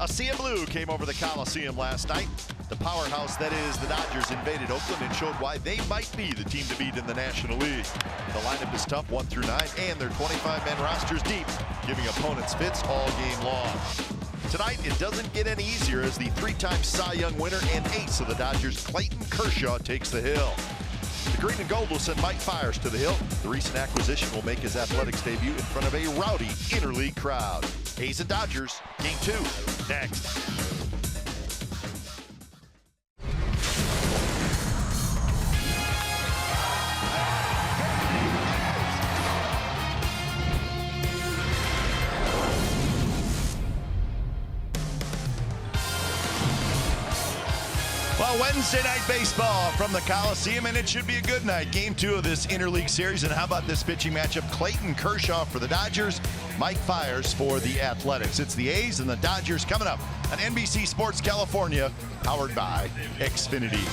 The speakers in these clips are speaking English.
A sea of blue came over the Coliseum last night. The powerhouse that is the Dodgers invaded Oakland and showed why they might be the team to beat in the National League. The lineup is tough 1 through 9, and their 25-man roster's deep, giving opponents fits all game long. Tonight, it doesn't get any easier as the 3-time Cy Young winner and ace of the Dodgers, Clayton Kershaw, takes the hill. The green and gold will send Mike Fiers to the hill. The recent acquisition will make his athletics debut in front of a rowdy interleague crowd. A's and Dodgers, Game 2, next. Well, Wednesday night baseball from the Coliseum, and it should be a good night. Game 2 of this interleague series, and how about this pitching matchup? Clayton Kershaw for the Dodgers, Mike Fiers for the Athletics. It's the A's and the Dodgers coming up on NBC Sports California, powered by Xfinity.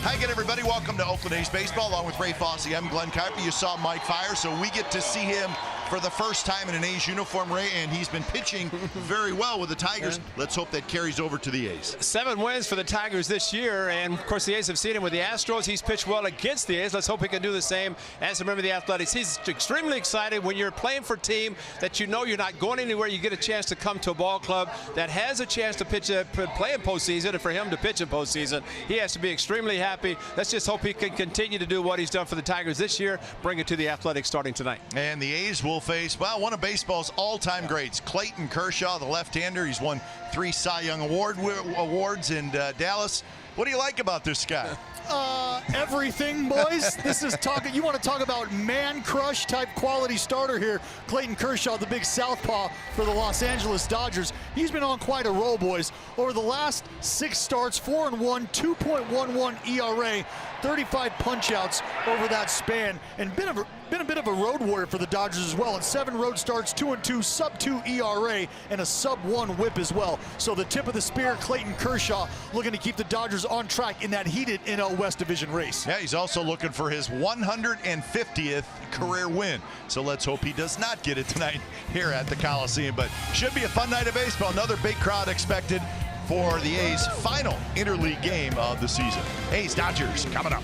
Hi again, everybody. Welcome to Oakland A's baseball. Along with Ray Fosse, I'm Glenn Carper. You saw Mike Fiers, so we get to see him for the first time in an A's uniform, Ray, and he's been pitching very well with the Tigers. Let's hope that carries over to the A's. 7 wins for the Tigers this year, and of course the A's have seen him with the Astros. He's pitched well against the A's. Let's hope he can do the same as a member of the Athletics. He's extremely excited when you're playing for a team that you know you're not going anywhere. You get a chance to come to a ball club that has a chance to play in postseason, and for him to pitch in postseason, he has to be extremely happy. Let's just hope he can continue to do what he's done for the Tigers this year, bring it to the Athletics starting tonight. And the A's will face, well, one of baseball's all-time greats, Clayton Kershaw, the left-hander. He's won 3 Cy Young awards in Dallas. What do you like about this guy? Everything, boys. This is talking. You want to talk about man crush type quality starter here. Clayton Kershaw, the big southpaw for the Los Angeles Dodgers. He's been on quite a roll, boys. Over the last 6 starts, 4-1, 2.11 ERA, 35 punch-outs over that span, and been a bit of a road warrior for the Dodgers as well. In 7 road starts, 2-2, sub-2 ERA, and a sub-1 WHIP as well. So the tip of the spear, Clayton Kershaw, looking to keep the Dodgers on track in that heated NL West Division race. Yeah, he's also looking for his 150th career win. So let's hope he does not get it tonight here at the Coliseum. But should be a fun night of baseball. Another big crowd expected for the A's' final interleague game of the season. A's Dodgers coming up.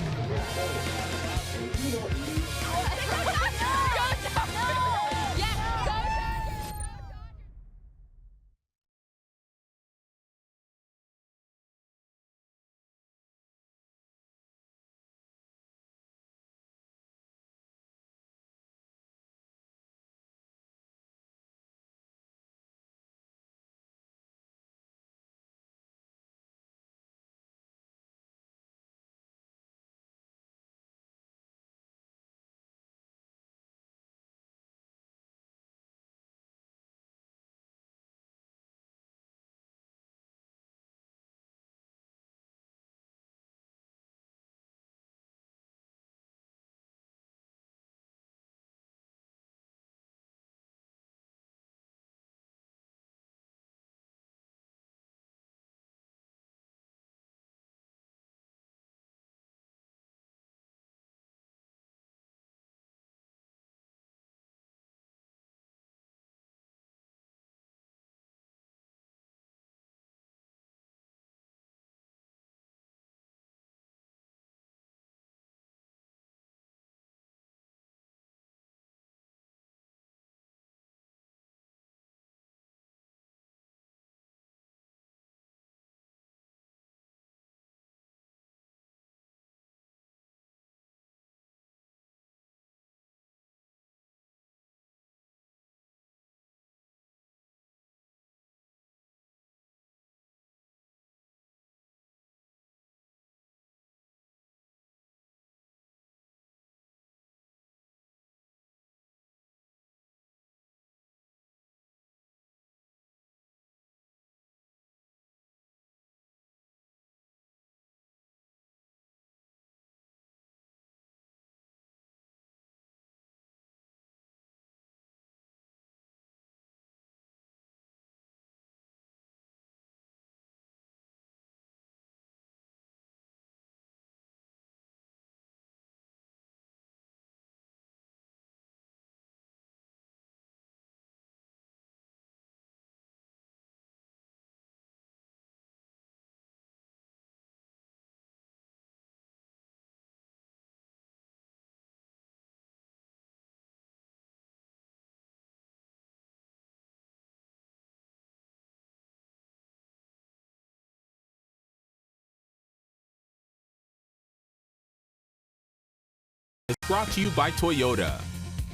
brought to you by Toyota.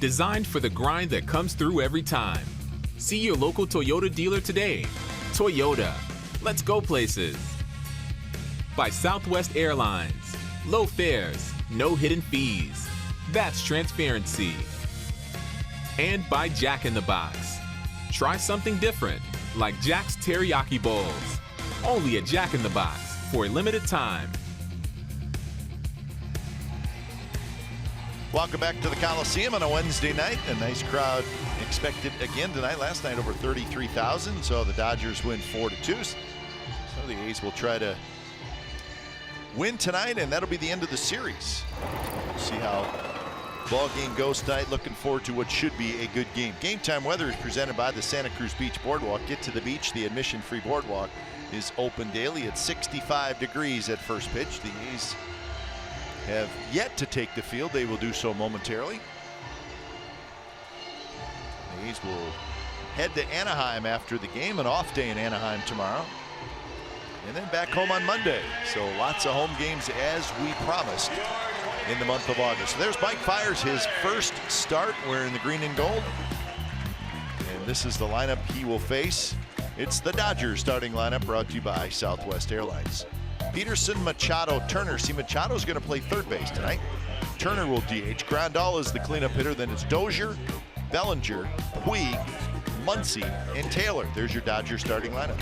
Designed for the grind that comes through every time. See your local Toyota dealer today. Toyota, let's go places. By Southwest Airlines. Low fares, no hidden fees. That's transparency. And by Jack in the Box. Try something different, like Jack's Teriyaki Bowls. Only at Jack in the Box for a limited time. Welcome back to the Coliseum on a Wednesday night. A nice crowd expected again tonight. Last night over 33,000. So the Dodgers win 4-2. So the A's will try to win tonight, and that'll be the end of the series. We'll see how the ball game goes tonight. Looking forward to what should be a good game. Game time weather is presented by the Santa Cruz Beach Boardwalk. Get to the beach. The admission-free boardwalk is open daily at 65 degrees at first pitch. The A's have yet to take the field. They will do so momentarily. The A's will head to Anaheim after the game, an off day in Anaheim tomorrow, and then back home on Monday. So lots of home games as we promised in the month of August. So there's Mike Fiers, his first start wearing the green and gold. And this is the lineup he will face. It's the Dodgers starting lineup, brought to you by Southwest Airlines. Peterson, Machado, Turner. See, Machado's going to play third base tonight. Turner will DH. Grandal is the cleanup hitter. Then it's Dozier, Bellinger, Puig, Muncy, and Taylor. There's your Dodgers starting lineup.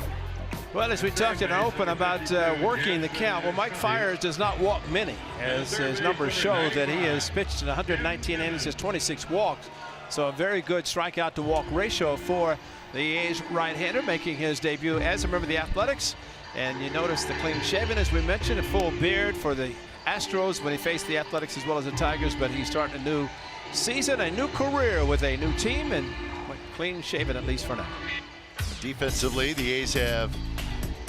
Well, as we talked in our open about working the count, well, Mike Fiers does not walk many, as his numbers show that he has pitched in 119 innings, has 26 walks. So a very good strikeout to walk ratio for the A's right-hander making his debut as a member of the Athletics. And you notice the clean shaven, as we mentioned, a full beard for the Astros when he faced the Athletics as well as the Tigers. But he's starting a new season, a new career with a new team, and clean shaven at least for now. Defensively, the A's have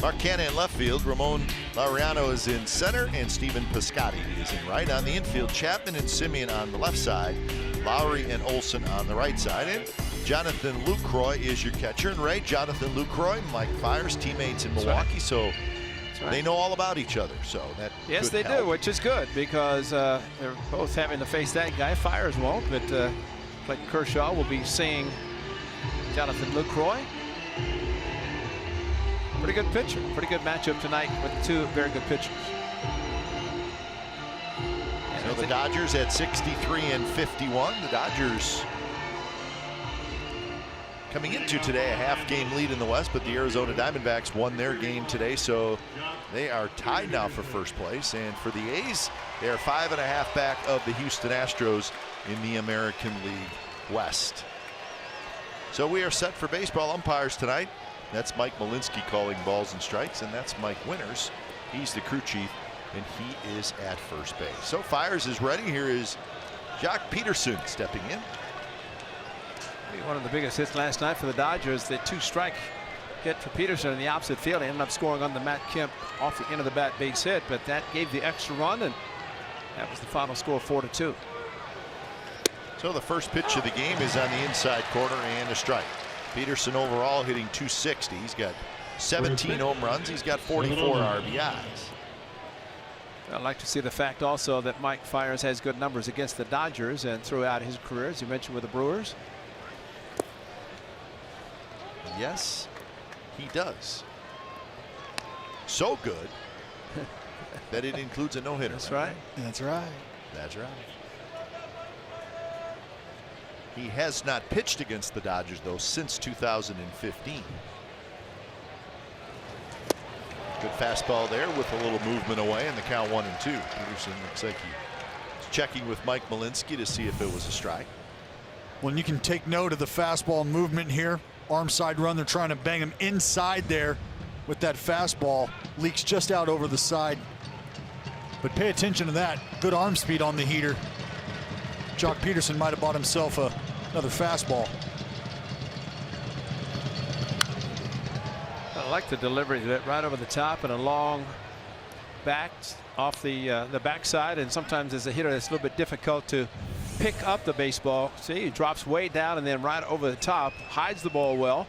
Mark Canha in left field. Ramon Laureano is in center, and Stephen Piscotty is in right. On the infield, Chapman and Simeon on the left side, Lowry and Olson on the right side. And Jonathan Lucroy is your catcher. And right, Jonathan Lucroy, Mike Fiers, teammates in Milwaukee. Right. So they know all about each other. So that yes, they do, which is good because they're both having to face that guy. Fiers won't, but Clayton Kershaw will be seeing Jonathan Lucroy. Pretty good pitcher. Pretty good matchup tonight with two very good pitchers. So the Dodgers at 63 and 51. The Dodgers coming into today a half-game lead in the West, but the Arizona Diamondbacks won their game today, so they are tied now for first place. And for the A's, they are 5.5 back of the Houston Astros in the American League West. So we are set for baseball umpires tonight. That's Mike Malinsky calling balls and strikes, and that's Mike Winters. He's the crew chief, and he is at first base. So Fiers is ready. Here is Jock Peterson stepping in. One of the biggest hits last night for the Dodgers, the two-strike hit for Peterson in the opposite field. He ended up scoring on the Matt Kemp off the end of the bat base hit, but that gave the extra run, and that was the final score, 4-2. So the first pitch of the game is on the inside corner and a strike. Peterson overall hitting .260. He's got 17 home runs. He's got 44 RBIs. I'd like to see the fact also that Mike Fiers has good numbers against the Dodgers and throughout his career, as you mentioned, with the Brewers. Yes, he does. So good that it includes a no-hitter. That's right. That's right. That's right. He has not pitched against the Dodgers, though, since 2015. Good fastball there with a little movement away, and the count 1-2. Peterson looks like he's checking with Mike Malinsky to see if it was a strike. Well, you can take note of the fastball movement here. Arm side run, they're trying to bang him inside there with that fastball. Leaks just out over the side. But pay attention to that. Good arm speed on the heater. Jock Peterson might have bought himself another fastball. I like the delivery of it right over the top and a long back off the backside, and sometimes as a hitter it's a little bit difficult to pick up the baseball. See, he drops way down and then right over the top, hides the ball well.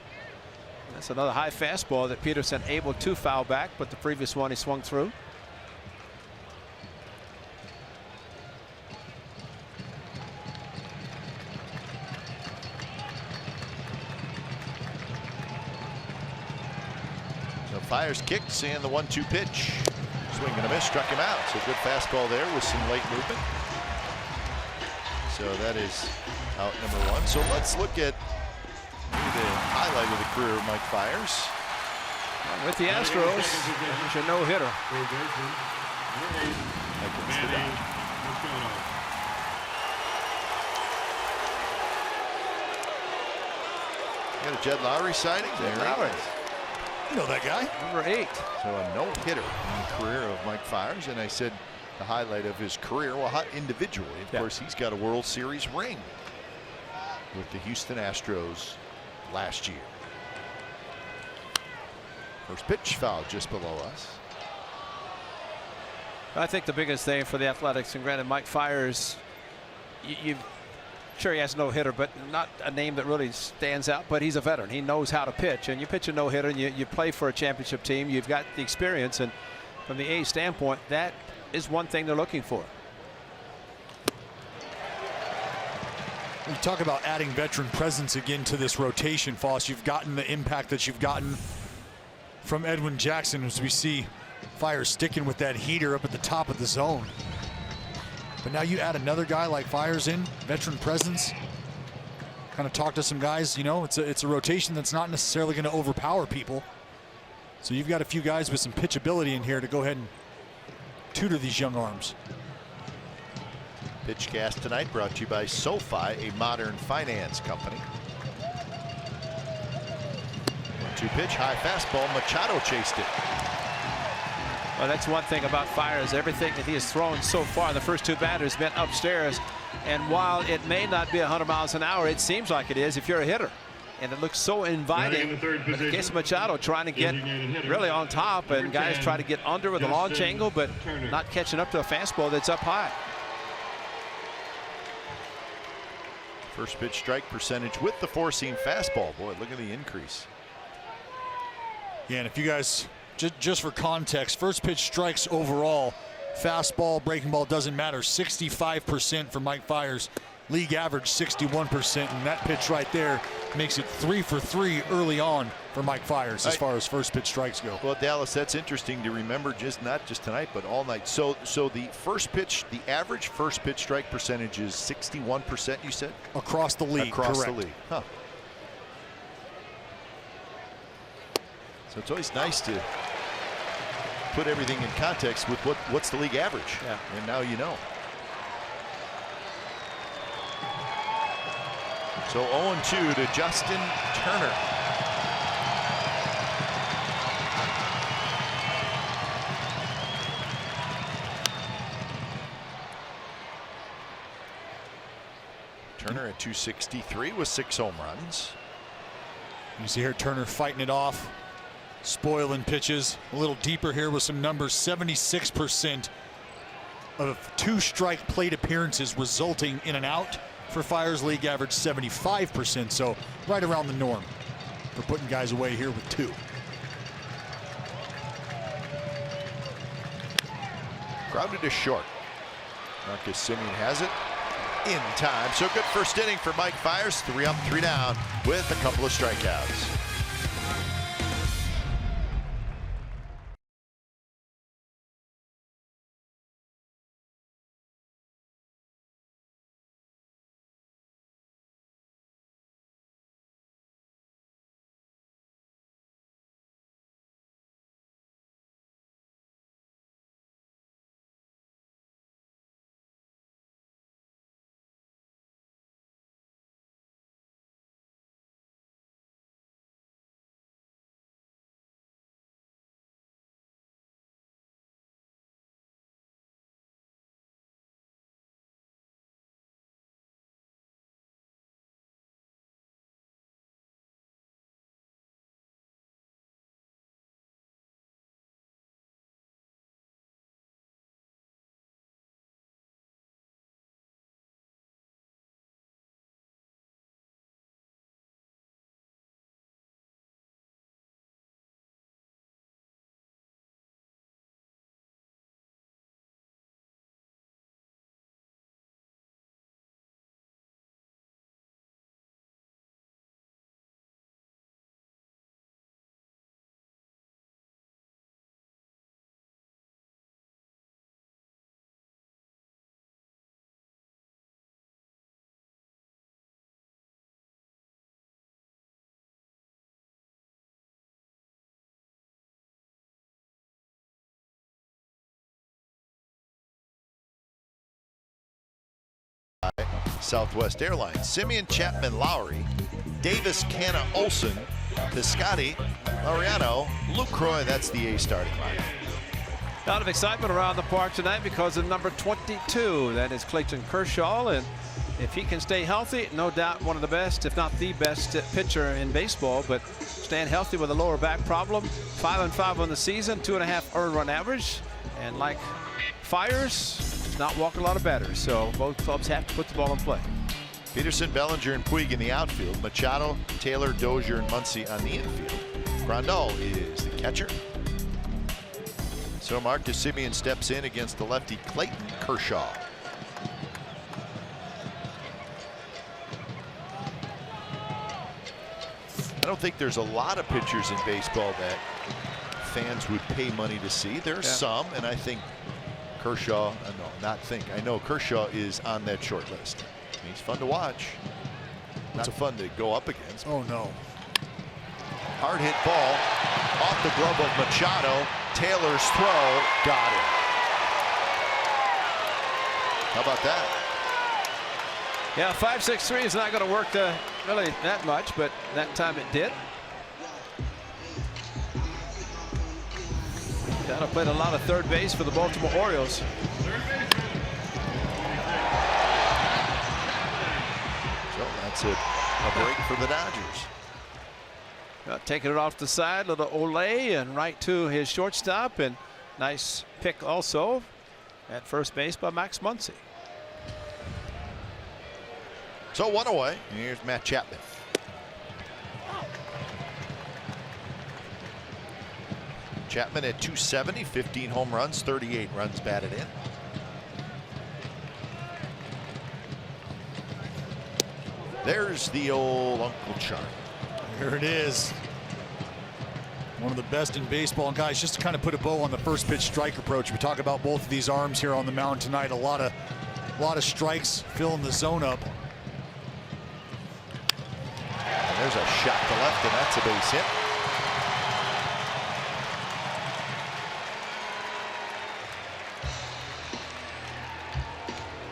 That's another high fastball that Peterson able to foul back, but the previous one he swung through. Fires kicks and the 1-2 pitch. Swing and a miss, struck him out. So good fastball there with some late movement. So that is out number 1. So let's look at maybe the highlight of the career of Mike Fiers. With the Astros, he's a no-hitter. Against the Dodgers. Got a Jed Lowry sighting. There Lowry. he is. You know that guy. Number 8. So a no-hitter in the career of Mike Fiers, and I said the highlight of his career, well, individually, of course, he's got a World Series ring with the Houston Astros last year. First pitch foul just below us. I think the biggest thing for the Athletics, and granted Mike Fiers, sure he has no hitter, but not a name that really stands out, but he's a veteran. He knows how to pitch, and you pitch a no hitter and you play for a championship team, you've got the experience, and from the A's standpoint, that is one thing they're looking for. You talk about adding veteran presence again to this rotation, Foss. You've gotten the impact that you've gotten from Edwin Jackson, as we see Fiers sticking with that heater up at the top of the zone. But now you add another guy like Fiers in, veteran presence. Kind of talk to some guys, you know, it's a rotation that's not necessarily going to overpower people. So you've got a few guys with some pitchability in here to go ahead and tutor these young arms. Pitchcast tonight brought to you by SoFi, a modern finance company. 1-2 pitch, high fastball. Machado chased it. Well, that's one thing about Fiers. Everything that he has thrown so far, the first 2 batters been upstairs. And while it may not be 100 miles an hour, it seems like it is if you're a hitter. And it looks so inviting. In the case of Machado, trying to get really on top, and guys try to get under with a launch angle, but not catching up to a fastball that's up high. First pitch strike percentage with the 4-seam fastball. Boy, look at the increase. Yeah, and if you guys, just for context, first pitch strikes overall, fastball, breaking ball, doesn't matter. 65% for Mike Fiers. League average 61%, and that pitch right there makes it 3 for 3 early on for Mike Fiers as far as first pitch strikes go. Well, Dallas, that's interesting to remember, not just tonight, but all night. So the first pitch, the average first pitch strike percentage is 61%, you said? Across the league, Across correct. the league. Huh. So it's always nice to put everything in context with what's the league average. Yeah. And now you know. So 0-2 to Justin Turner. Turner at 263 with 6 home runs. You see here Turner fighting it off, spoiling pitches. A little deeper here with some numbers. 76% of 2-strike plate appearances resulting in an out. For Fiers, league average 75%, so right around the norm for putting guys away here with 2. Grounded to short. Marcus Semien has it in time. So good first inning for Mike Fiers. 3 up, 3 down with a couple of strikeouts. Southwest Airlines. Simeon, Chapman, Lowry, Davis, Canna, Olsen, Piscotti, Laureano, Lucroy. That's the A starting line. A lot of excitement around the park tonight because of number 22. That is Clayton Kershaw, and if he can stay healthy, no doubt one of the best, if not the best pitcher in baseball. But staying healthy with a lower back problem. 5-5 on the season, 2.5 earned run average, and like Fires, does not walk a lot of batters. So both clubs have to put the ball in play. Peterson, Bellinger, and Puig in the outfield. Machado, Taylor, Dozier, and Muncy on the infield. Grandal is the catcher. So Marcus Semien steps in against the lefty Clayton Kershaw. I don't think there's a lot of pitchers in baseball that fans would pay money to see. There's some, and I think Kershaw, I know Kershaw is on that short list. He's fun to watch. Not fun to go up against. Oh, no. Hard hit ball off the glove of Machado. Taylor's throw got it. How about that? Yeah, 5-6-3 is not going to work really that much, but that time it did. Dowd played a lot of third base for the Baltimore Orioles. So that's a break for the Dodgers. Taking it off the side, little Olay, and right to his shortstop, and nice pick also at first base by Max Muncy. So one away. Here's Matt Chapman. Chapman at 270, 15 home runs, 38 runs batted in. There's the old Uncle Charlie. Here it is. One of the best in baseball. And guys, just to kind of put a bow on the first pitch strike approach, we talk about both of these arms here on the mound tonight. A lot of strikes filling the zone up. And there's a shot to left, and that's a base hit.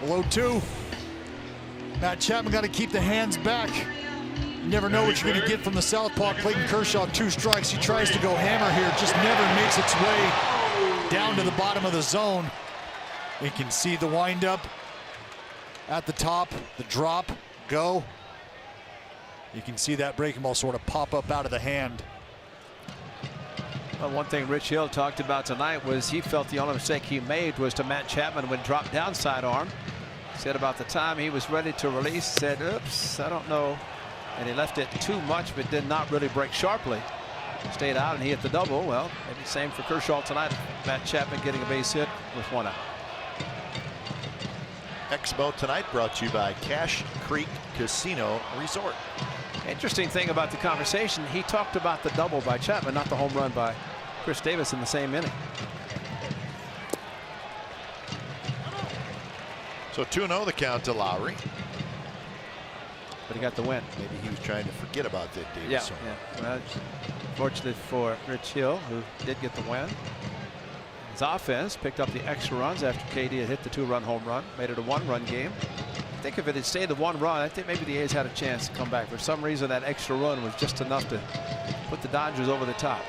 Below 2. Matt Chapman got to keep the hands back. You never know what you're going to get from the southpaw. Clayton Kershaw, 2 strikes. He tries to go hammer here, just never makes its way down to the bottom of the zone. You can see the windup at the top, the drop, go. You can see that breaking ball sort of pop up out of the hand. Well, one thing Rich Hill talked about tonight was he felt the only mistake he made was to Matt Chapman when dropped down sidearm. Said about the time he was ready to release, said, oops, I don't know. And he left it too much, but did not really break sharply. Stayed out, and he hit the double. Well, maybe same for Kershaw tonight. Matt Chapman getting a base hit with 1 out. Expo tonight brought to you by Cache Creek Casino Resort. Interesting thing about the conversation, he talked about the double by Chapman, not the home run by Chris Davis in the same inning. So 2-0 the count to Lowry. But he got the win. Maybe he was trying to forget about that Davis. Yeah. Well, fortunately for Rich Hill, who did get the win. His offense picked up the extra runs after KD had hit the 2-run home run, made it a 1-run game. I think if it had stayed a 1 run, I think maybe the A's had a chance to come back. For some reason, that extra run was just enough to put the Dodgers over the top.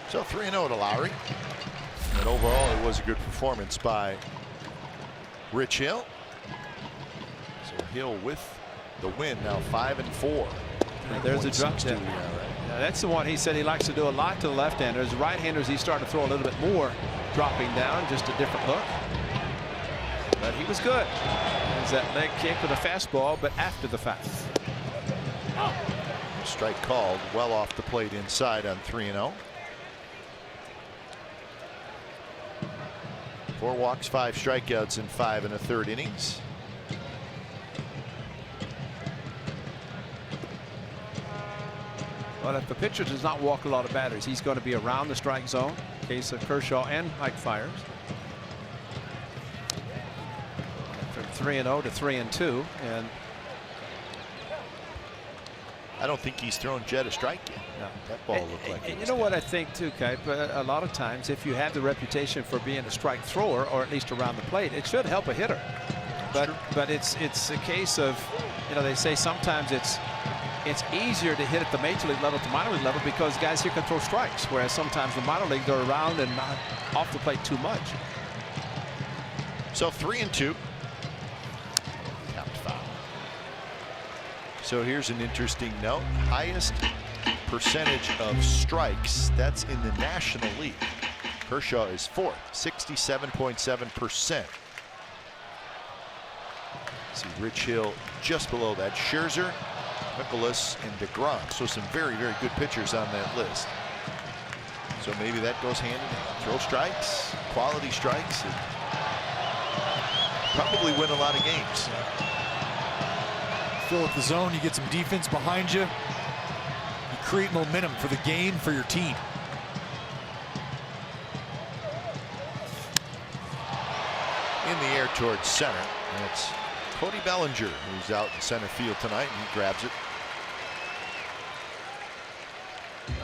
So 3-0 to Lowry. And overall, it was a good performance by Rich Hill. So Hill with the win, now 5-4. There's a drop down. Now that's the one he said he likes to do a lot to the left-handers. Right-handers, he's starting to throw a little bit more dropping down, just a different look. But he was good. There's that leg kick with a fastball, but after the fact. Strike called well off the plate inside on 3-0. 4 walks, 5 strikeouts in 5 1/3 innings. Well, if the pitcher does not walk a lot of batters, he's going to be around the strike zone. In case of Kershaw and Mike Fires. From 3-0 to 3-2, and I don't think he's thrown Jed a strike yet. That ball looked like it. You know what I think too, Kite? But a lot of times, if you have the reputation for being a strike thrower, or at least around the plate, it should help a hitter. But it's a case of, you know, they say sometimes it's easier to hit at the major league level to minor league level because guys here can throw strikes, whereas sometimes the minor league they're around and not off the plate too much. So 3-2. Tapped foul. So here's an interesting note. Highest percentage of strikes, that's in the National League. Kershaw is 4th, 67.7%. See Rich Hill just below that. Scherzer, Nicholas, and DeGrom. So some very, very good pitchers on that list. So maybe that goes hand in hand. Throw strikes, quality strikes, and probably win a lot of games. Fill up the zone, you get some defense behind you. You create momentum for the game, for your team. In the air towards center. And it's Cody Bellinger who's out in center field tonight, and he grabs it.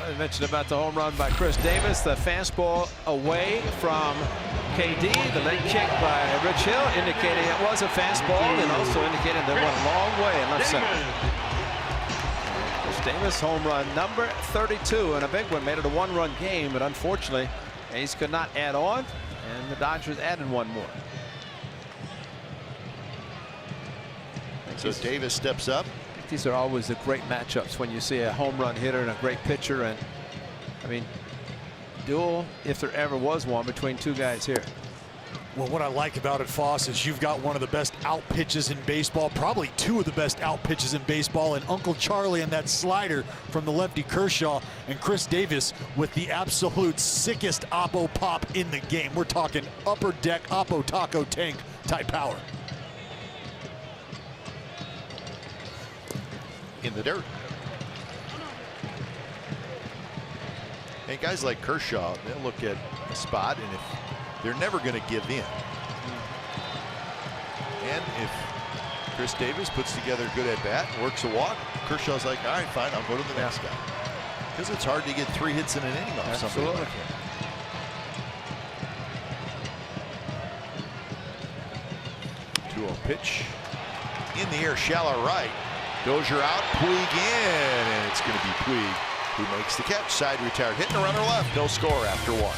I mentioned about the home run by Chris Davis, the fastball away from KD, the leg kick by Rich Hill, indicating it was a fastball, and also indicating that it went a long way in left center. Chris Davis, home run number 32, and a big one, made it a one-run game, but unfortunately, A's could not add on, and the Dodgers added one more. So Davis steps up. These are always the great matchups when you see a home run hitter and a great pitcher, and I mean, duel, if there ever was one, between two guys here. Well, what I like about it, Foss, is you've got one of the best out pitches in baseball, probably two of the best out pitches in baseball, and Uncle Charlie and that slider from the lefty Kershaw, and Chris Davis with the absolute sickest oppo pop in the game. We're talking upper deck oppo taco tank type power. In the dirt. And guys like Kershaw, they'll look at a spot, and if they're never going to give in. And if Chris Davis puts together a good at bat and works a walk, Kershaw's like, all right, fine, I'll go to the next guy. Because it's hard to get 3 hits in an inning off somebody like him. Pitch in the air, shallow right. Dozier out, Puig in, and it's going to be Puig who makes the catch. Side retired, hitting a runner left. No score after 1.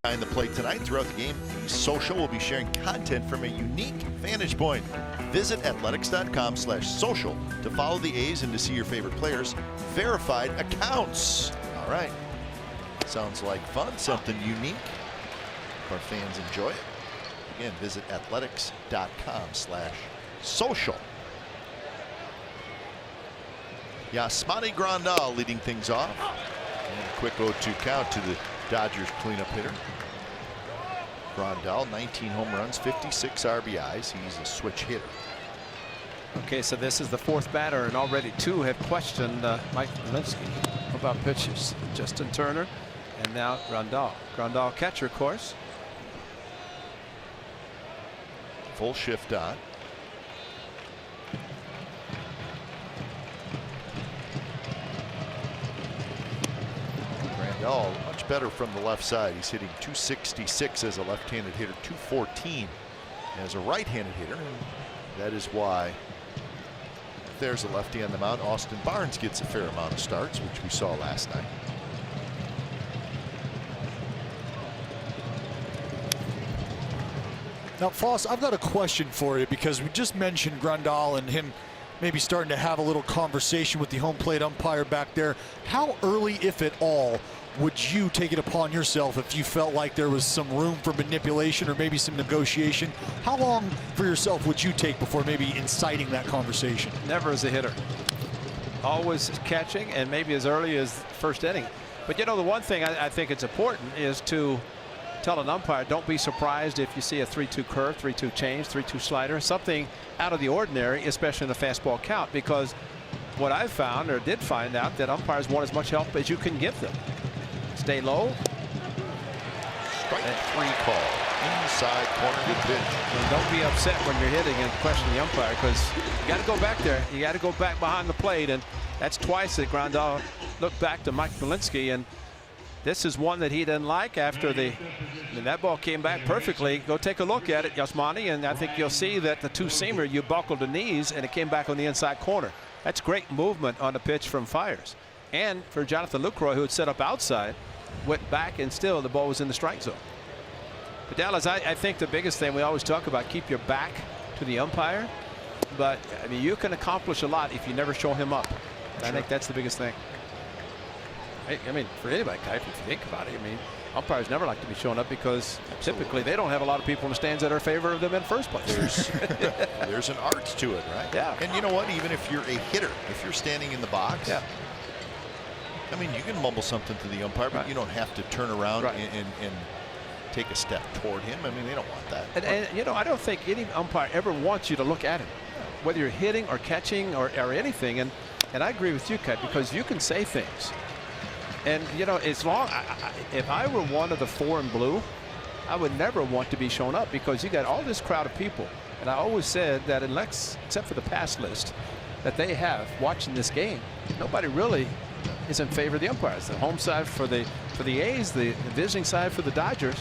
Behind the plate tonight. Throughout the game, Social will be sharing content from a unique vantage point. Visit athletics.com/social to follow the A's and to see your favorite players' verified accounts. All right. Sounds like fun, something unique. Our fans enjoy it. Again, visit athletics.com/social. Yasmani Grandal leading things off. And a quick 0-2 count to the Dodgers cleanup hitter. Grandal, 19 home runs, 56 RBIs. He's a switch hitter. Okay, so this is the fourth batter, and already two have questioned Mike Malinsky about pitches. Justin Turner, and now Grandal. Grandal catcher, of course. Full shift on. Grandal much better from the left side. He's hitting .266 as a left-handed hitter, .214 as a right-handed hitter. And that is why if there's a lefty on the mound, Austin Barnes gets a fair amount of starts, which we saw last night. Now, Foss, I've got a question for you, because we just mentioned Grandal and him maybe starting to have a little conversation with the home plate umpire back there. How early, if at all, would you take it upon yourself if you felt like there was some room for manipulation or maybe some negotiation? How long for yourself would you take before maybe inciting that conversation? Never as a hitter. Always catching, and maybe as early as first inning. But you know, the one thing I think it's important is to tell an umpire, don't be surprised if you see a 3-2 curve, 3-2 change, 3-2 slider, something out of the ordinary, especially in a fastball count, because what I've found, or did find out, that umpires want as much help as you can give them. Stay low. Strike 3 call. Inside corner, good pitch. And don't be upset when you're hitting and question the umpire, because you got to go back there. You got to go back behind the plate, and that's twice that Grandal looked back to Mike Malinsky, and this is one that he didn't like after that ball came back perfectly. Go take a look at it, Yasmani, and I think you'll see that the two-seamer, you buckled the knees, and it came back on the inside corner. That's great movement on the pitch from Fiers. And for Jonathan Lucroy, who had set up outside, went back, and still the ball was in the strike zone. But Dallas, I think the biggest thing we always talk about, keep your back to the umpire. But I mean, you can accomplish a lot if you never show him up. And I think that's the biggest thing. I mean, for anybody, if you think about it, I mean, umpires never like to be showing up, because typically they don't have a lot of people in the stands that are in favor of them in the first place. There's an art to it, right? Yeah. And you know what? Even if you're a hitter, if you're standing in the box, yeah. I mean, you can mumble something to the umpire, but you don't have to turn around and take a step toward him. I mean, they don't want that. And you know, I don't think any umpire ever wants you to look at him, whether you're hitting or catching or anything. And I agree with you, Kat, because you can say things. And, you know, as long, if I were one of the 4 in blue, I would never want to be shown up, because you got all this crowd of people. And I always said that except for the pass list that they have watching this game, nobody really is in favor of the umpires. The home side for the A's, the visiting side for the Dodgers.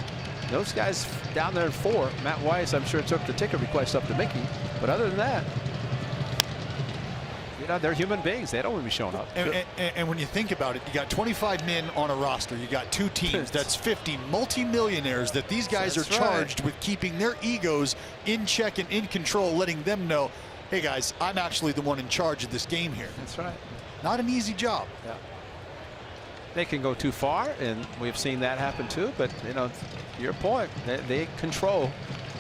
Those guys down there in 4, Matt Weiss, I'm sure took the ticket request up to Mickey. But other than that, you know, they're human beings. They don't want to be showing up. And when you think about it, you got 25 men on a roster. You got 2 teams. That's 50 multimillionaires that these guys are charged with keeping their egos in check and in control, letting them know, hey guys, I'm actually the one in charge of this game here. That's right. Not an easy job. Yeah. They can go too far, and we've seen that happen too. But, you know, to your point, they control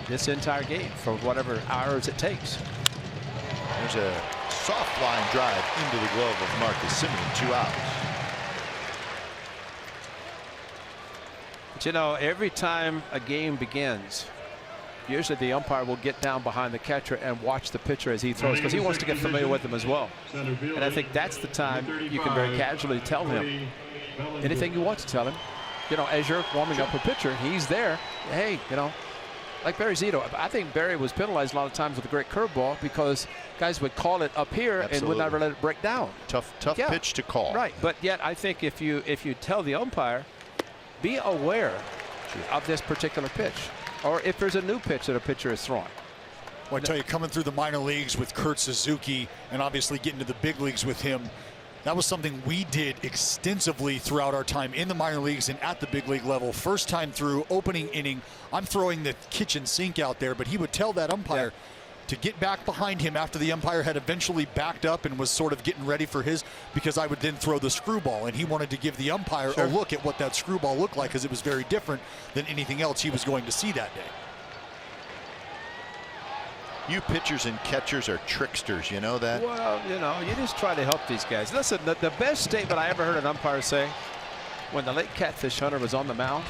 this entire game for whatever hours it takes. There's a soft line drive into the glove of Marcus Semien, 2 outs. But, you know, every time a game begins, usually the umpire will get down behind the catcher and watch the pitcher as he throws, because he wants to get familiar with him as well. And I think that's the time you can very casually tell him anything you want to tell him. You know, as you're warming up a pitcher, he's there. Hey, you know, like Barry Zito. I think Barry was penalized a lot of times with a great curveball, because guys would call it up here and would never let it break down. Tough pitch to call. Right, but yet I think if you tell the umpire, be aware of this particular pitch, or if there's a new pitch that a pitcher is throwing. Well, I tell you, coming through the minor leagues with Kurt Suzuki and obviously getting to the big leagues with him, that was something we did extensively throughout our time in the minor leagues and at the big league level. First time through, opening inning, I'm throwing the kitchen sink out there, but he would tell that umpire to get back behind him after the umpire had eventually backed up and was sort of getting ready for his, because I would then throw the screwball, and he wanted to give the umpire a look at what that screwball looked like, because it was very different than anything else he was going to see that day. You pitchers and catchers are tricksters, you know that? Well, you know, you just try to help these guys. Listen, the best statement I ever heard an umpire say, when the late catfish hunter was on the mound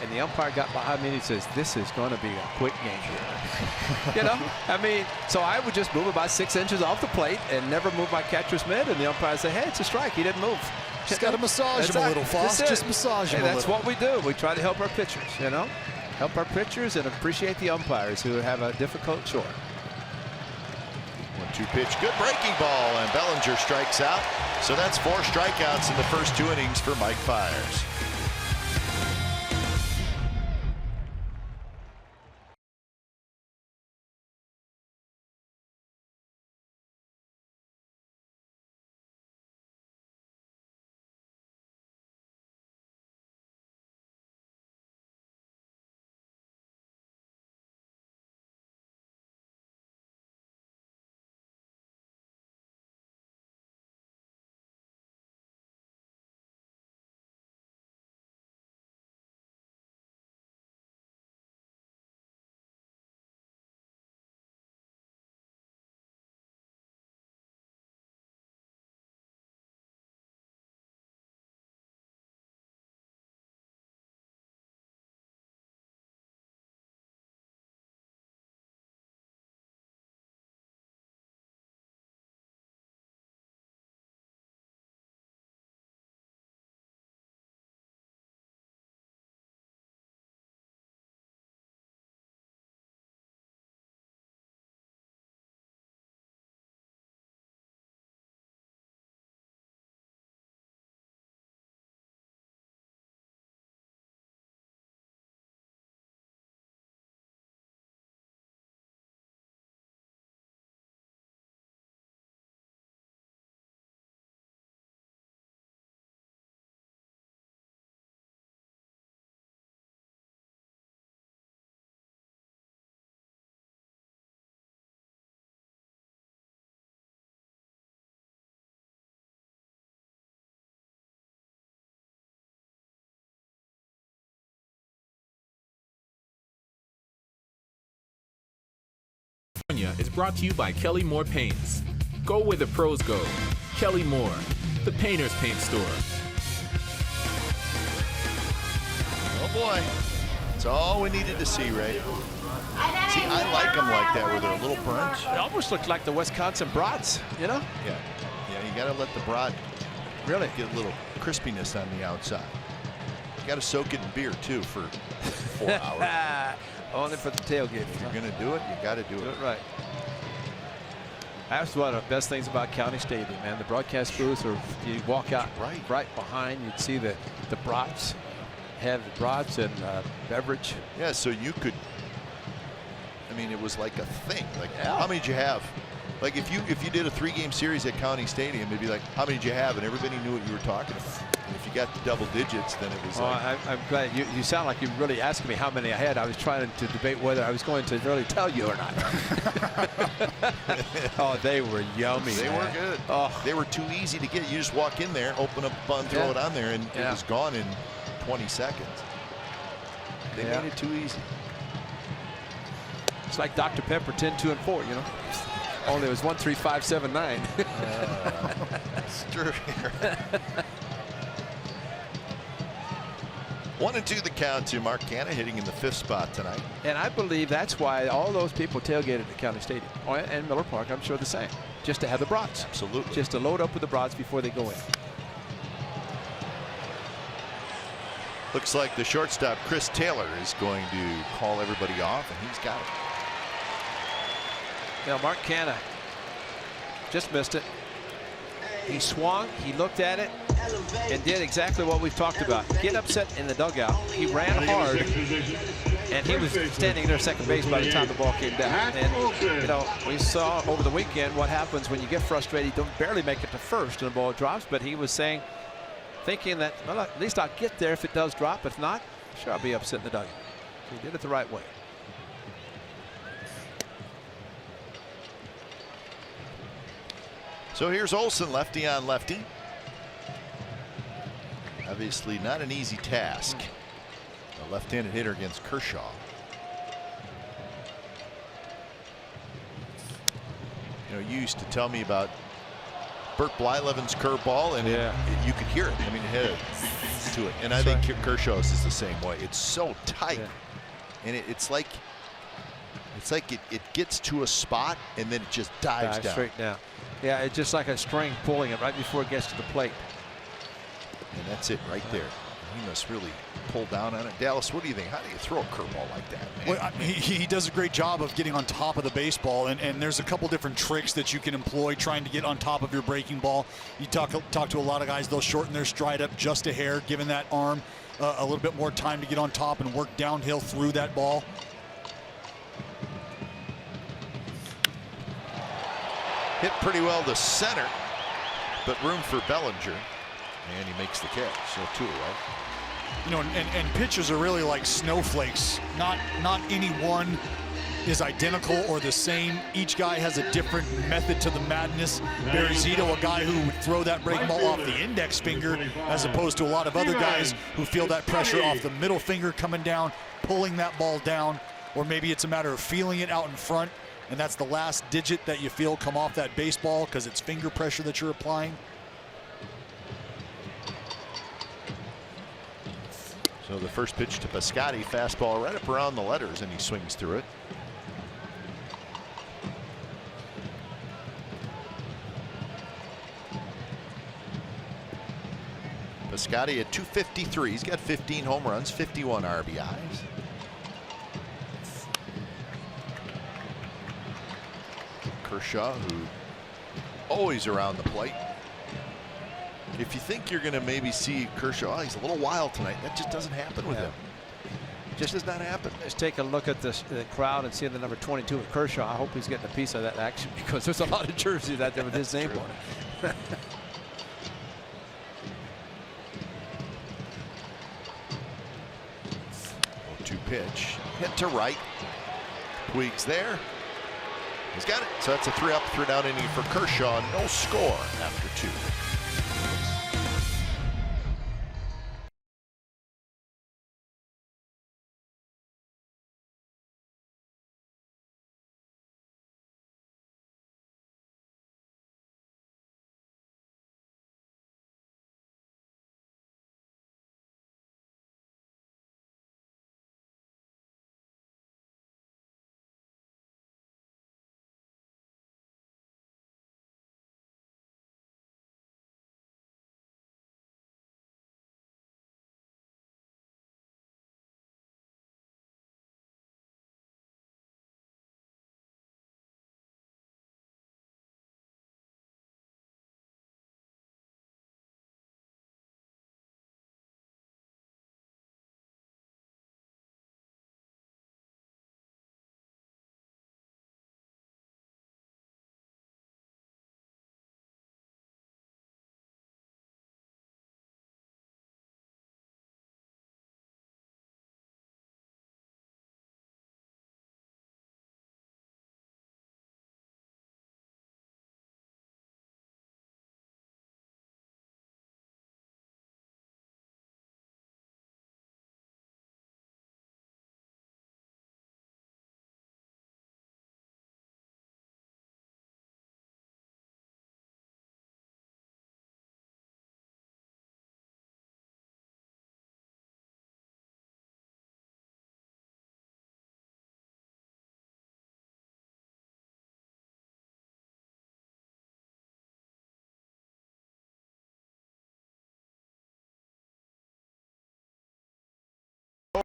and the umpire got behind me and he says, "This is going to be a quick game here." You know, I mean, so I would just move about 6 inches off the plate and never move my catcher's mitt, and the umpire say, "Hey, it's a strike. He didn't move." Just got to massage him a little, Foss. Just massage him a little. That's what we do. We try to help our pitchers, you know, help our pitchers and appreciate the umpires who have a difficult chore. 1-2 pitch, good breaking ball, and Bellinger strikes out. So that's 4 strikeouts in the first 2 innings for Mike Fiers. Is brought to you by Kelly Moore Paints. Go where the pros go. Kelly Moore, the painter's paint store. Oh boy, that's all we needed to see, Ray. See, I like them like that, where they're a little burnt. It almost looked like the Wisconsin brats, you know? Yeah, you got to let the brat Really get a little crispiness on the outside. You got to soak it in beer too for 4 hours. Only for the tailgate. If you're going to do it, you got to do it. Right. That's one of the best things about County Stadium, man. The broadcast booth, or you walk out right behind, you'd see the brats, have the brats and beverage. Yeah, so you could. I mean, it was like a thing. Like, how many did you have? Like, if you did a 3-game series at County Stadium, it'd be like, how many did you have? And everybody knew what you were talking about. And if you got the double digits, then it was like. I'm glad you sound like you're really asking me how many I had. I was trying to debate whether I was going to really tell you or not. Oh, they were yummy. They were good. Oh. They were too easy to get. You just walk in there, open up a bun, throw it on there, and it was gone in 20 seconds. They made it too easy. It's like Dr. Pepper 10, 2, and 4, you know. Only it was 1, 3, 5, 7, 9. It's true. 1-2 the count to Mark Canna, hitting in the 5th spot tonight. And I believe that's why all those people tailgated at County Stadium and Miller Park. I'm sure the same. Just to have the brats. Absolutely. Just to load up with the brats before they go in. Looks like the shortstop Chris Taylor is going to call everybody off, and he's got it. Now Mark Canna just missed it. He swung, he looked at it, and did exactly what we've talked about. Get upset in the dugout. He ran hard, and he was standing there second base by the time the ball came down. And, you know, we saw over the weekend what happens when you get frustrated. You don't barely make it to first and the ball drops, but he was saying, thinking that, well, at least I'll get there if it does drop. If not, sure, I'll be upset in the dugout. He did it the right way. So here's Olsen, lefty on lefty. Obviously not an easy task. A left-handed hitter against Kershaw. You know, you used to tell me about Bert Blyleven's curveball, and you could hear it. I mean, it had to it. And I think Kershaw's is the same way. It's so tight, and it's like it gets to a spot and then it just dives down. Straight down. Yeah, it's just like a string pulling it right before it gets to the plate. And that's it right there. He must really pull down on it. Dallas, what do you think? How do you throw a curveball like that, man? Well, he does a great job of getting on top of the baseball, and there's a couple different tricks that you can employ trying to get on top of your breaking ball. You talk to a lot of guys, they'll shorten their stride up just a hair, giving that arm a little bit more time to get on top and work downhill through that ball. Hit pretty well to center, but room for Bellinger, and he makes the catch. So 2 away. You know, and pitchers are really like snowflakes. Not any one is identical or the same. Each guy has a different method to the madness. Barry Zito, a guy who would throw that breaking ball off the index finger, as opposed to a lot of other guys who feel that pressure off the middle finger coming down, pulling that ball down, or maybe it's a matter of feeling it out in front, and that's the last digit that you feel come off that baseball because it's finger pressure that you're applying. So the first pitch to Piscotty, fastball right up around the letters, and he swings through it. Piscotty at 253. He's got 15 home runs, 51 RBIs. Kershaw, who always around the plate. If you think you're going to maybe see Kershaw, he's a little wild tonight. That just doesn't happen with him. Just does not happen. Let's take a look at the crowd and see the number 22 of Kershaw. I hope he's getting a piece of that action because there's a lot of jerseys out there with his name on it. 0-2 pitch. Hit to right. Puig's there. He's got it. So that's a 3-up, 3-down inning for Kershaw. No score after 2.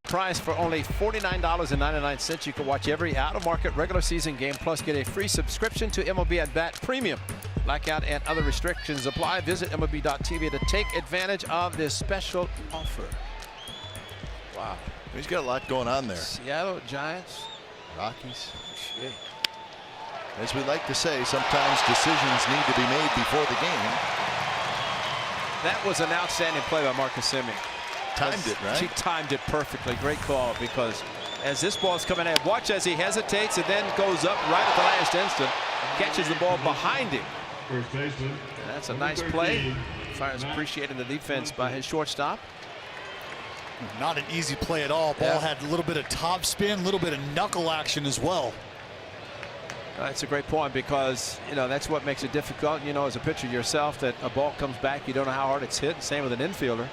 Price for only $49.99. You can watch every out-of-market regular season game, plus get a free subscription to MLB At Bat Premium. Blackout and other restrictions apply. Visit MLB.tv to take advantage of this special offer. Wow. He's got a lot going on there. Seattle Giants. Rockies. Shit. As we like to say, sometimes decisions need to be made before the game. That was an outstanding play by Marcus Semien. Timed it, right? She timed it perfectly. Great call, because as this ball is coming in, watch as he hesitates and then goes up right at the last instant, catches the ball behind him. That's a nice play. Fire's appreciating the defense by his shortstop. Not an easy play at all. Ball had a little bit of top spin, a little bit of knuckle action as well. That's a great point, because that's what makes it difficult. As a pitcher yourself, that a ball comes back, you don't know how hard it's hit. Same with an infielder,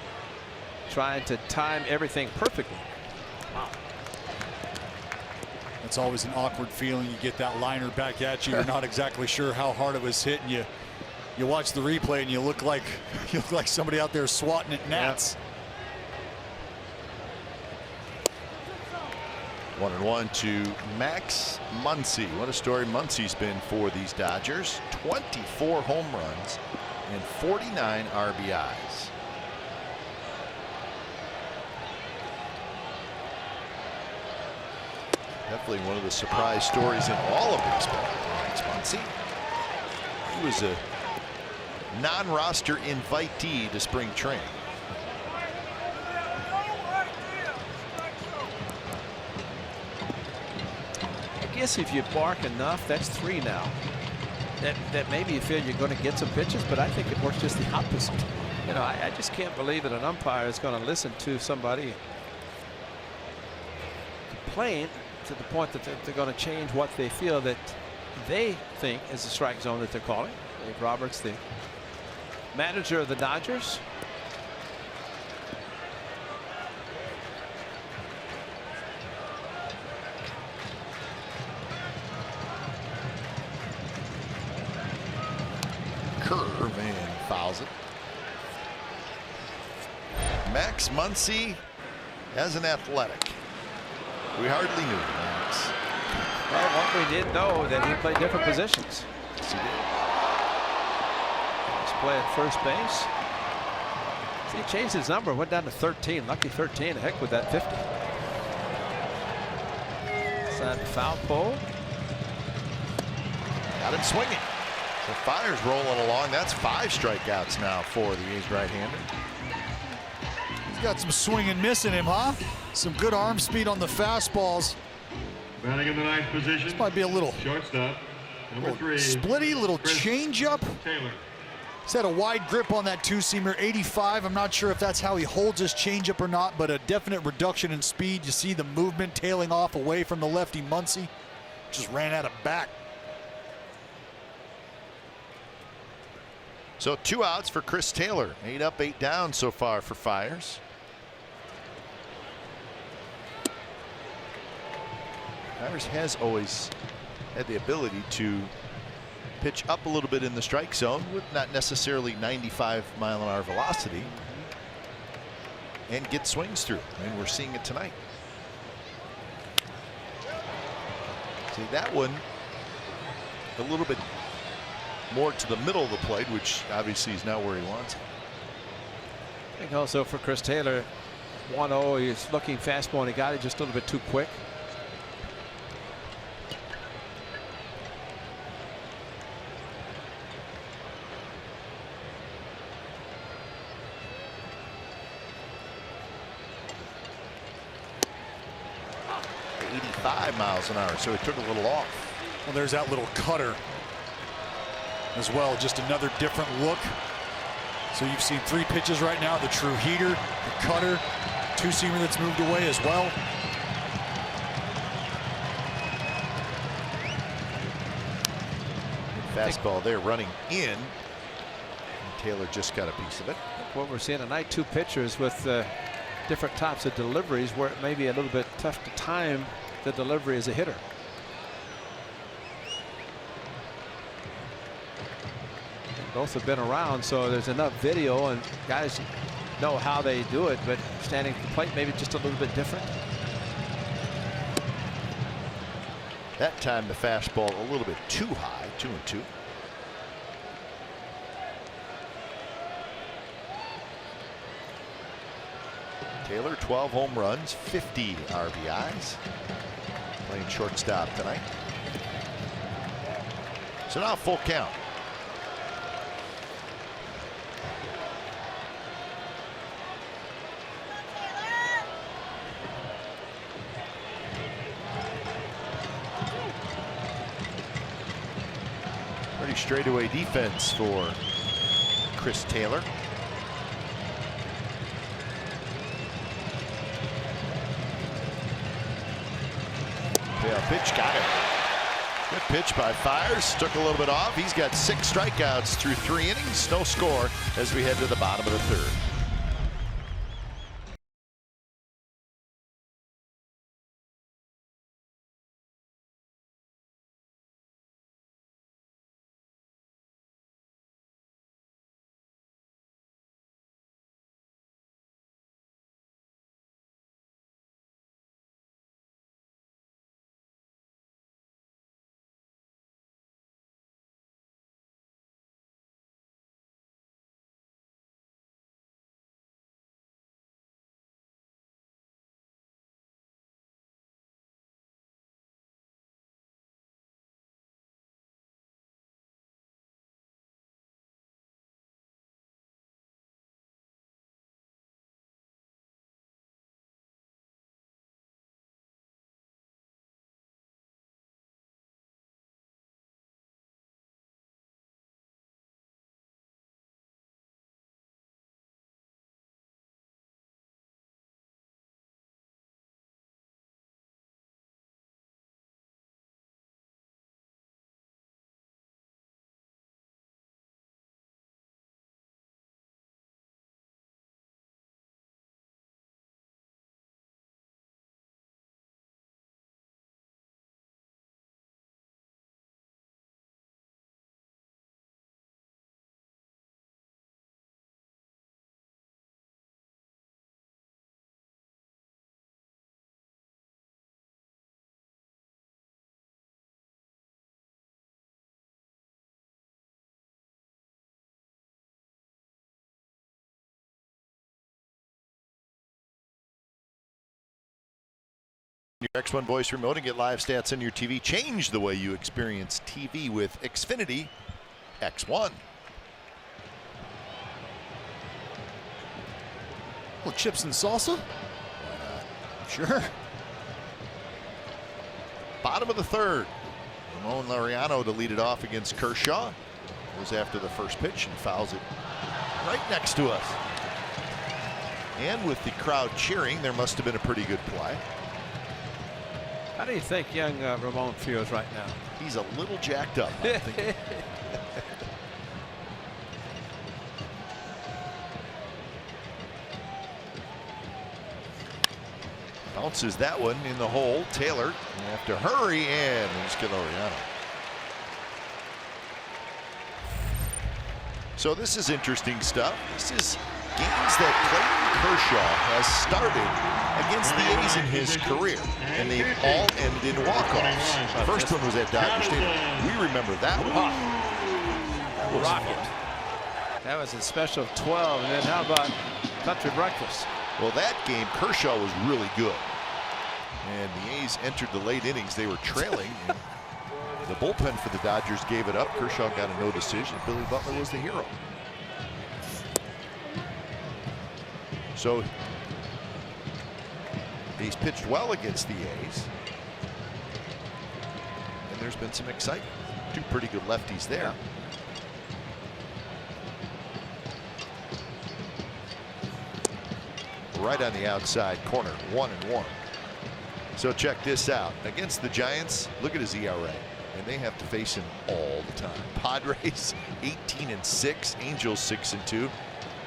trying to time everything perfectly. Wow. It's always an awkward feeling. You get that liner back at you. You're not exactly sure how hard it was hit, and you watch the replay and you look like somebody out there swatting at gnats. 1-1 to Max Muncy. What a story Muncy's been for these Dodgers. 24 home runs and 49 RBIs. Definitely one of the surprise stories in all of baseball. Max Muncy. He was a non-roster invitee to spring training. I guess if you bark enough, that's 3 now. That maybe you feel you're going to get some pitches, but I think it works just the opposite. I just can't believe that an umpire is going to listen to somebody complain to the point that they're going to change what they feel that they think is the strike zone that they're calling. Dave Roberts, the manager of the Dodgers. Curve and fouls it. Max Muncy as an athletic. We hardly knew Max. Well, what we did know that he played different positions. Yes, he did. He's playing first base. See, he changed his number, went down to 13. Lucky 13. Heck with that 50. Inside the foul pole. Got it swinging. So Fire's rolling along. That's 5 strikeouts now for the A's right-hander. He's got some swing and miss in him, huh? Some good arm speed on the fastballs. Batting in the 9th position. This might be a little Shortstop, number 3. Splitty, little changeup. Taylor. He's had a wide grip on that two-seamer, 85. I'm not sure if that's how he holds his changeup or not, but a definite reduction in speed. You see the movement tailing off away from the lefty Muncy. Just ran out of bat. So 2 outs for Chris Taylor. 8 up, 8 down so far for Fires. Fires has always had the ability to pitch up a little bit in the strike zone with not necessarily 95-mile-an-hour velocity and get swings through, and we're seeing it tonight. See that one a little bit more to the middle of the plate, which obviously is now where he wants it. I think also for Chris Taylor, 1-0, he's looking fastball and he got it just a little bit too quick. Miles an hour, so it took a little off. Well, there's that little cutter as well, just another different look. So you've seen 3 pitches right now: the true heater, the cutter, two-seamer that's moved away as well. Fastball there running in, and Taylor just got a piece of it. What we're seeing tonight, 2 pitchers with different types of deliveries where it may be a little bit tough to time the delivery as a hitter. Both have been around, so there's enough video and guys know how they do it, but standing at the plate maybe just a little bit different. That time the fastball a little bit too high, 2-2. Taylor, 12 home runs, 50 RBIs. Playing shortstop tonight. So now full count. Pretty straightaway defense for Chris Taylor. Pitch, got it. Good pitch by Fires. Took a little bit off. He's got 6 strikeouts through 3 innings. No score as we head to the bottom of the 3rd. Your X1 voice remote and get live stats on your TV. Change the way you experience TV with Xfinity X1. Well, chips and salsa? Sure. Bottom of the 3rd. Ramon Laureano to lead it off against Kershaw. Goes after the first pitch and fouls it right next to us. And with the crowd cheering, there must have been a pretty good play. How do you think young Ramon feels right now? He's a little jacked up, I'm thinking. Bounces that one in the hole. Taylor have to hurry, and there's Laureano. So this is interesting stuff. This is games that Clayton Kershaw has started against the A's in his career, and they've all ended in walk-offs. The first one was at Dodger Stadium. We remember that one. That was rocket. That was a special 12, and then how about country breakfast? Well, that game, Kershaw was really good. And the A's entered the late innings. They were trailing. And the bullpen for the Dodgers gave it up. Kershaw got a no decision. Billy Butler was the hero. So he's pitched well against the A's. And there's been some excitement. 2 pretty good lefties there. Right on the outside corner, 1-1. So check this out. Against the Giants, look at his ERA. And they have to face him all the time. Padres 18-6, Angels 6-2.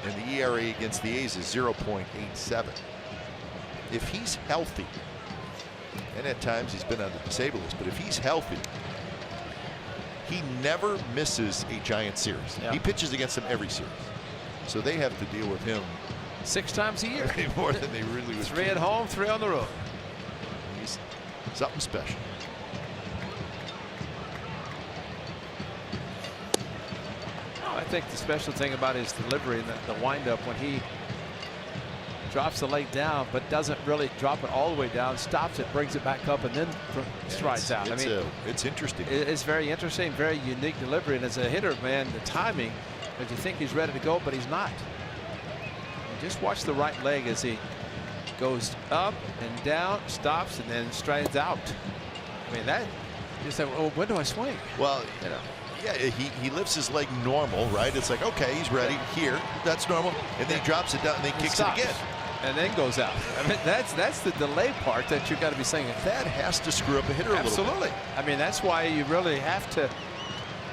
And the ERA against the A's is 0.87. If he's healthy, and at times he's been on the disabled list, but if he's healthy, he never misses a Giant series. Yeah. He pitches against them every series. So they have to deal with him 6 times a year. more than they really would. 3 at home, 3 on the road. He's something special. I think the special thing about his delivery and the windup, when he drops the leg down but doesn't really drop it all the way down, stops it, brings it back up, and then strides out. It's interesting. It's very interesting, very unique delivery. And as a hitter, man, the timing, because you think he's ready to go, but he's not. And just watch the right leg as he goes up and down, stops, and then strides out. I mean, that, you say, well, when do I swing? Well, you know. Yeah, he lifts his leg normal, right? It's like, okay, he's ready here. That's normal. And then he drops it down and then kicks it again. and then goes out. I mean, that's the delay part that you got to be saying. That has to screw up a hitter a little bit. Absolutely. I mean, that's why you really have to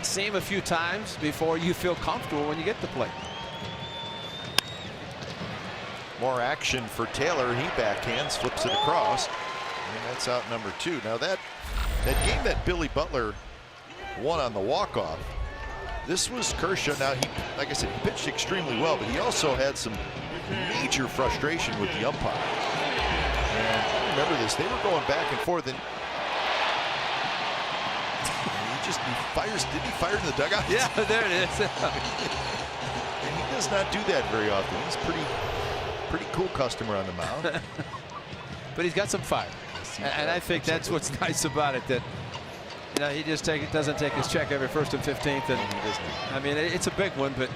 see him a few times before you feel comfortable when you get the plate. More action for Taylor. He backhands, flips it across, and that's out number 2. Now that game that Billy Butler won on the walk-off, this was Kershaw. Now he, like I said, he pitched extremely well, but he also had some major frustration with the umpire. And I remember this, they were going back and forth, and he fires. Didn't he fire in the dugout? Yeah, there it is. And he does not do that very often. He's pretty cool customer on the mound. But he's got some fire, and I think that's what's nice about it. That he just doesn't take his check every 1st and 15th, and he doesn't. I mean, it's a big one, but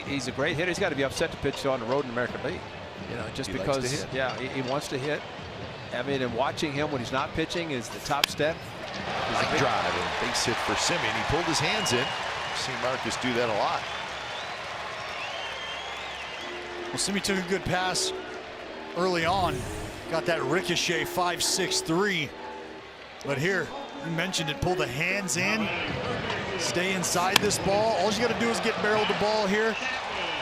he's a great hitter. He's got to be upset to pitch on the road in the American League. Just he because likes to hit. he wants to hit. I mean, and watching him when he's not pitching is the top step. Line drive and base hit for Simeon. He pulled his hands in. I've seen Marcus do that a lot. Well, Simeon took a good pass early on. Got that ricochet 5-6-3. But here, you mentioned it, pull the hands in, stay inside this ball. All you got to do is get barreled the ball here.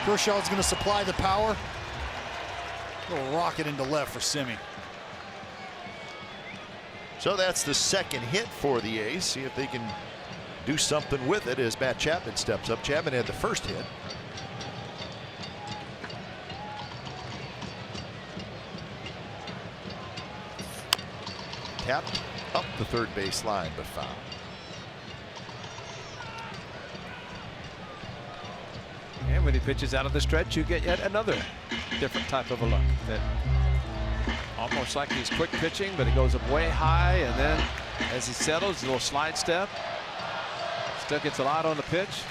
Kershaw's going to supply the power. Little rocket into left for Simeon. So that's the second hit for the A's. See if they can do something with it as Matt Chapman steps up. Chapman had the first hit. Tapped up the third base line, but foul. And when he pitches out of the stretch, you get yet another different type of a look. That almost like he's quick pitching, but he goes up way high, and then as he settles, a little slide step. Still gets a lot on the pitch.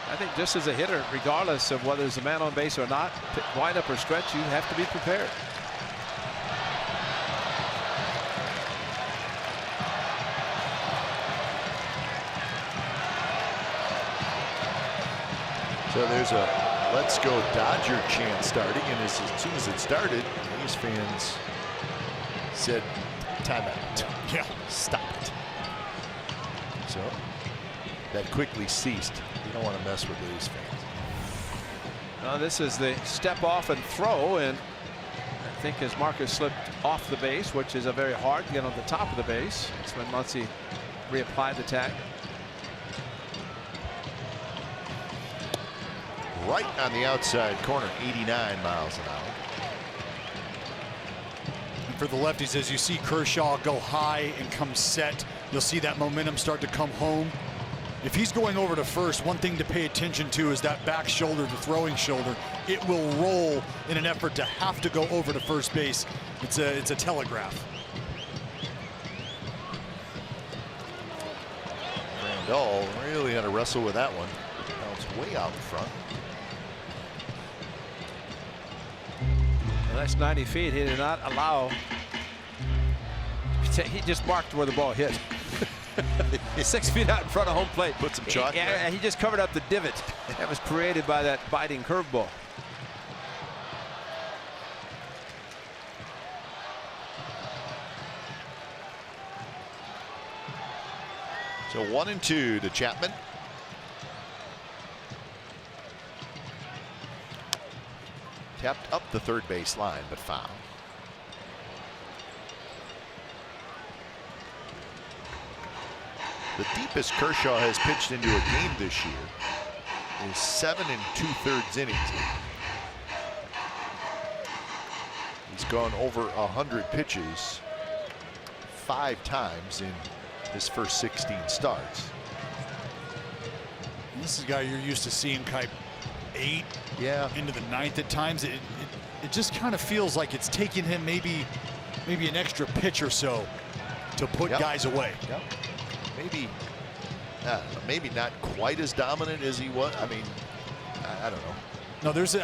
I think just as a hitter, regardless of whether there's a man on base or not, wind up or stretch, you have to be prepared. So there's a "Let's Go Dodger" chant starting, and as soon as it started, A's fans said, "Time out." Yeah, stop it. So that quickly ceased. You don't want to mess with A's fans. Now this is the step off and throw, and I think as Marcus slipped off the base, which is a very hard to get on the top of the base. That's when Muncy reapplied the tag. Right on the outside corner, 89 miles an hour. And for the lefties, as you see Kershaw go high and come set, you'll see that momentum start to come home. If he's going over to first, one thing to pay attention to is that back shoulder, the throwing shoulder. It will roll in an effort to have to go over to first base. It's a telegraph. Randall really had to wrestle with that one. Bounced way out in front. Well, that's 90 feet. He did not allow. He just marked where the ball hit. 6 feet out in front of home plate. Put some chalk there. Yeah, he just covered up the divot that was created by that biting curveball. So 1-2 to Chapman. Tapped up the third base line, but foul. The deepest Kershaw has pitched into a game this year is 7 2/3 innings. He's gone over 100 pitches 5 times in his first 16 starts. This is a guy you're used to seeing type 8 into the 9th at times. It just kind of feels like it's taking him maybe an extra pitch or so to put guys away. Yep. Maybe not quite as dominant as he was. I mean, I don't know. No, there's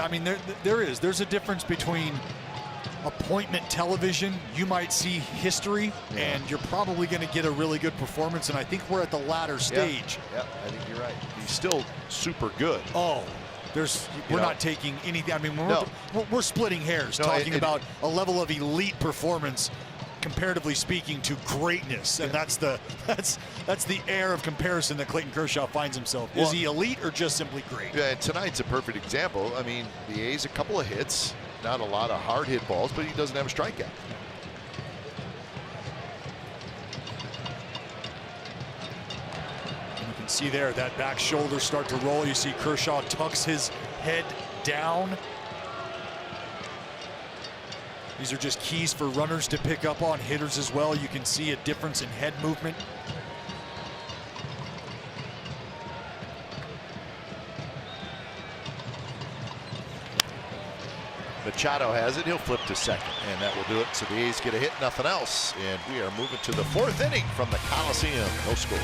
a difference between appointment television. You might see history, and you're probably going to get a really good performance. And I think we're at the latter stage. Yeah, I think you're right. He's still super good. Oh, we're not taking anything. I mean, No. we're splitting hairs, No, talking about a level of elite performance, comparatively speaking, to greatness, and that's the air of comparison that Clayton Kershaw finds himself. Is he elite or just simply great? Yeah, and tonight's a perfect example. I mean, the A's a couple of hits, not a lot of hard hit balls, but he doesn't have a strikeout. You can see there that back shoulder start to roll. You see Kershaw tucks his head down. These are just keys for runners to pick up on, hitters as well. You can see a difference in head movement. Machado has it. He'll flip to second, and that will do it. So the A's get a hit, nothing else. And we are moving to the 4th inning from the Coliseum. No score.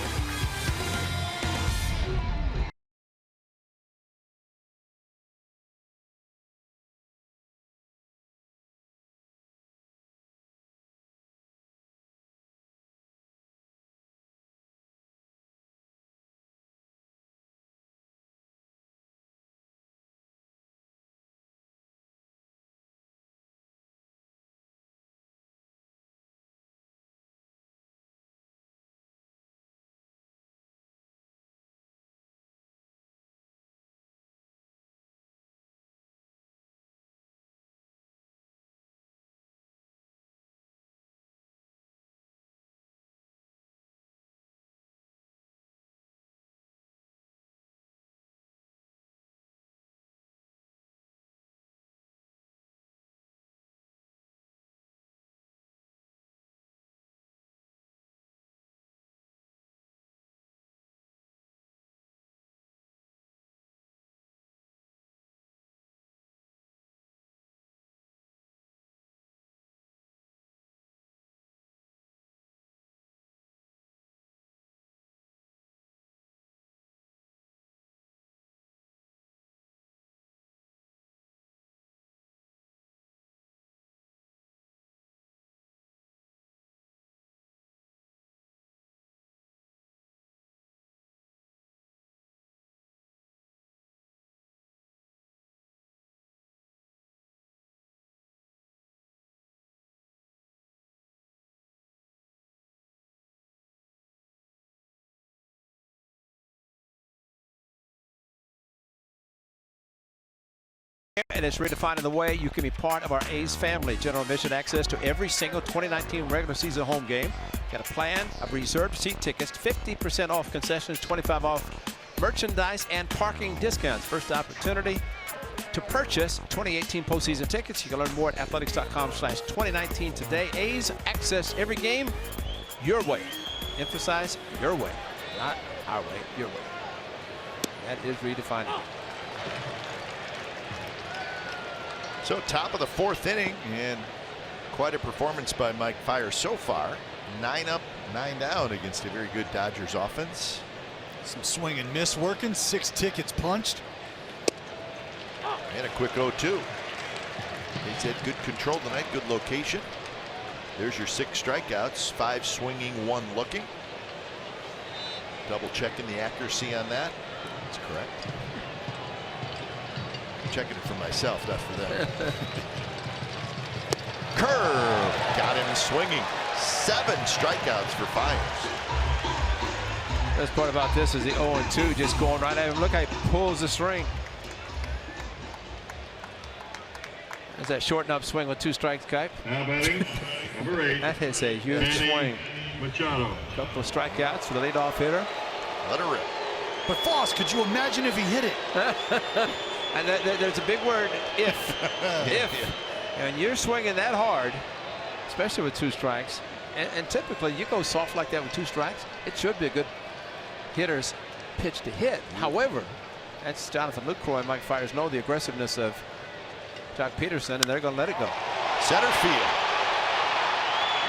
And it's redefining the way you can be part of our A's family. General admission access to every single 2019 regular season home game. Got a plan of reserved seat tickets, 50% off concessions, 25% off merchandise and parking discounts. First opportunity to purchase 2018 postseason tickets. You can learn more at athletics.com/2019 today. A's access every game your way. Emphasize your way, not our way, your way. That is redefining. So top of the 4th inning, and quite a performance by Mike Fiers so far. 9 up, 9 down against a very good Dodgers offense. Some swing and miss working, 6 tickets punched. And a quick 0-2. He's had good control tonight, good location. There's your 6 strikeouts, 5 swinging, 1 looking. Double checking the accuracy on that. That's correct. Checking it for myself, not for them. Curve, got him swinging. 7 strikeouts for Fiers. Best part about this is the 0-2 just going right at him. Look how he pulls the string. There's that shorten up swing with 2 strikes, Kipe. Now batting, number 8. That is a huge swing. Machado. Couple of strikeouts for the leadoff hitter. Let her rip. But Foss, could you imagine if he hit it? And there's a big word, if. If. And you're swinging that hard, especially with 2 strikes, and typically you go soft like that with 2 strikes, it should be a good hitter's pitch to hit. However, that's Jonathan Lucroy and Mike Fiers know the aggressiveness of Jock Peterson, and they're going to let it go. Center field.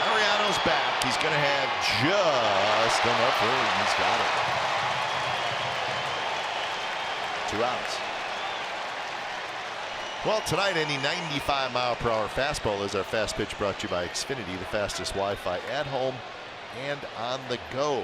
Mariano's back. He's going to have just enough room. He's got it. 2 outs. Well, tonight, any 95-mile-per-hour fastball is our fast pitch, brought to you by Xfinity, the fastest Wi-Fi at home and on the go.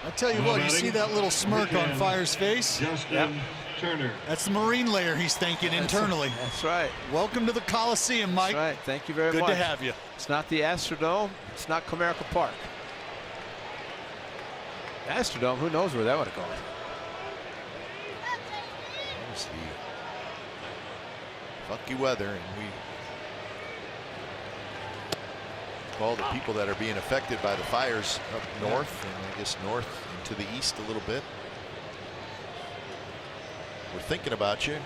I tell you what, you see that little smirk on Fiers' face? Justin Turner. That's the Marine layer he's thinking internally. That's right. Welcome to the Coliseum, Mike. That's right. Thank you very much. Good to have you. It's not the Astrodome. It's not Comerica Park. Astrodome, who knows where that would have gone. There's the funky weather, and we call the people that are being affected by the fires up north, and I guess north and to the east a little bit. We're thinking about you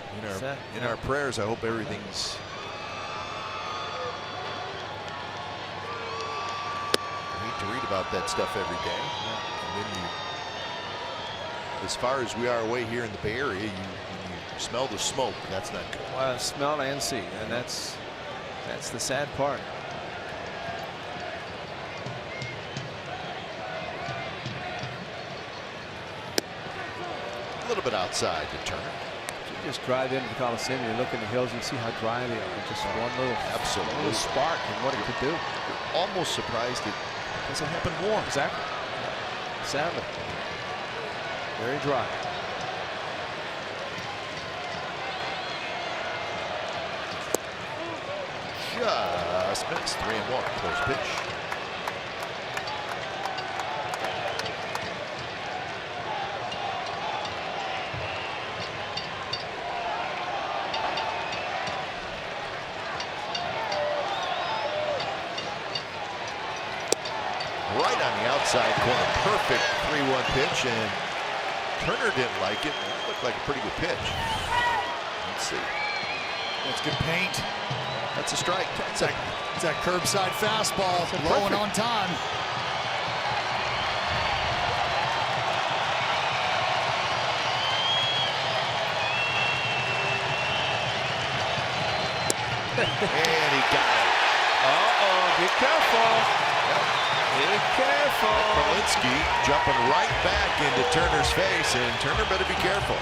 in our prayers. I hope everything's. I hate to read about that stuff every day. And then as far as we are away here in the Bay Area, when you smell the smoke, that's not good. Well, smell and see, and that's the sad part. A little bit outside to Turner. You just drive into the Coliseum, you look in the hills, you see how dry they are. Just one little spark and what it could do. You're almost surprised it doesn't happen more. Exactly. Sadly. Very dry. Just missed. 3-1. Close pitch. Right on the outside corner. Perfect 3-1 pitch, and Turner didn't like it. It looked like a pretty good pitch. Let's see. That's good paint. That's a strike. It's that curbside fastball, low and on time. And he got it. Uh-oh, be careful. Be careful. Polinsky jumping right back into Turner's face, and Turner better be careful.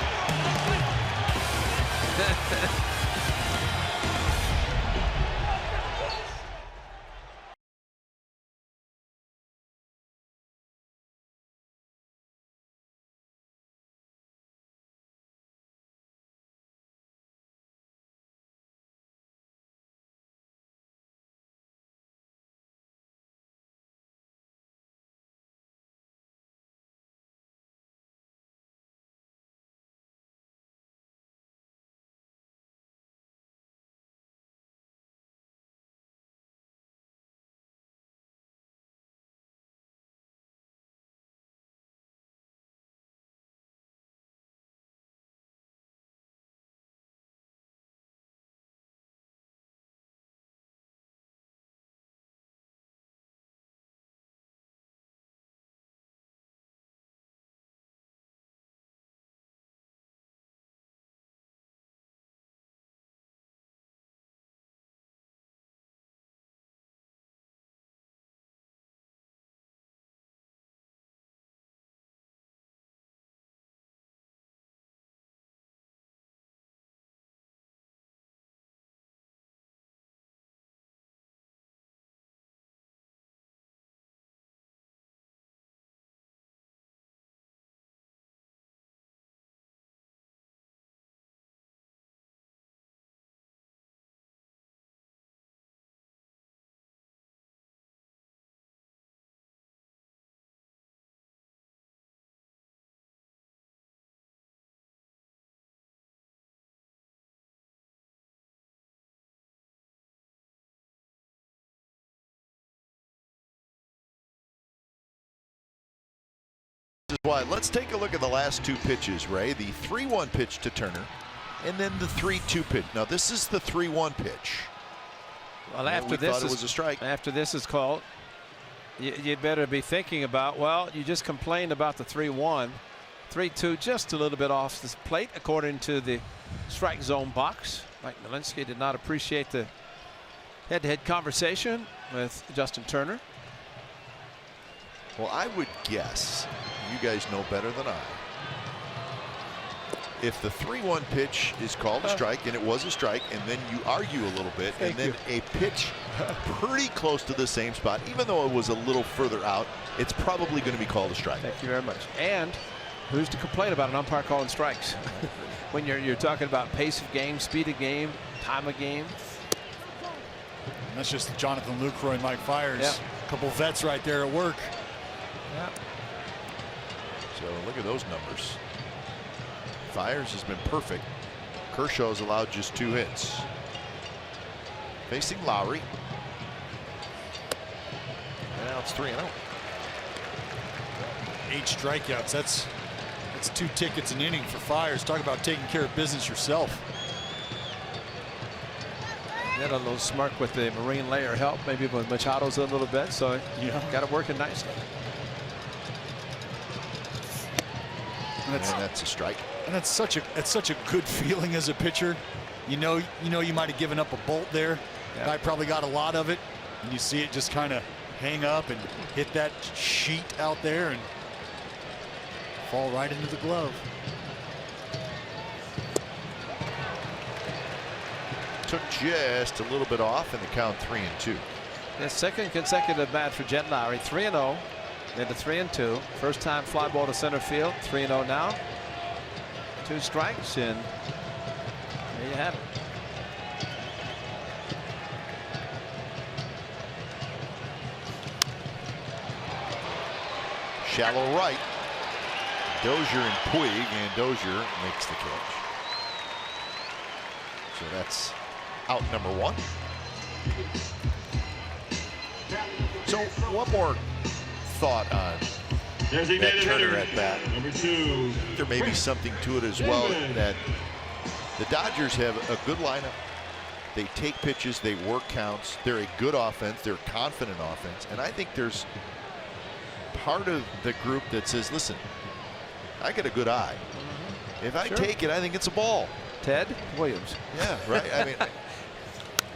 Why? Let's take a look at the last two pitches, Ray. The 3-1 pitch to Turner, and then the 3-2 pitch. Now this is the 3-1 pitch. Well, after this it was a strike. After this is called, you better be thinking about. Well, you just complained about the 3-1, 3-2, just a little bit off the plate, according to the strike zone box. Mike Malinsky did not appreciate the head-to-head conversation with Justin Turner. Well, I would guess, you guys know better than I, if the 3-1 pitch is called a strike, and it was a strike, and then you argue a little bit, and then a pitch pretty close to the same spot, even though it was a little further out, it's probably going to be called a strike. Thank you very much. And who's to complain about an umpire calling strikes? when you're talking about pace of game, speed of game, time of game. And that's just Jonathan Lucroy and Mike Fiers. Yeah. A couple vets right there at work. Yeah. So look at those numbers. Fiers has been perfect. Kershaw's allowed just 2 hits. Facing Lowry. And now it's 3-0. 8 strikeouts. That's 2 tickets an inning for Fiers. Talk about taking care of business yourself. Had a little smirk with the marine layer help, maybe with Machado's a little bit, so Yeah. got it working nicely. And that's a strike. And it's such a good feeling as a pitcher. You know you might have given up a bolt there. Yeah. Guy probably got a lot of it, and you see it just kind of hang up and hit that sheet out there and fall right into the glove. Took just a little bit off in the count, 3-2. His second consecutive match for Jet Lowry, 3-0. Then to 3-2. First time fly ball to center field, 3-0 now. 2 strikes, and there you have it. Shallow right. Dozier and Puig, and Dozier makes the catch. So that's out number 1. So one more thought on Designated that Turner hitter, at bat. number 2. There may be something to it as well, that the Dodgers have a good lineup. They take pitches, they work counts. They're a good offense. They're a confident offense. And I think there's part of the group that says, listen, I got a good eye. If I take it, I think it's a ball. Ted Williams. Yeah, right. I mean,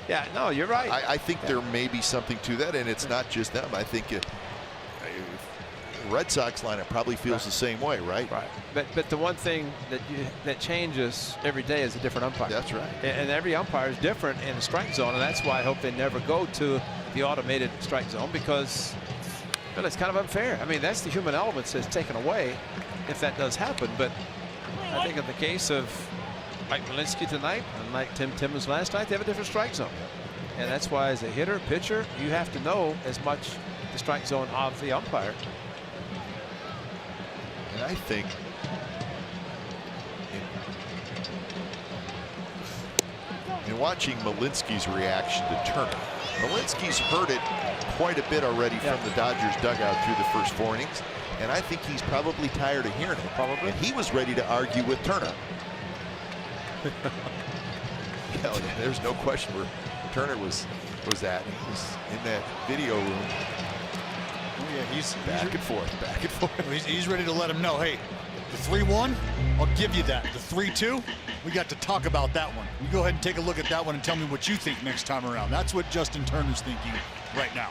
Yeah, no, you're right. I think there may be something to that, and it's not just them. I think Red Sox lineup probably feels the same way, right? Right. But the one thing that changes every day is a different umpire. That's right. And every umpire is different in the strike zone, and that's why I hope they never go to the automated strike zone, because well, it's kind of unfair. I mean, that's the human element that's taken away if that does happen. But I think in the case of Mike Malinsky tonight, unlike Tim Timmons last night, they have a different strike zone. And that's why as a hitter, pitcher, you have to know as much the strike zone of the umpire. And I think in watching Malinsky's reaction to Turner, Malinsky's heard it quite a bit already from the Dodgers dugout through the first 4 innings, and I think he's probably tired of hearing it. Probably. And he was ready to argue with Turner. Yeah, there's no question where Turner was at. He was in that video room. Oh yeah, he's Back and forth. He's ready to let him know, hey, the 3-1, I'll give you that. The 3-2, we got to talk about that one. You go ahead and take a look at that one and tell me what you think next time around. That's what Justin Turner's thinking right now.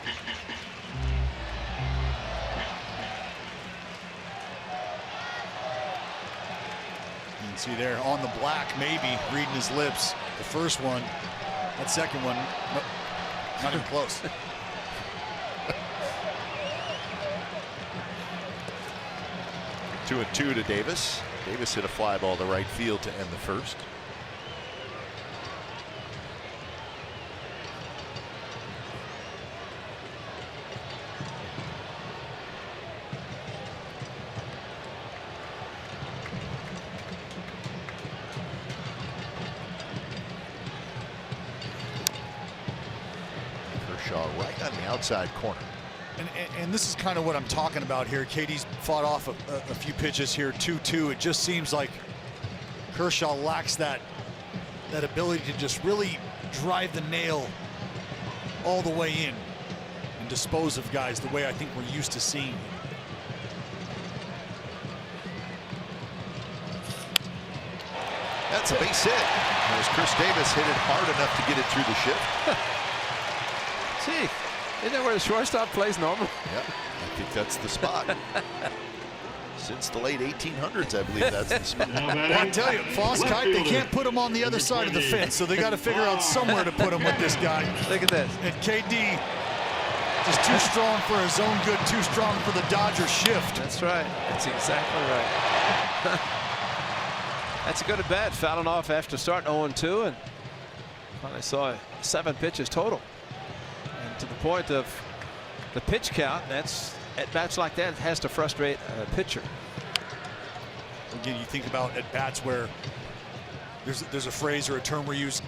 You can see there on the black, maybe reading his lips. The first one, that second one, nope, not even close. 2-2 to Davis. Davis hit a fly ball to right field to end the first. Kershaw right on the outside corner. And this is kind of what I'm talking about here. Katie's fought off a few pitches here, 2-2. It just seems like Kershaw lacks that ability to just really drive the nail all the way in and dispose of guys the way I think we're used to seeing. That's a base hit. As Chris Davis hit it hard enough to get it through the shift. See, isn't that where the shortstop plays normal? Yep, I think that's the spot. Since the late 1800s, I believe that's the spot. Well, I tell you, Foss Kite, they can't put him on the other side of the fence, so they got to figure out somewhere to put him with this guy. Look at this. And KD just too strong for his own good, too strong for the Dodgers shift. That's right. That's exactly right. That's a good at bat, fouling off after starting 0-2, and finally saw 7 pitches total. And to the point of the pitch count, that's at bats like that, it has to frustrate a pitcher. Again, you think about at bats where there's a phrase or a term we use,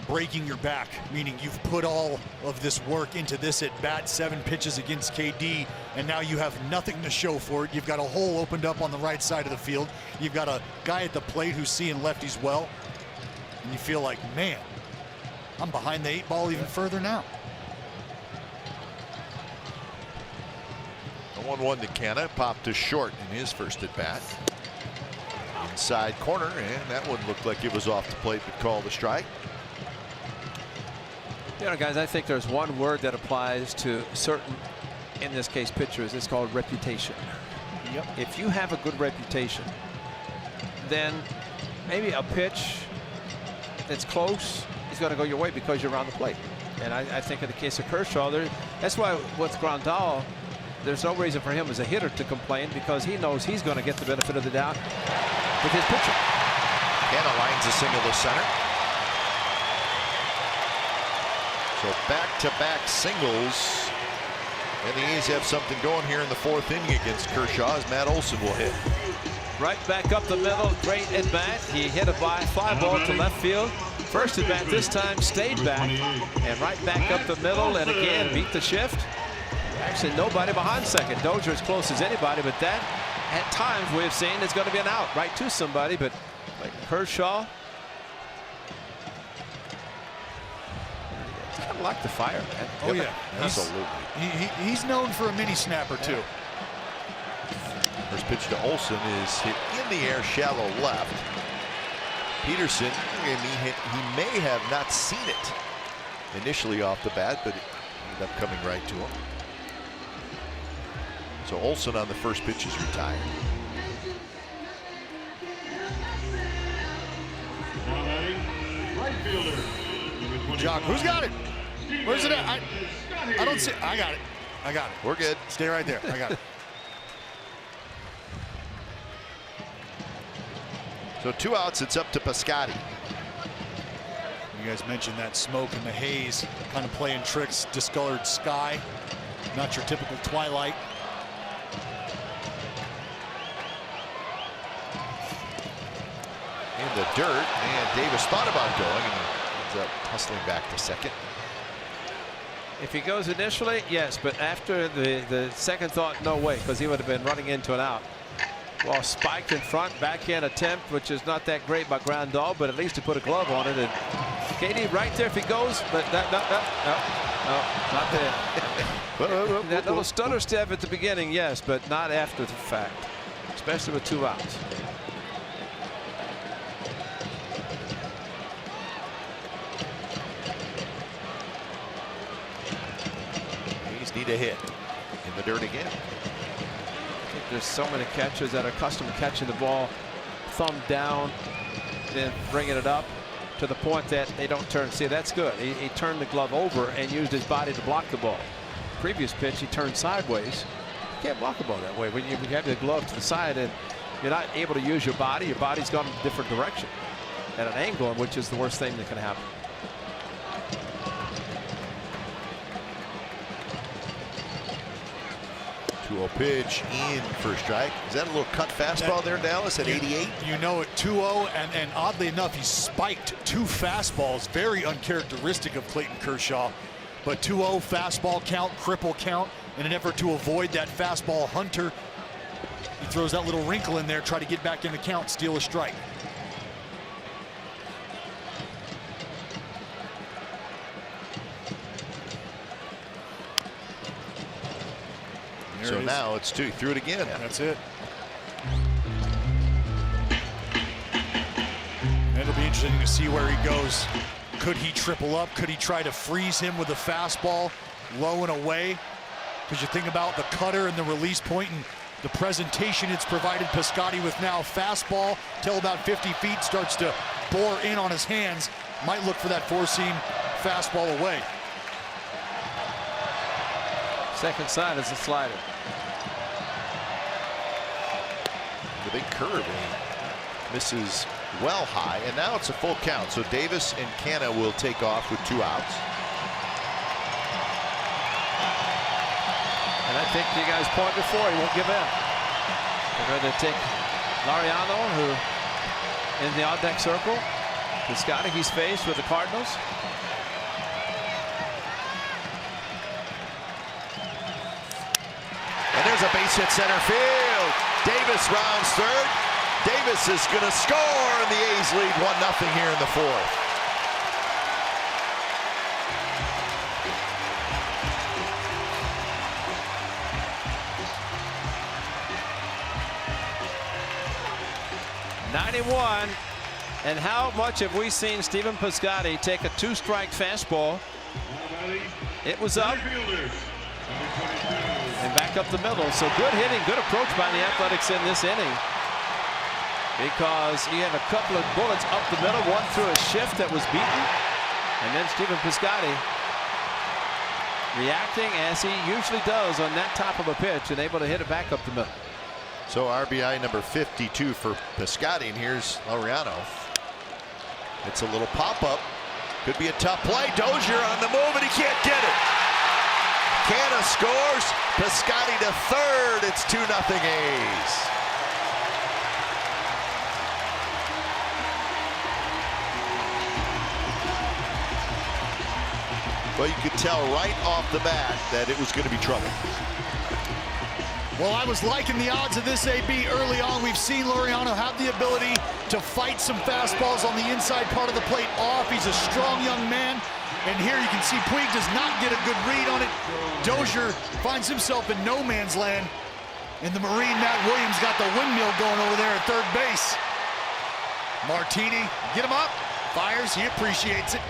breaking your back, meaning you've put all of this work into this at bat, 7 pitches against KD, and now you have nothing to show for it. You've got a hole opened up on the right side of the field. You've got a guy at the plate who's seeing lefties well, and you feel like, man, I'm behind the 8 ball even further now. The 1-1 to Canna, popped to short in his first at bat. Inside corner, and that one looked like it was off the plate, but called a strike. You know, guys, I think there's one word that applies to certain, in this case, pitchers. It's called reputation. Yep. If you have a good reputation, then maybe a pitch that's close is going to go your way because you're around the plate. And I think in the case of Kershaw, that's why with Grandal, there's no reason for him as a hitter to complain, because he knows he's going to get the benefit of the doubt with his pitcher. Canna lines a single to center. So back-to-back singles, and the A's have something going here in the 4th inning against Kershaw as Matt Olson will hit. Right back up the middle, great at bat. He hit a fly ball to left field. First at bat this time, stayed back, and right back up the middle, and again beat the shift. Actually, nobody behind second. Dozier as close as anybody, but that at times we've seen is going to be an out right to somebody. But like Kershaw, kind of like the fire, man. Oh yeah, absolutely. He's known for a mini snap or two. First pitch to Olson is hit in the air, shallow left. Peterson, he may have not seen it initially off the bat, but it ended up coming right to him. So Olson on the first pitch is retired. Now batting, right fielder. Jock, who's got it? Where's it at? I don't see it. I got it. I got it. We're good. Stay right there. I got it. So 2 outs, it's up to Piscotty. You guys mentioned that smoke and the haze kind of playing tricks, discolored sky, not your typical twilight. In the dirt, and Davis thought about going and ends up hustling back to second. If he goes initially, yes, but after the second thought, no way, because he would have been running into an out. Well, spiked in front, backhand attempt, which is not that great by Grandal, but at least he put a glove on it. And KD right there if he goes, but no, not there. That little stutter step at the beginning, yes, but not after the fact, especially with 2 outs. A's need a hit. In the dirt again. There's so many catchers that are accustomed to catching the ball thumb down, then bringing it up to the point that they don't turn. See, that's good. He turned the glove over and used his body to block the ball. Previous pitch, he turned sideways. You can't block a ball that way. When you have the glove to the side and you're not able to use your body's gone in a different direction at an angle, which is the worst thing that can happen. A pitch in for a strike. Is that a little cut fastball there, Dallas, at 88? You know it, 2-0, and oddly enough, he spiked 2 fastballs, very uncharacteristic of Clayton Kershaw. But 2-0 fastball count, cripple count, in an effort to avoid that fastball hunter. He throws that little wrinkle in there, try to get back in the count, steal a strike. So now it's 2. He threw it again. Yeah, that's it. It'll be interesting to see where he goes. Could he triple up? Could he try to freeze him with a fastball low and away? Because you think about the cutter and the release point and the presentation it's provided Piscotty with now. Fastball till about 50 feet, starts to bore in on his hands. Might look for that 4-seam fastball away. Second side is a slider. The big curve, and he misses well high, and now it's a full count. So Davis and Canna will take off with 2 outs. And I think you guys point before, he won't give in. They're going to take Laureano, who in the odd deck circle. Piscotty, he's faced with the Cardinals. And there's a base hit center field. Davis rounds third. Davis is going to score, and the A's lead 1-0 here in the 4th. '91, and how much have we seen Stephen Piscotty take a 2-strike fastball? It was up and back up the middle. So good hitting, good approach by the Athletics in this inning, because he had a couple of bullets up the middle, one through a shift that was beaten, and then Stephen Piscotty reacting as he usually does on that type of a pitch and able to hit it back up the middle. So RBI number 52 for Piscotty, and here's Laureano. It's a little pop-up. Could be a tough play. Dozier on the move, and he can't get it. Canna scores. Piscotty to third. It's 2-0 A's. Well, you could tell right off the bat that it was going to be trouble. Well, I was liking the odds of this AB early on. We've seen Laureano have the ability to fight some fastballs on the inside part of the plate off. He's a strong young man. And here you can see Puig does not get a good read on it. Dozier finds himself in no man's land. And the Marine Matt Williams got the windmill going over there at third base. Martini, get him up. Fires, he appreciates it.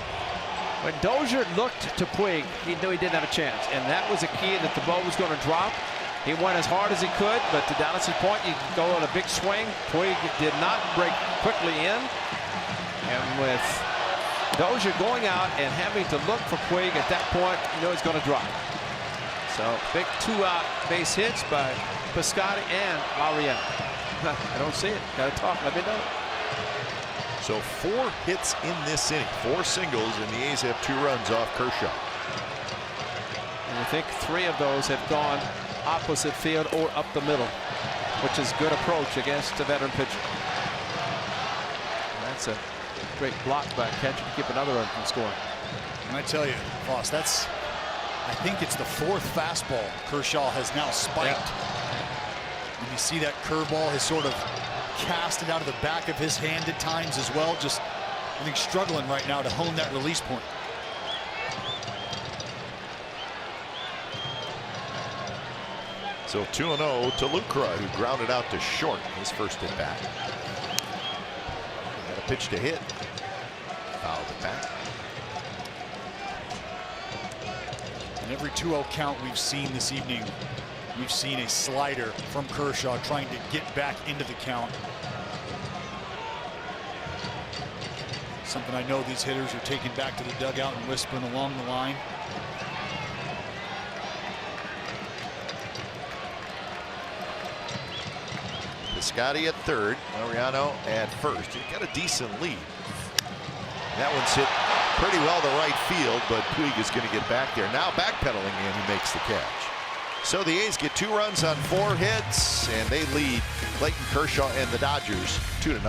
When Dozier looked to Puig, he knew he didn't have a chance. And that was a key that the ball was going to drop. He went as hard as he could, but to Dallas's point, you can go on a big swing. Puig did not break quickly in. And with Dozier going out and having to look for Puig at that point, you know he's going to drop. So big 2-out base hits by Piscotty and Laureano. I don't see it. Got to talk. Let me know. So 4 hits in this inning, 4 singles, and the A's have 2 runs off Kershaw. And I think 3 of those have gone opposite field or up the middle, which is good approach against a veteran pitcher. And that's a great block by a catcher to keep another run from scoring. And I tell you, Foss, that's, I think it's the 4th fastball Kershaw has now spiked. Yeah. And you see that curveball has sort of cast it out of the back of his hand at times as well. Just, I think, struggling right now to hone that release point. So 2-0 to Lucra, who grounded out to short his first at bat. Got a pitch to hit. Fouled it back. In every 2-0 count we've seen this evening, we've seen a slider from Kershaw trying to get back into the count. Something I know these hitters are taking back to the dugout and whispering along the line. Piscotty at third, Laureano at first. He got a decent lead. That one's hit pretty well to right field, but Puig is going to get back there. Now backpedaling, and he makes the catch. So the A's get 2 runs on 4 hits, and they lead Clayton Kershaw and the Dodgers 2-0.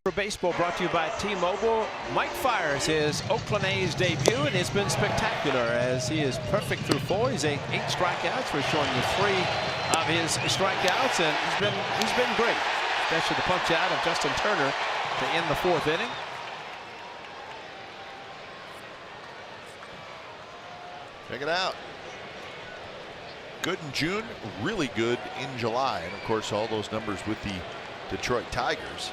For baseball, brought to you by T-Mobile. Mike fires his Oakland A's debut, and it's been spectacular as he is perfect through 4. He's 8 strikeouts. We're showing you 3 of his strikeouts, and he's been great, especially the punch out of Justin Turner to end the 4th inning. Check it out. Good in June, really good in July, and of course all those numbers with the Detroit Tigers.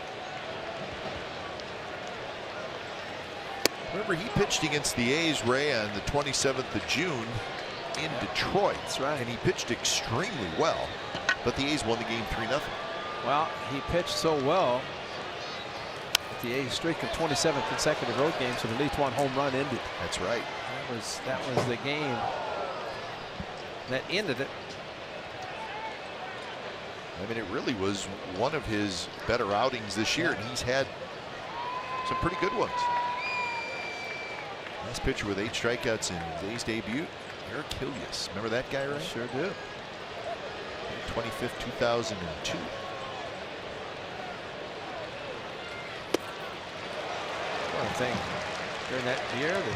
Remember, he pitched against the A's, Ray, on the 27th of June in Detroit. That's right. And he pitched extremely well, but the A's won the game 3-0. Well, he pitched so well that the A's streak of 27 consecutive road games with at least 1 home run ended. That's right. That was the game that ended it. I mean, it really was one of his better outings this year, and he's had some pretty good ones. Nice pitcher with 8 strikeouts in his A's debut, Eric Hilius. Remember that guy, right? Sure do. 25th, 2002. One thing during that year, the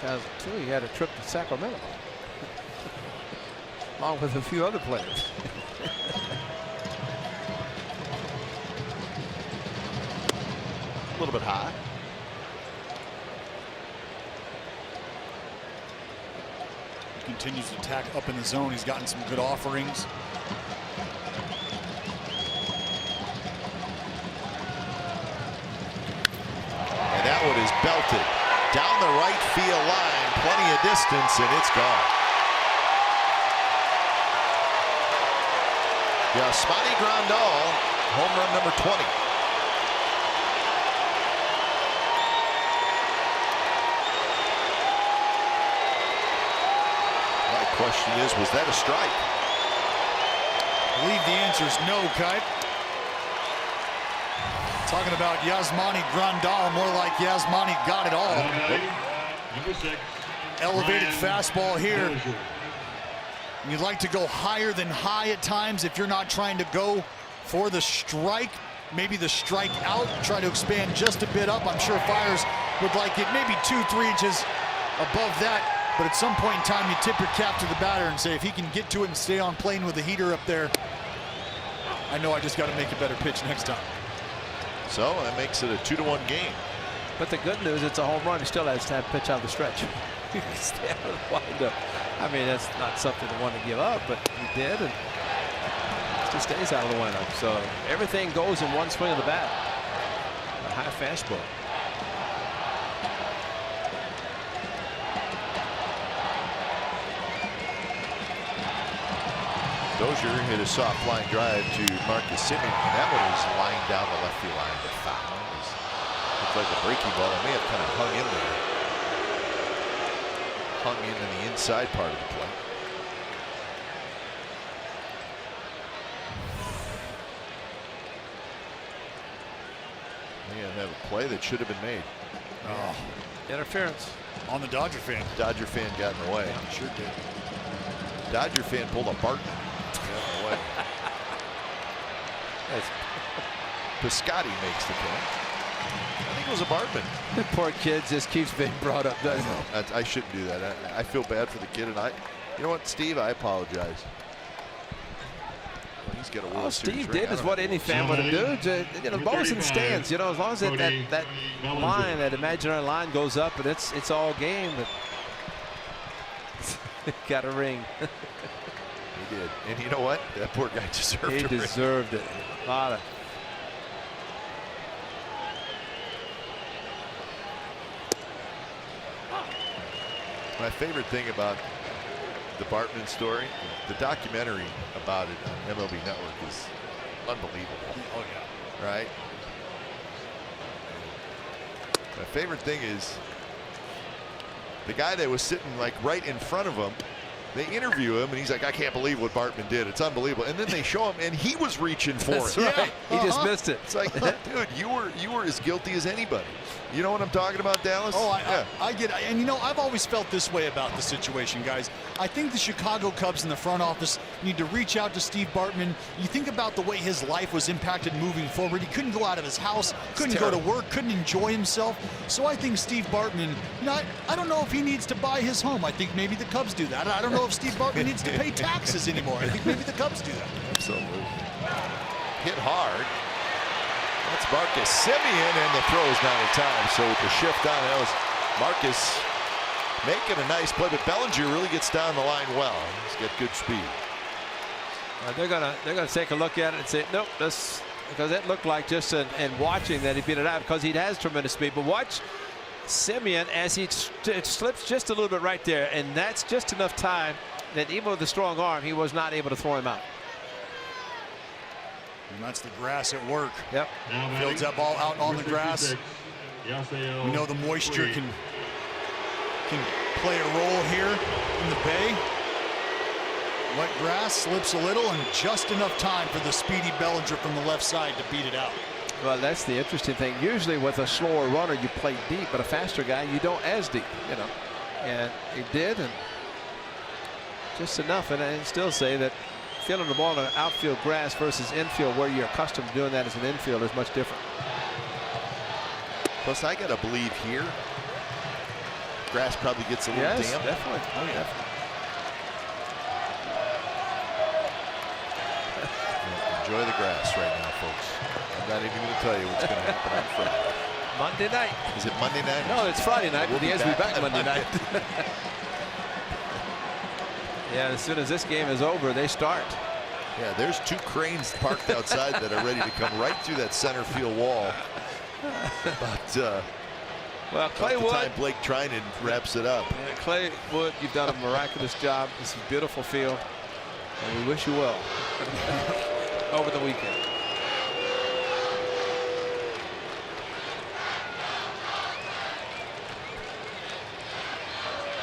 2002, he had a trip to Sacramento, along with a few other players. A little bit high. Continues to attack up in the zone. He's gotten some good offerings. And that one is belted down the right field line. Plenty of distance, and it's gone. Yasmani Grandal, home run number 20. Question is, was that a strike? I believe the answer is no, Kite. Talking about Yasmani Grandal, more like Yasmani got it all. Number 6. Elevated fastball here. You'd like to go higher than high at times if you're not trying to go for the strike. Maybe the strike out, try to expand just a bit up. I'm sure Fires would like it maybe 2-3 inches above that. But at some point in time, you tip your cap to the batter and say, if he can get to it and stay on plane with the heater up there, I know I just got to make a better pitch next time. So that makes it a 2-1 game. But the good news, it's a home run. He still has time to pitch out of the stretch. He can stay out of the windup. I mean, that's not something to want to give up, but he did, and still stays out of the windup. So everything goes in one swing of the bat. A high fastball. Dozier hit a soft flying drive to Marcus Semien. That one was lying down the left field line to foul. Looked like a breaking ball. It may have kind of hung in there. Hung in the inside part of the plate. May have a play that should have been made. Oh, Interference. on the Dodger fan. Dodger fan got in the way. Yeah, sure did. Dodger fan pulled a Barton. Away. Piscotti makes the point. I think it was a Bartman. The poor kid just keeps being brought up, doesn't he? I shouldn't do that. I feel bad for the kid, and you know what, Steve? I apologize. Well, he's got a World All Series Steve ring. did is what any fan would do. You know, ball's in stands. You know, as long as that line, that imaginary line goes up, and it's all game. But got a ring. He did, and you know what? That poor guy deserved it. He deserved it. A lot of. My favorite thing about the Bartman story, the documentary about it on MLB Network is unbelievable. Oh, yeah. Right? My favorite thing is the guy that was sitting like right in front of him They interview him, and he's like, I can't believe what Bartman did. It's unbelievable. And then they show him, and he was reaching for That's it. right. He just missed it. It's like, dude, you were as guilty as anybody. You know what I'm talking about, Dallas? Oh, I get it. And, you know, I've always felt this way about the situation, guys. I think the Chicago Cubs in the front office need to reach out to Steve Bartman. You think about the way his life was impacted moving forward. He couldn't go out of his house, couldn't go to work, couldn't enjoy himself. So I think Steve Bartman, you know, I don't know if he needs to buy his home. I think maybe the Cubs do that. I don't know if Steve Bartman needs to pay taxes anymore. I think maybe the Cubs do that. Absolutely. Hit hard. That's Marcus Semien, and the throw is not in time. So with the shift on, that was Marcus making a nice play, but Bellinger really gets down the line well. He's got good speed. They're gonna take a look at it and say, nope, this, because it looked like just in watching that he beat it out because he has tremendous speed. But watch Semien as he slips just a little bit right there, and that's just enough time that even with the strong arm, he was not able to throw him out. And that's the grass at work. Yep. Fields that ball out on the grass. We know the moisture can play a role here in the Bay. Wet grass, slips a little, and just enough time for the speedy Bellinger from the left side to beat it out. Well, that's the interesting thing. Usually with a slower runner, you play deep, but a faster guy, you don't as deep, you know. And he did, and just enough. And I still say that fielding the ball on outfield grass versus infield, where you're accustomed to doing that as an infielder, is much different. Plus, I gotta believe here, grass probably gets a little damp. Definitely. Oh, yeah. Definitely. Enjoy the grass right now, folks. I'm not even going to tell you what's going to happen on Friday. Monday night. Is it Monday night? No, it's Friday night, but the A's will be back Monday night. Yeah, as soon as this game is over, they start. Yeah, there's two cranes parked outside that are ready to come right through that center field wall. But well, Clay by the Wood. time Blake Trinan wraps it up. Yeah, Clay Wood, you've done a miraculous job. This is a beautiful field, and we wish you well over the weekend.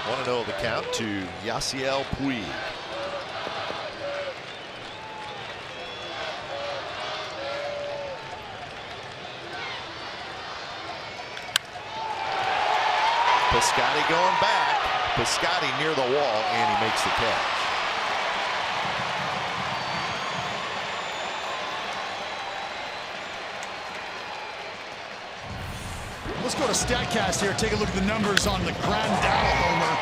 Want to know the count to Yasiel Puig. Piscotty going back. Piscotty near the wall, and he makes the catch. Let's go to StatCast here. Take a look at the numbers on the Grandal homer.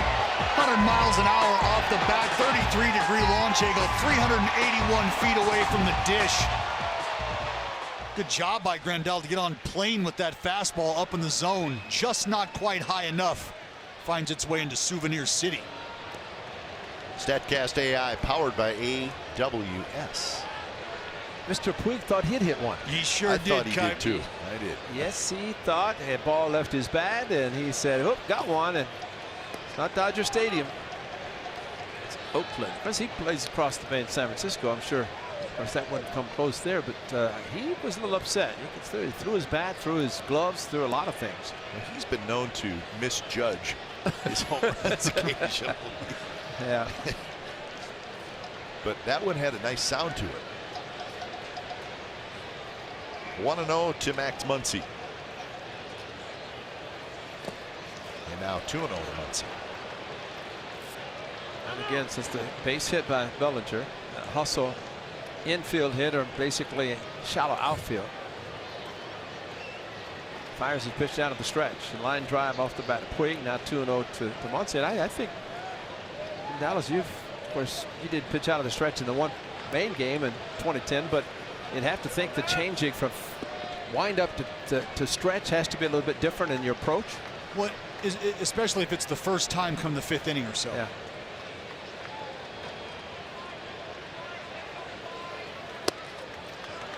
100 miles an hour off the bat, 33-degree launch angle, 381 feet away from the dish. Good job by Grandal to get on plane with that fastball up in the zone. Just not quite high enough. Finds its way into Souvenir City. StatCast AI powered by AWS. Mr. Puig thought he'd hit one. He sure I did. thought he did too. I did. Yes, he thought a ball left his bat, and he said, "Oh, got one." And it's not Dodger Stadium. It's Oakland. Because he plays across the bay in San Francisco, I'm sure. Of course, that wouldn't come close there, but he was a little upset. He threw his bat, threw his gloves, threw a lot of things. Well, he's been known to misjudge his home runs occasionally. Yeah. But that one had a nice sound to it. 1-0 to Max Muncy. And now 2-0 to Muncy. And again, since the base hit by Bellinger, hustle infield hit, or basically shallow outfield. Fires his pitch down at the stretch. And line drive off the bat. Puig now 2-0 to Muncy. And I think, Dallas, of course, you did pitch out of the stretch in the one main game in 2010, but you'd have to think the changing from wind up to stretch has to be a little bit different in your approach. What is, especially if it's the first time come the fifth inning or so. Yeah.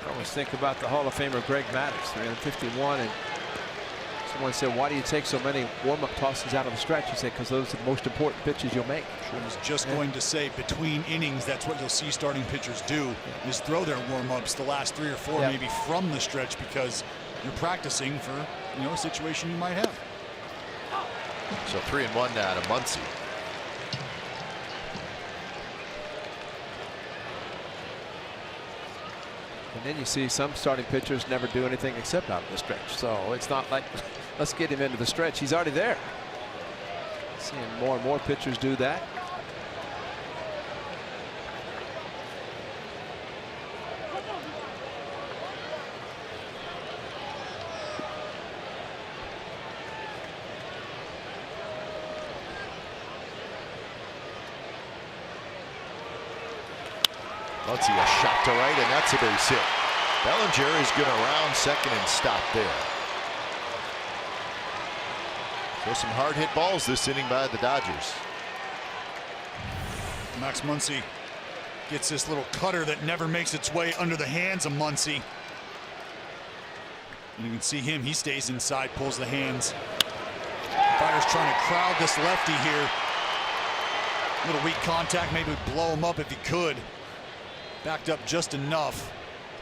I always think about the Hall of Famer Greg Maddux, 351, and someone said, "Why do you take so many warm-up tosses out of the stretch?" He said, "Because those are the most important pitches you'll make." I was just going to say, between innings, that's what you'll see starting pitchers do, is throw their warm-ups the last 3 or 4, maybe from the stretch, because you're practicing for, you know, a situation you might have. So 3-1 now to Muncy. And then you see some starting pitchers never do anything except out of the stretch. So it's not like let's get him into the stretch. He's already there. Seeing more and more pitchers do that. Let's see, a shot to right, and that's a base hit. Bellinger is going to round second and stop there. So some hard hit balls this inning by the Dodgers. Max Muncy gets this little cutter that never makes its way under the hands of Muncy. You can see him, he stays inside, pulls the hands. Fire's trying to crowd this lefty here. Little weak contact, maybe blow him up if he could. Backed up just enough.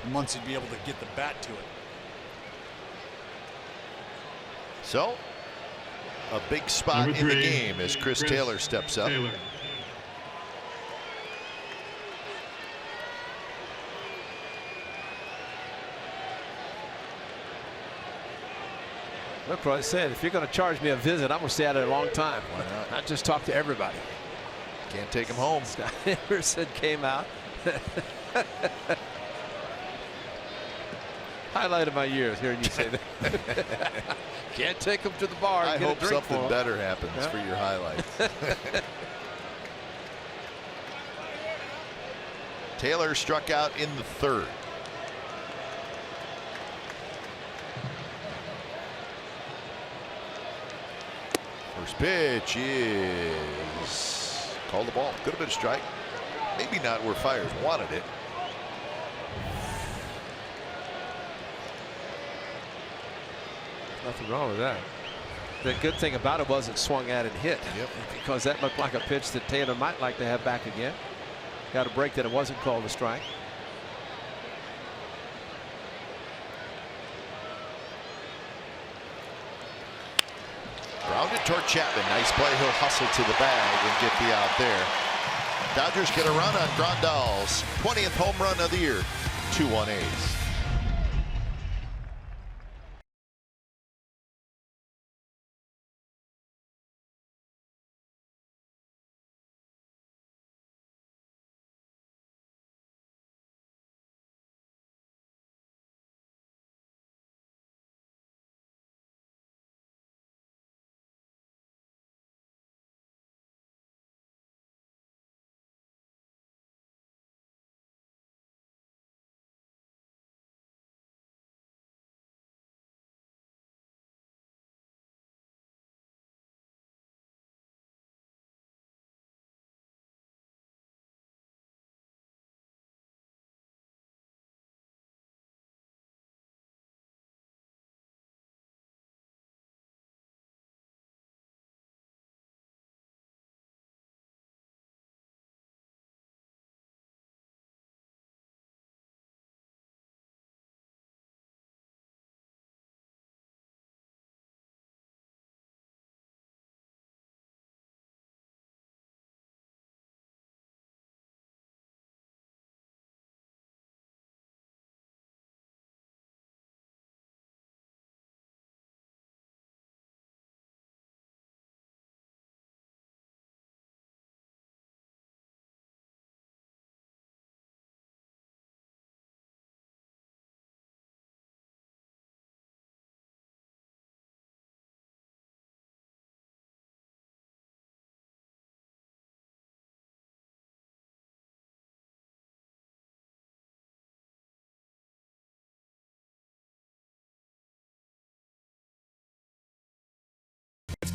Muncy would be able to get the bat to it. So, a big spot in the game as Chris Taylor steps up. Taylor. Look what I said. If you're going to charge me a visit, I'm going to stay out there a long time. Why not? Not just talk to everybody. Can't take him home. Scott Emerson came out. Highlight of my years hearing you say that. Can't take him to the bar. I And get hope a drink something for him. better happens for your highlights. Taylor struck out in the third. First pitch is called the ball. Could have been a strike. Maybe not where Fires wanted it. Nothing wrong with that. The good thing about it was it swung at and hit. Yep. Because that looked like a pitch that Taylor might like to have back again. Got a break that it wasn't called a strike. Grounded toward Chapman. Nice play. He'll hustle to the bag and get the out there. Dodgers get a run on Grandal's 20th home run of the year. 2-1 A's.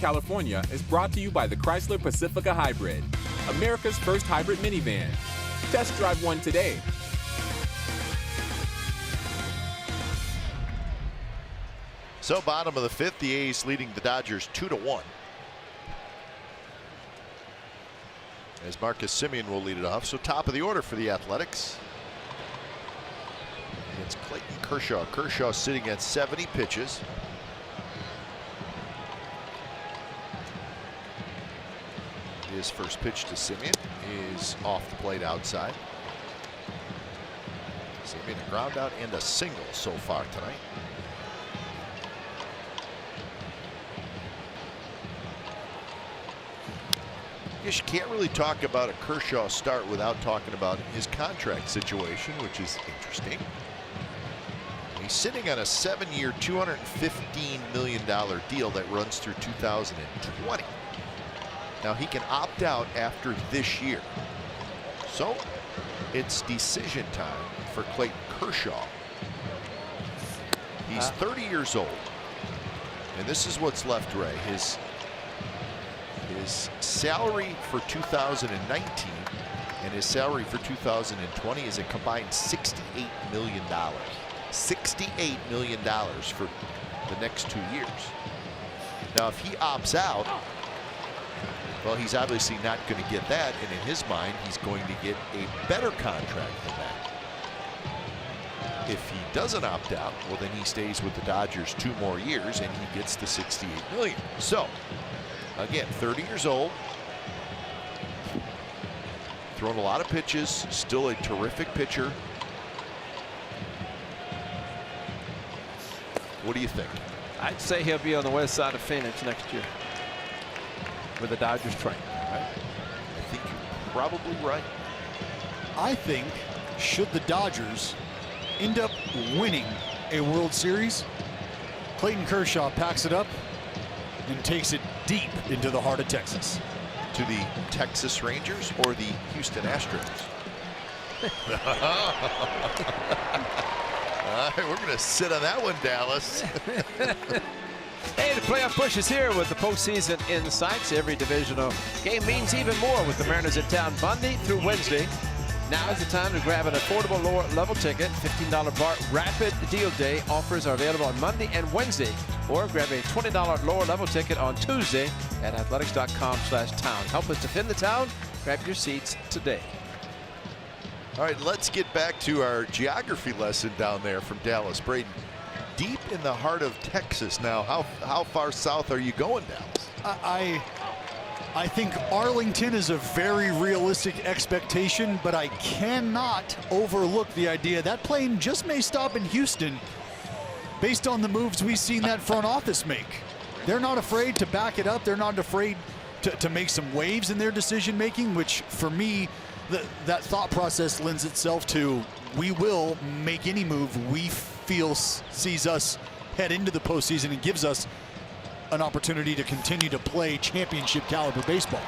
California is brought to you by the Chrysler Pacifica Hybrid, America's first hybrid minivan. Test drive one today. So bottom of the fifth, the A's leading the Dodgers 2-1. As Marcus Semien will lead it off. So top of the order for the Athletics. It's Clayton Kershaw. Kershaw sitting at 70 pitches. His first pitch to Semien is off the plate outside. So I mean, a ground out and a single so far tonight. I guess you can't really talk about a Kershaw start without talking about his contract situation, which is interesting. He's sitting on a 7-year, $215 million deal that runs through 2020. Now he can opt out after this year. So it's decision time for Clayton Kershaw. He's 30 years old. And this is what's left, Ray. His salary for 2019 and his salary for 2020 is a combined $68 million. $68 million for the next 2 years. Now, if he opts out, well, he's obviously not going to get that, and in his mind, he's going to get a better contract than that. If he doesn't opt out, well, then he stays with the Dodgers 2 more years, and he gets the $68 million. So, again, 30 years old, thrown a lot of pitches, still a terrific pitcher. What do you think? I'd say he'll be on the west side of Phoenix next year with the Dodgers train. Right. I think you're probably right. I think, should the Dodgers end up winning a World Series, Clayton Kershaw packs it up and takes it deep into the heart of Texas. To the Texas Rangers or the Houston Astros? All right, we're going to sit on that one, Dallas. Hey, the playoff push is here with the postseason in sights. Every divisional game means even more with the Mariners in town Monday through Wednesday. Now is the time to grab an affordable lower level ticket. $15 bar rapid deal day offers are available on Monday and Wednesday. Or grab a $20 lower level ticket on Tuesday at athletics.com/town. Help us defend the town. Grab your seats today. All right, let's get back to our geography lesson down there from Dallas. Braden, deep in the heart of Texas now. How far south are you going, Dallas? I think Arlington is a very realistic expectation, but I cannot overlook the idea that plane just may stop in Houston based on the moves we've seen that front office make. They're not afraid to back it up. They're not afraid to make some waves in their decision making, which for me, that thought process lends itself to we will make any move we feel sees us head into the postseason and gives us an opportunity to continue to play championship caliber baseball.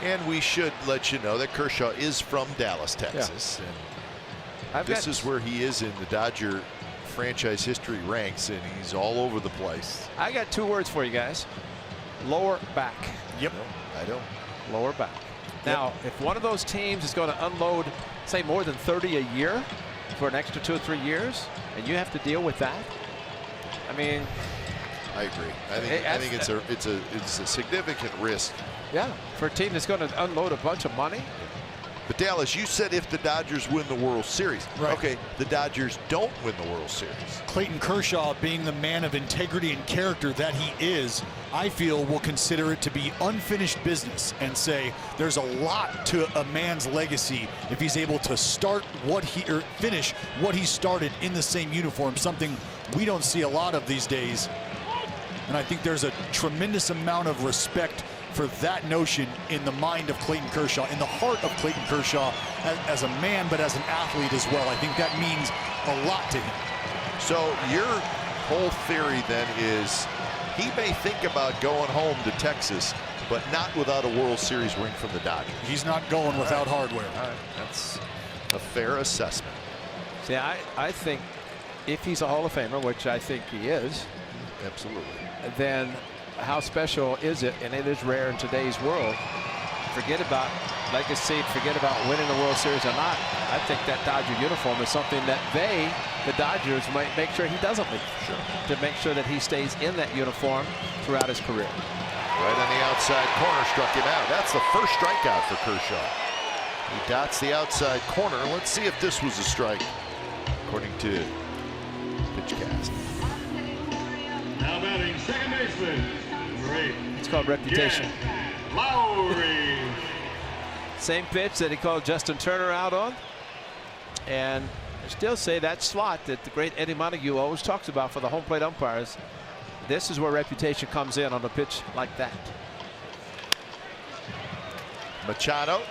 And we should let you know that Kershaw is from Dallas, Texas. Yeah. And this is where he is in the Dodger franchise history ranks, and he's all over the place. I got 2 words for you guys. Lower back. Yep. I don't. Lower back. Now, if one of those teams is going to unload, say, more than 30 a year for an extra 2 or 3 years, and you have to deal with that, I mean, I agree. I think it's a significant risk. Yeah, for a team that's going to unload a bunch of money. But Dallas, you said if the Dodgers win the World Series. Right. Okay, the Dodgers don't win the World Series. Clayton Kershaw, being the man of integrity and character that he is, I feel will consider it to be unfinished business and say there's a lot to a man's legacy if he's able to finish what he started in the same uniform, something we don't see a lot of these days. And I think there's a tremendous amount of respect for that notion in the mind of Clayton Kershaw, in the heart of Clayton Kershaw as a man, but as an athlete as well. I think that means a lot to him. So your whole theory then is he may think about going home to Texas, but not without a World Series ring from the Dodgers. He's not going without hardware. All right. That's a fair assessment. See, I think if he's a Hall of Famer, which I think he is, absolutely, then how special is it? And it is rare in today's world. Forget about legacy, forget about winning the World Series or not. I think that Dodger uniform is something that the Dodgers, might make sure he doesn't leave. Sure. To make sure that he stays in that uniform throughout his career. Right on the outside corner, struck him out. That's the first strikeout for Kershaw. He dots the outside corner. Let's see if this was a strike, according to PitchCast. Now batting second baseman, number 8. It's called reputation. Yeah. Lowry. Same pitch that he called Justin Turner out on. And I still say that slot that the great Eddie Montague always talks about for the home plate umpires, this is where reputation comes in on a pitch like that. Machado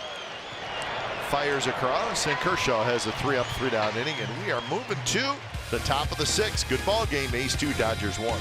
fires across, and Kershaw has a 3-up, 3-down inning, and we are moving to the top of the 6th. Good ball game. A's 2, Dodgers 1.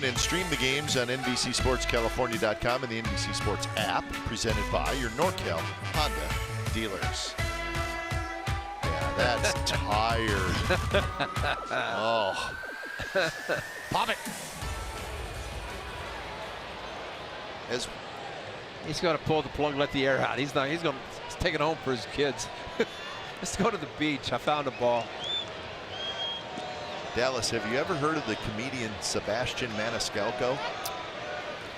And stream the games on NBCSportsCalifornia.com and the NBC Sports app, presented by your NorCal Honda dealers. Yeah, that's tired. Oh. Pop it. He's going to pull the plug, let the air out. He's going to take it home for his kids. Let's go to the beach. I found a ball. Dallas, have you ever heard of the comedian Sebastian Maniscalco?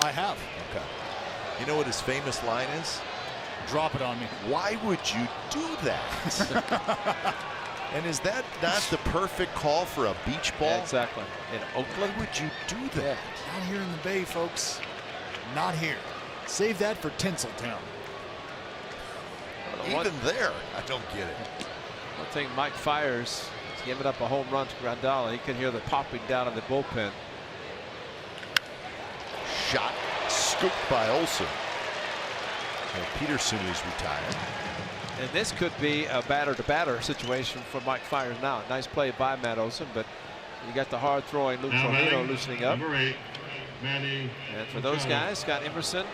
I have. Okay. You know what his famous line is? Drop it on me. Why would you do that? And is that not the perfect call for a beach ball? Yeah, exactly. In Oakland? Why would you do that? Not here in the Bay, folks. Not here. Save that for Tinseltown. Even there, I don't get it. One thing Mike Fiers giving up a home run to Grandal. He can hear the popping down in the bullpen. Shot scooped by Olsen. And Peterson is retired. And this could be a batter-to-batter situation for Mike Fiers now. Nice play by Matt Olsen, but you got the hard-throwing Luke Trevino loosening up. Number 8, Manny. And for those guys, Scott Emerson,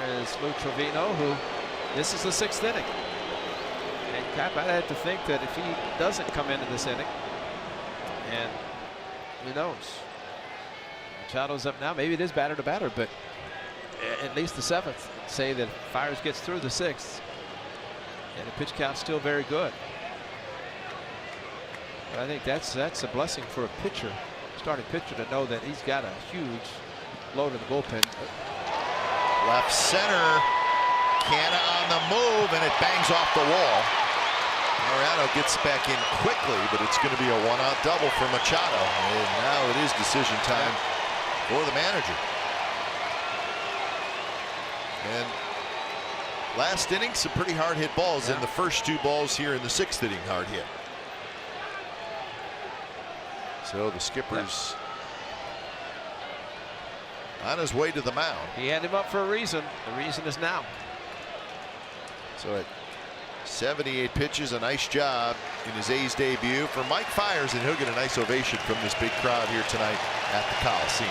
there is Luke Trevino, who this is the 6th inning. And Cap, I'd have to think that if he doesn't come into this inning, and who knows, Machado's up now. Maybe it is batter to batter, but at least the 7th. Say that Fiers gets through the 6th, and the pitch count's still very good. But I think that's a blessing for a pitcher, starting pitcher, to know that he's got a huge load in the bullpen. Left center. Canna on the move, and it bangs off the wall. Mariano gets back in quickly, but it's going to be a one-out double for Machado. And now it is decision time for the manager. And last inning, some pretty hard hit balls, and the first 2 balls here in the 6th inning hard hit. So the skipper's on his way to the mound. He had him up for a reason. The reason is now. So at 78 pitches, a nice job in his A's debut for Mike Fiers, and he'll get a nice ovation from this big crowd here tonight at the Coliseum.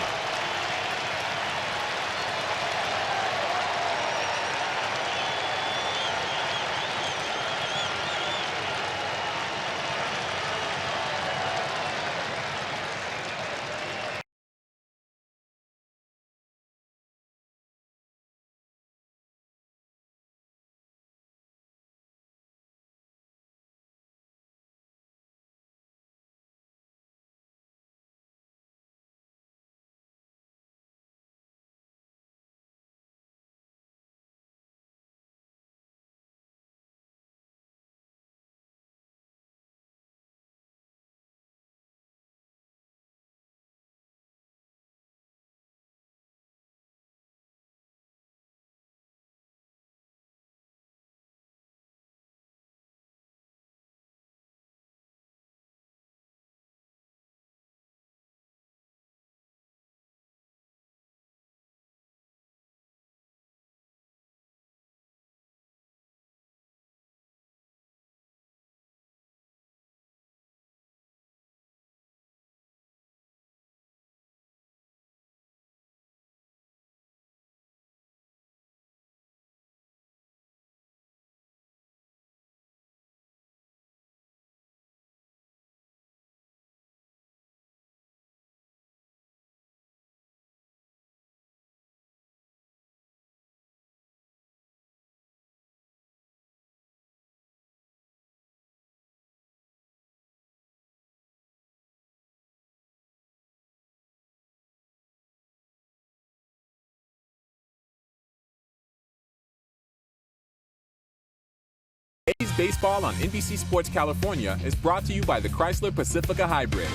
A's Baseball on NBC Sports California is brought to you by the Chrysler Pacifica Hybrid,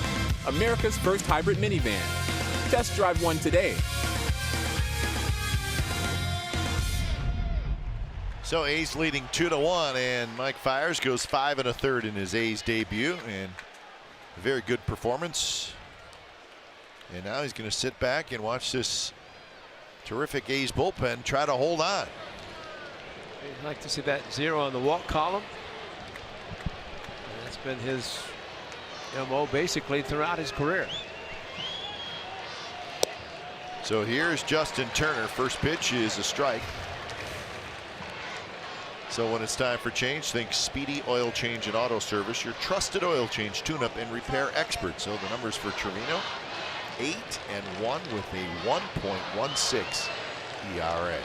America's first hybrid minivan. Test drive one today. So A's leading 2-1, and Mike Fiers goes 5 1/3 in his A's debut, and a very good performance. And now he's going to sit back and watch this terrific A's bullpen try to hold on. You'd like to see that 0 on the walk column. That's been his MO basically throughout his career. So here's Justin Turner. First pitch is a strike. So when it's time for change, think Speedy Oil Change and Auto Service, your trusted oil change, tune-up, and repair expert. So the numbers for Trevino, 8-1 with a 1.16 ERA.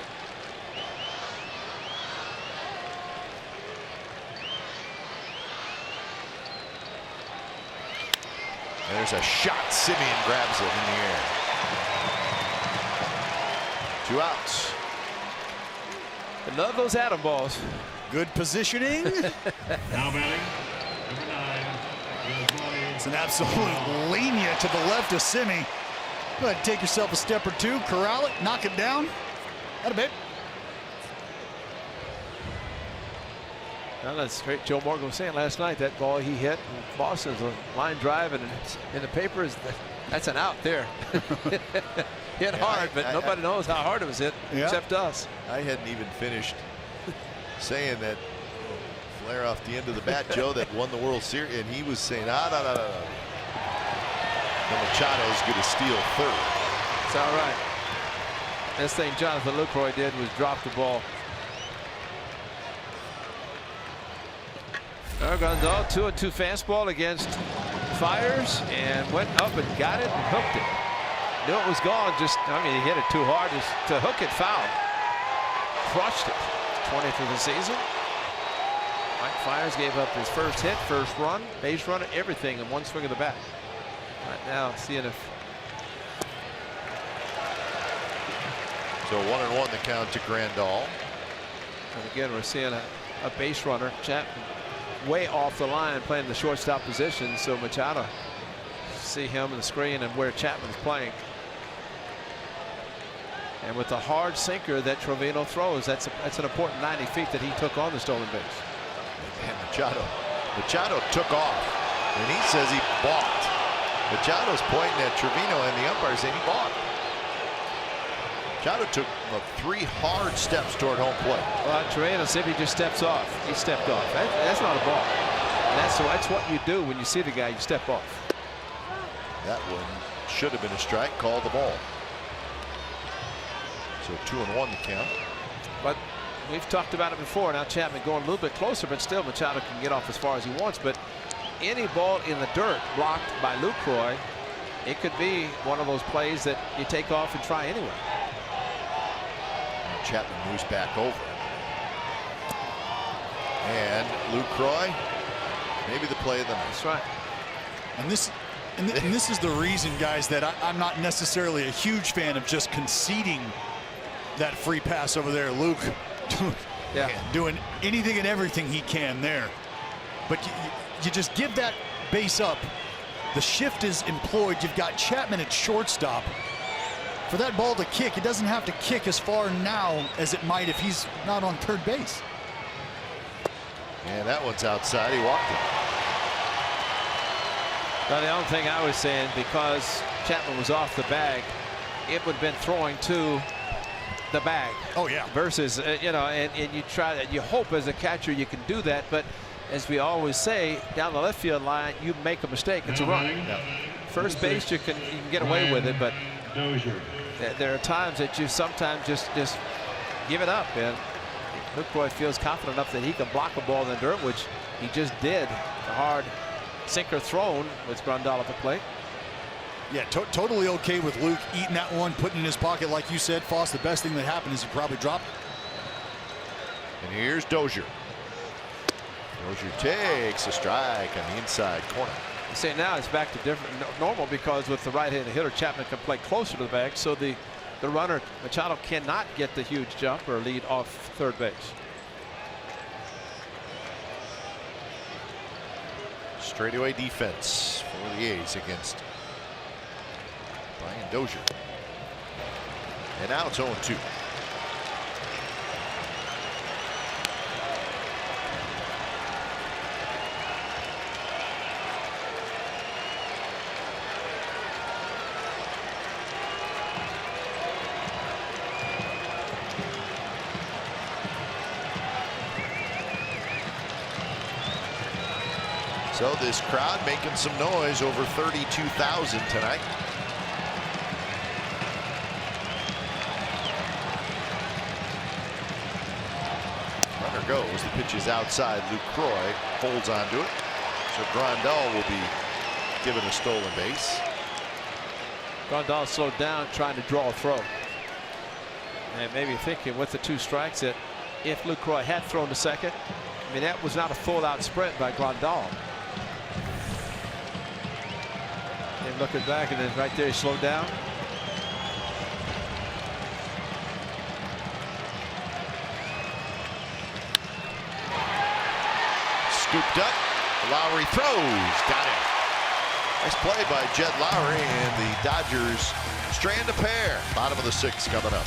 There's a shot. Simeon grabs it in the air. 2 outs. I love those atom balls. Good positioning. Now batting, number 9. It's an absolute lenient to the left of Simi. Go ahead, take yourself a step or two, corral it, knock it down. That a bit. Well, that's great. Joe Morgan was saying last night that ball he hit in Boston's a line drive, and it's in the papers that's an out there. Hit hard, but nobody knows how hard it was hit except us. I hadn't even finished saying that flare off the end of the bat, Joe, that won the World Series, and he was saying, no. Machado's going to steal third. It's all right. This thing Jonathan Lucroy did was drop the ball. Gonzalez 2-2 fastball against Fiers and went up and got it and hooked it. Knew it was gone. He hit it too hard to hook it foul. Crushed it. 20th of the season. Mike Fiers gave up his first hit, first run, base runner, everything in one swing of the bat. Right now, seeing if. So 1-1 the count to Grandal. And again, we're seeing a base runner, Chapman, way off the line playing the shortstop position. So Machado, see him in the screen and where Chapman's playing. And with the hard sinker that Trevino throws, that's an important 90 feet that he took on the stolen base. And Machado took off, and he says he balked. Machado's pointing at Trevino, and the umpire saying he balked. Machado took 3 hard steps toward home plate. Well, Trevino, see if he just steps off. He stepped off. That's not a ball. And that's what you do when you see the guy. You step off. That one should have been a strike. Call the ball. So 2-1 the count. But we've talked about it before. Now Chapman going a little bit closer, but still Machado can get off as far as he wants. But any ball in the dirt blocked by Lucroy, it could be one of those plays that you take off and try anyway. And Chapman moves back over. And Lucroy, maybe the play of the night. That's right. And this is the reason, guys, that I'm not necessarily a huge fan of just conceding that free pass over there. Luke doing anything and everything he can there. But you just give that base up. The shift is employed. You've got Chapman at shortstop. For that ball to kick, it doesn't have to kick as far now as it might if he's not on third base. And that one's outside. He walked it. Now, the only thing I was saying, because Chapman was off the bag, it would have been throwing to the bag. Oh, yeah. Versus, and you try that. You hope as a catcher you can do that. But as we always say, down the left field line, you make a mistake, it's a run. Yeah. First base, you can get away with it, but there are times that you sometimes just give it up. And Lucroy feels confident enough that he can block a ball in the dirt, which he just did. The hard sinker thrown with Grandal at the plate. Yeah, totally okay with Luke eating that one, putting it in his pocket. Like you said, Foss, the best thing that happened is he probably dropped it. And here's Dozier. Dozier takes a strike on the inside corner. You say now it's back to normal because with the right-handed hitter, Chapman can play closer to the bag, so the runner, Machado, cannot get the huge jump or lead off third base. Straightaway defense for the A's against Brian Dozier. And now it's 0-2. So this crowd making some noise, over 32,000 tonight. Runner goes, the pitch is outside. Lucroy holds onto it. So Grandal will be given a stolen base. Grandal slowed down trying to draw a throw. And maybe thinking with the 2 strikes that if Lucroy had thrown to second, I mean, that was not a full out sprint by Grandal. And looking back, and then right there he slowed down. Scooped up. Lowry throws. Got it. Nice play by Jed Lowry, and the Dodgers strand a pair. Bottom of the 6th coming up.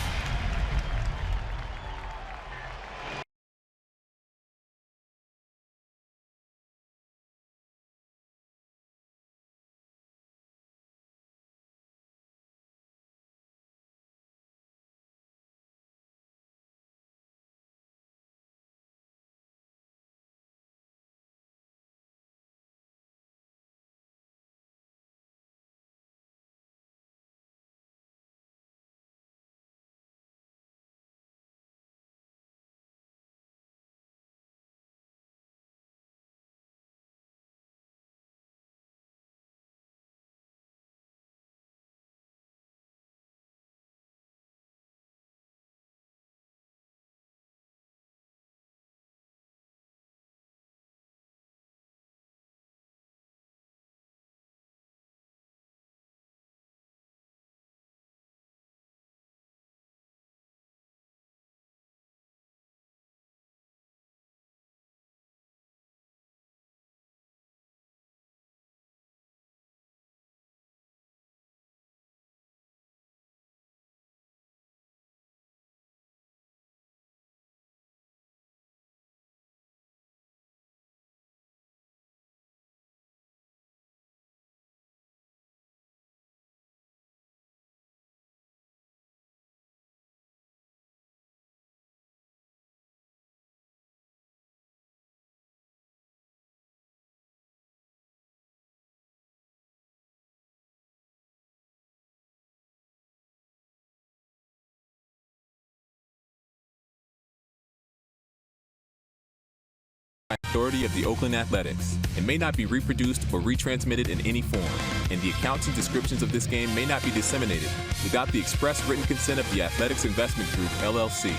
Authority of the Oakland Athletics and may not be reproduced or retransmitted in any form, and the accounts and descriptions of this game may not be disseminated without the express written consent of the Athletics Investment Group, LLC.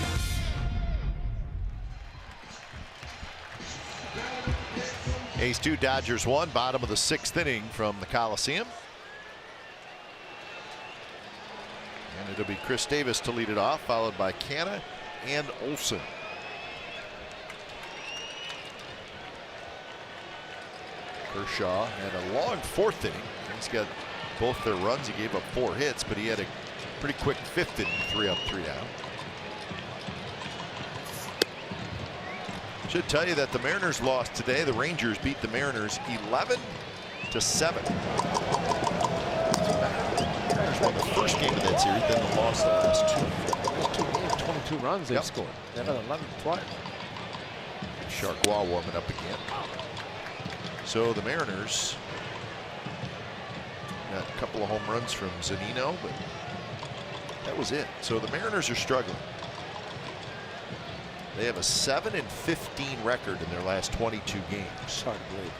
A's 2, Dodgers 1, bottom of the 6th inning from the Coliseum. And it'll be Chris Davis to lead it off, followed by Canna and Olson. Kershaw had a long 4th inning. He's got both their runs. He gave up 4 hits, but he had a pretty quick 5th inning, 3 up, 3 down. Should tell you that the Mariners lost today. The Rangers beat the Mariners 11-7. Mariners won the first game of that series, then they lost the last 2. 2 games, 22 runs they've scored. They've had 11 twice. Chargois warming up again. So the Mariners got a couple of home runs from Zunino, but that was it. So the Mariners are struggling. They have a 7-15 record in their last 22 games. It's hard to believe.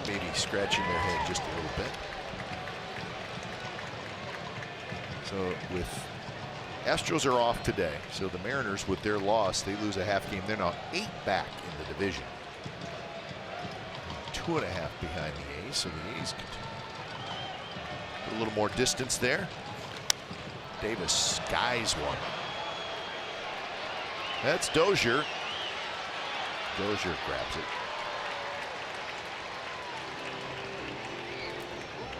They may be scratching their head just a little bit. So with Astros are off today, so the Mariners, with their loss, they lose a half game. They're now 8 back in the division. 2.5 behind the A's, so the A's put a little more distance there. Davis skies one. That's Dozier. Dozier grabs it.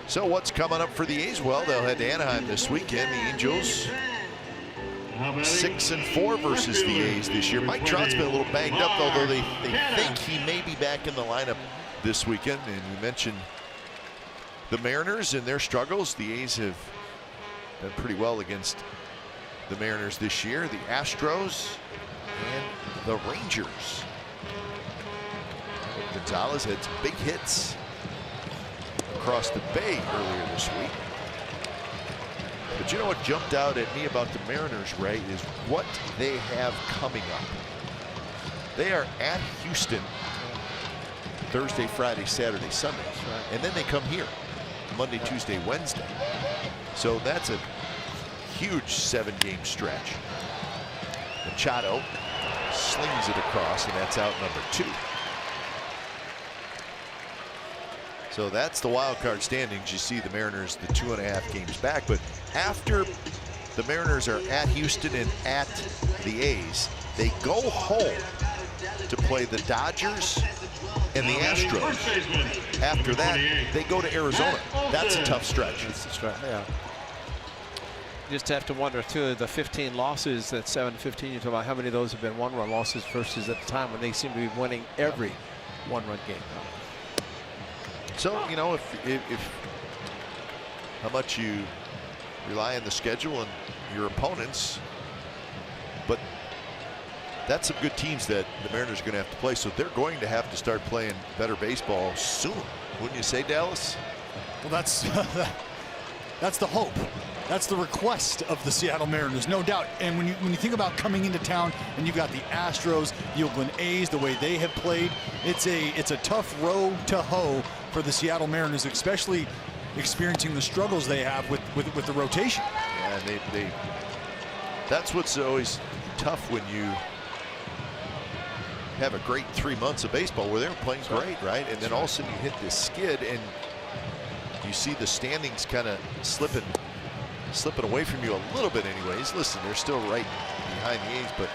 So what's coming up for the A's? Well, they'll head to Anaheim this weekend. The Angels 6-4 versus the A's this year. Mike Trout's been a little banged up, although they think he may be back in the lineup this weekend. And we mentioned the Mariners and their struggles. The A's have done pretty well against the Mariners this year. The Astros and the Rangers. Gonzalez had some big hits across the bay earlier this week. But you know what jumped out at me about the Mariners, Ray, is what they have coming up. They are at Houston Thursday, Friday, Saturday, Sunday. Right. And then they come here Monday, Tuesday, Wednesday. So that's a huge 7-game stretch. Machado slings it across, and that's out number 2. So that's the wild card standings. You see the Mariners the 2.5 games back, but after the Mariners are at Houston and at the A's, they go home to play the Dodgers and the Astros. After that, they go to Arizona. That's a tough stretch. Yeah. You just have to wonder too, the 15 losses, that 7-15, you talk about how many of those have been 1-run losses versus at the time when they seem to be winning every 1-run game. So, you know, if how much you rely on the schedule and your opponents, but that's some good teams that the Mariners are going to have to play. So they're going to have to start playing better baseball soon, wouldn't you say, Dallas? Well, that's the hope. That's the request of the Seattle Mariners, no doubt. And when you think about coming into town and you've got the Astros, the Oakland A's, the way they have played, it's a tough row to hoe for the Seattle Mariners, especially experiencing the struggles they have with the rotation. Yeah, and that's what's always tough when you have a great 3 months of baseball where they're playing great, right? And then all of a sudden you hit this skid and you see the standings kind of slipping away from you a little bit anyways. Listen, they're still right behind the A's, but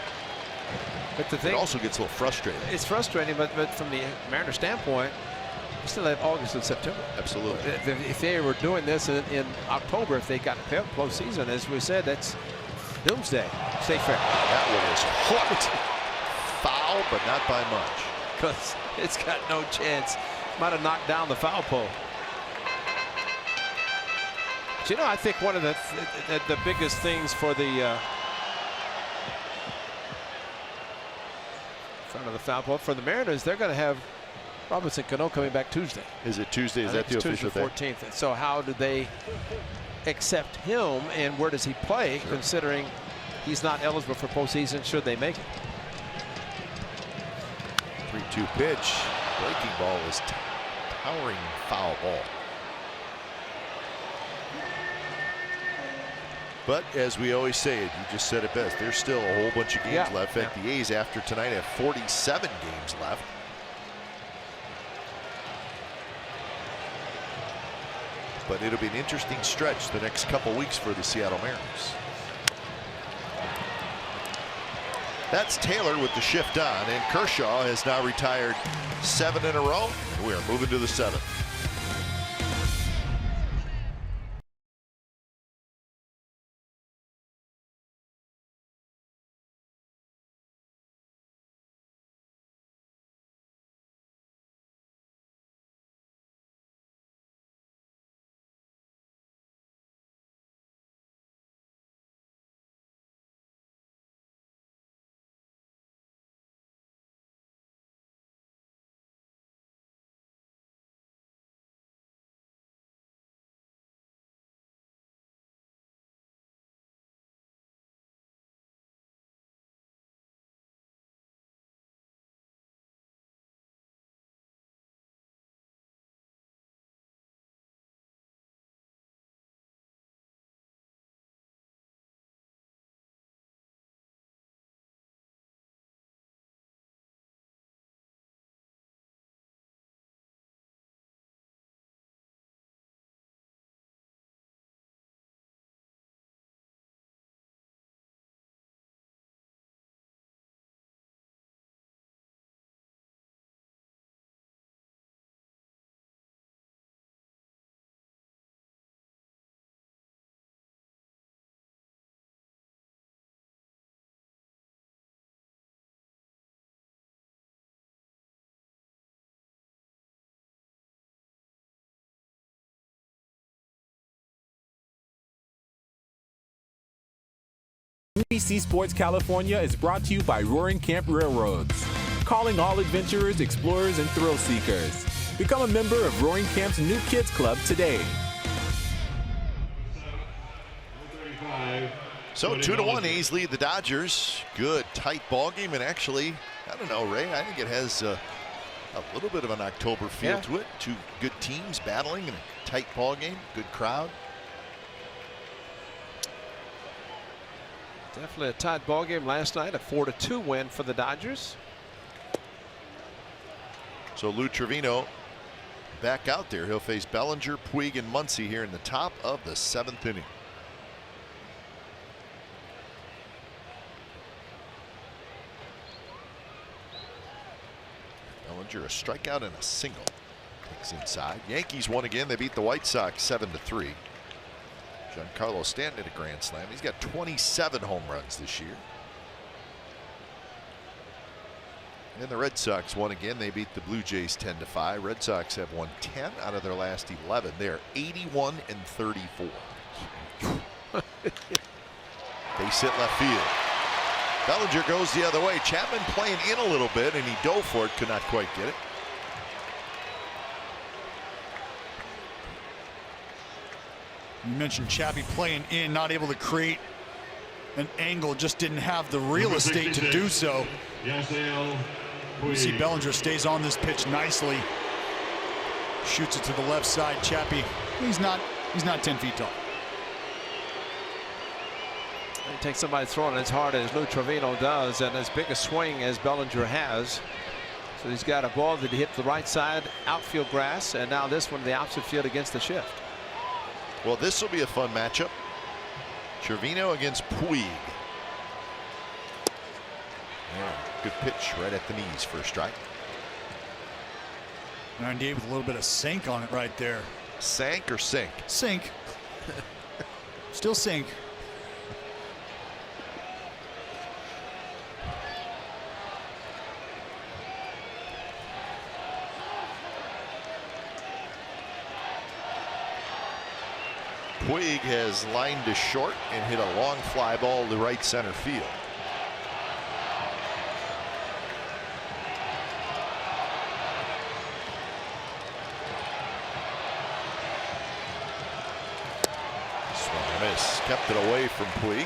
the thing, it also gets a little frustrating. It's frustrating, but from the Mariners standpoint, you still have August and September. Absolutely. If they were doing this in October, if they got the postseason, as we said, that's doomsday. Stay fair. That one is hooked. Foul, but not by much. Because it's got no chance. Might have knocked down the foul pole. But you know, I think one of the biggest things for the front of the foul pole for the Mariners, they're going to have Robinson Cano coming back Tuesday. Is it Tuesday? Is that the official Tuesday, day? 14th. So how do they accept him, and where does he play, considering he's not eligible for postseason should they make it? 3-2 pitch. Breaking ball is towering foul ball. But as we always say, you just said it best, there's still a whole bunch of games left. In fact, the A's after tonight have 47 games left. But it'll be an interesting stretch the next couple weeks for the Seattle Mariners. That's Taylor with the shift on, and Kershaw has now retired 7 in a row. We are moving to the 7th. ABC Sports California is brought to you by Roaring Camp Railroads, calling all adventurers, explorers, and thrill seekers. Become a member of Roaring Camp's new Kids Club today. So 2-1, A's lead the Dodgers. Good tight ball game, and actually, I don't know, Ray, I think it has a little bit of an October feel to it. Two good teams battling in a tight ball game, good crowd. Definitely a tight ball game last night, a 4-2 win for the Dodgers. So Lou Trevino back out there. He'll face Bellinger, Puig, and Muncy here in the top of the 7th inning. Bellinger a strikeout and a single. Takes inside. Yankees won again. They beat the White Sox 7-3. Giancarlo Stanton at a grand slam. He's got 27 home runs this year. And the Red Sox won again. They beat the Blue Jays 10-5. Red Sox have won 10 out of their last 11. They are 81-34. Base hit left field. Bellinger goes the other way. Chapman playing in a little bit, and he dove for it, could not quite get it. You mentioned Chappie playing in, not able to create an angle, just didn't have the real estate to do so. You see Bellinger stays on this pitch nicely. Shoots it to the left side. Chappie, he's not 10 feet tall. It takes somebody throwing as hard as Lou Trevino does, and as big a swing as Bellinger has. So he's got a ball that hit the right side outfield grass, and now this one the opposite field against the shift. Well, this will be a fun matchup. Trevino against Puig. Yeah, good pitch right at the knees for a strike. 98 with a little bit of sink on it right there. Sank or sink? Sink. Still sink. Puig has lined to short and hit a long fly ball to right center field. Swing and miss. Kept it away from Puig.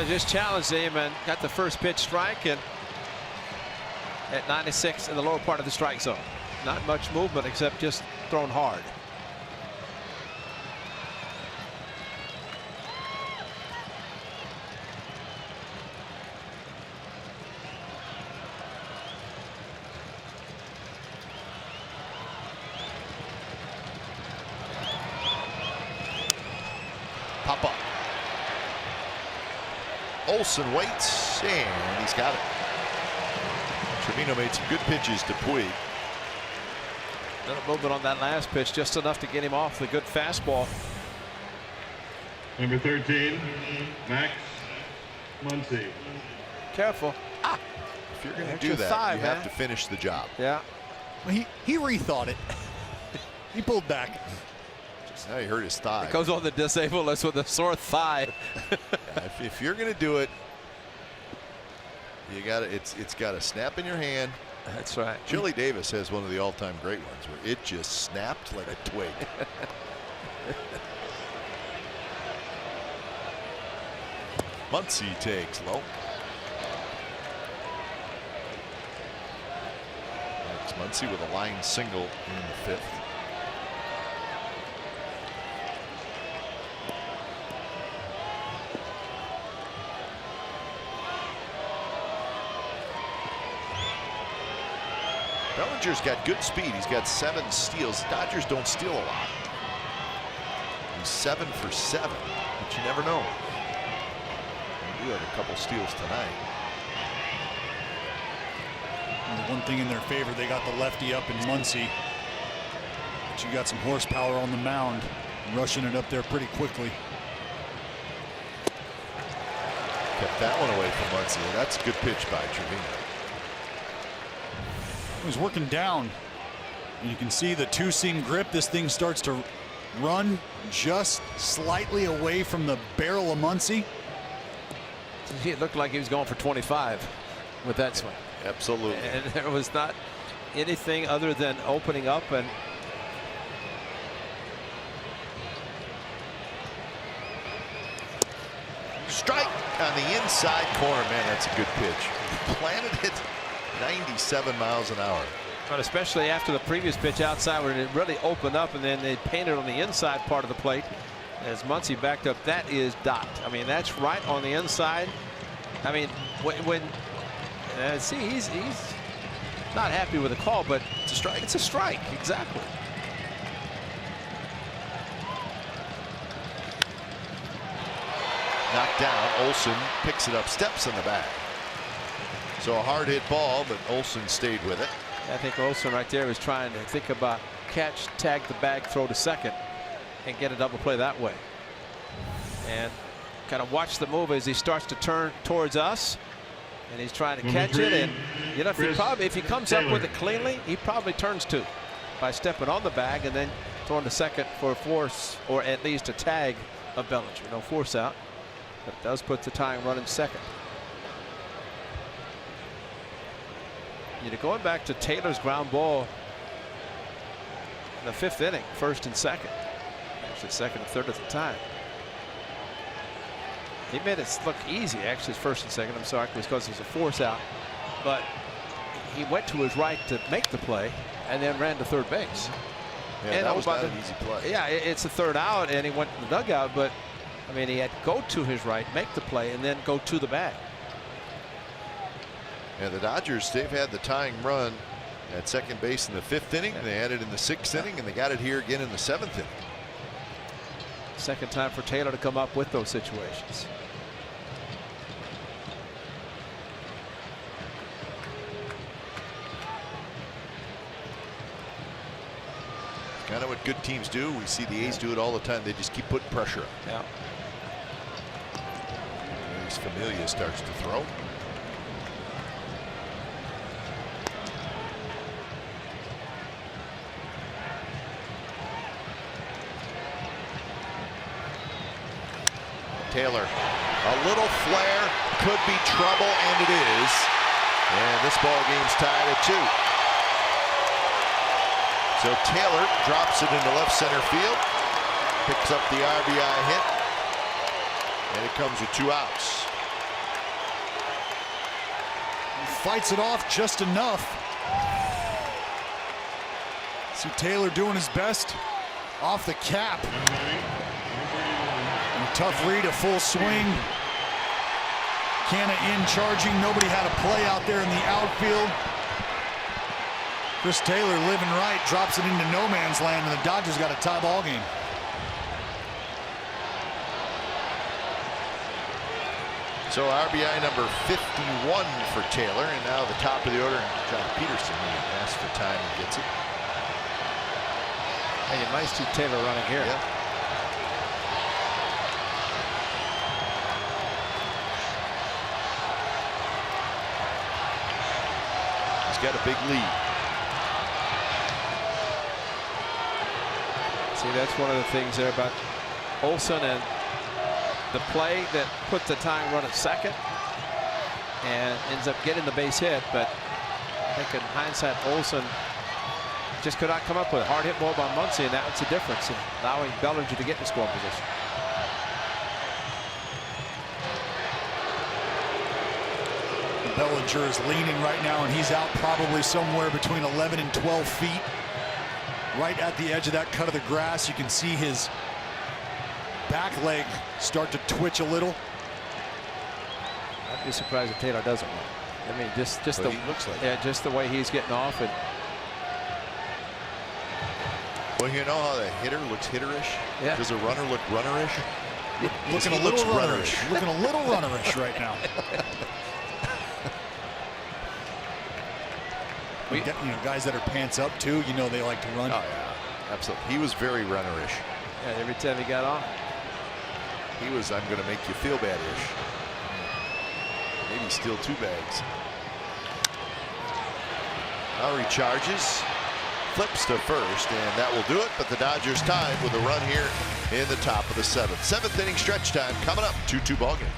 Just challenged him and got the first pitch strike, and at 96 in the lower part of the strike zone. Not much movement except just thrown hard. Pop up. Olsen waits, and he's got it. Trevino made some good pitches to Puig. Little movement on that last pitch, just enough to get him off the good fastball. Number 13, Max Muncy. Careful. If you're going to do that, thigh, you have to finish the job. Yeah. Well, he rethought it. He pulled back. Now he hurt his thigh. It goes on the disabled list with a sore thigh. Yeah, if you're going to do it, you got to. It's got to snap in your hand. That's right. Chili Davis has one of the all-time great ones where it just snapped like a twig. Muncy takes low. That's Muncy with a line single in the 5th. Bellinger's got good speed. He's got 7 steals. The Dodgers don't steal a lot. He's 7 for 7, but you never know. They do have a couple steals tonight. And the one thing in their favor, they got the lefty up in Muncy. But you got some horsepower on the mound, rushing it up there pretty quickly. Kept that one away from Muncy. That's a good pitch by Trevino. He was working down, and you can see the 2-seam grip. This thing starts to run just slightly away from the barrel of Muncy. It looked like he was going for 25 with that swing. Absolutely. And there was not anything other than opening up. And strike on the inside corner. Man, that's a good pitch. Planted it 97 miles an hour. But especially after the previous pitch outside where it really opened up and then they painted on the inside part of the plate as Muncy backed up. That is dot. I mean, that's right on the inside. I mean, when see, he's not happy with the call, but it's a strike. It's a strike, exactly. Knocked down. Olson picks it up, steps in the bag. So a hard hit ball, but Olson stayed with it. I think Olson right there was trying to think about catch, tag the bag, throw to second, and get a double play that way. And kind of watch the move as he starts to turn towards us, and he's trying to catch it. And you know, if he comes up with it cleanly, he probably turns two by stepping on the bag and then throwing to second for a force, or at least a tag of Bellinger. No force out, but it does put the tying run in second. You know, going back to Taylor's ground ball in the 5th inning, 1st and 2nd, actually 2nd and 3rd at the time. He made it look easy, actually, 1st and 2nd. I'm sorry, because there's a force out, but he went to his right to make the play and then ran to third base. Yeah, and that was not an easy play. Yeah, it's a 3rd out, and he went to the dugout, but I mean, he had to go to his right, make the play, and then go to the bag. Yeah, the Dodgers, they've had the tying run at second base in the 5th inning. They had it in the 6th inning, and they got it here again in the 7th inning. Second time for Taylor to come up with those situations. Kind of what good teams do. We see the A's do it all the time. They just keep putting pressure on. Yeah. Luis Familia starts to throw. Taylor, a little flare, could be trouble, and it is. And this ball game's tied at 2. So Taylor drops it into left center field, picks up the RBI hit, and it comes with 2 outs. He fights it off just enough. See Taylor doing his best off the cap. Tough read, a full swing. Canna in charging. Nobody had a play out there in the outfield. Chris Taylor living right, drops it into no man's land, and the Dodgers got a tie ball game. So RBI number 51 for Taylor, and now the top of the order, John Peterson, who asks for time and gets it. Hey, nice to Taylor running here. Yep. Got a big lead. See, that's one of the things there about Olson and the play that put the tying run at second and ends up getting the base hit. But I think in hindsight, Olson just could not come up with a hard hit ball by Muncy, and that's the difference in allowing Bellinger to get in scoring position. Bellinger is leaning right now, and he's out probably somewhere between 11 and 12 feet. Right at the edge of that cut of the grass, you can see his back leg start to twitch a little. I'd be surprised if Taylor doesn't win. I mean, just well, the he looks like just the way he's getting off. And well, you know how the hitter looks hitterish? Yeah. Does a runner look runnerish? Looking a little runnerish. Looking a little runnerish right now. You know, guys that are pants up too, you know they like to run. Oh yeah, absolutely. He was very runnerish. Yeah, every time he got on. He was, I'm going to make you feel bad-ish. Maybe steal 2 bags. Now he charges. flips to first, and that will do it. But the Dodgers tied with a run here in the top of the seventh. Seventh inning stretch time coming up. 2-2 ball game.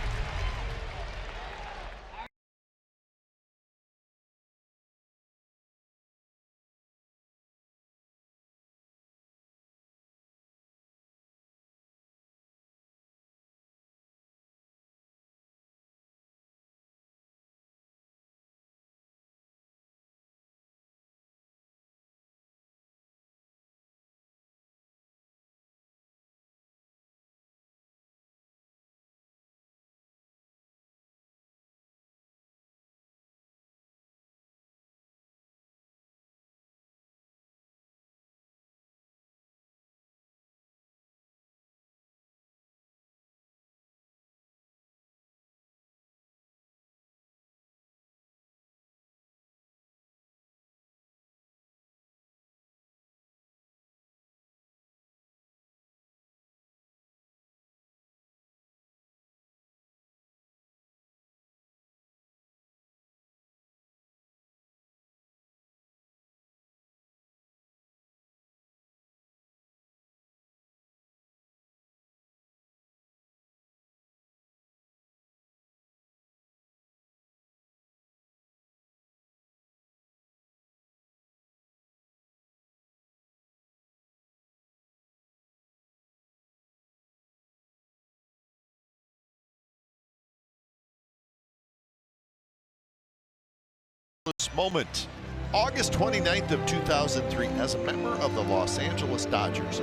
Moment. August 29th of 2003, as a member of the Los Angeles Dodgers,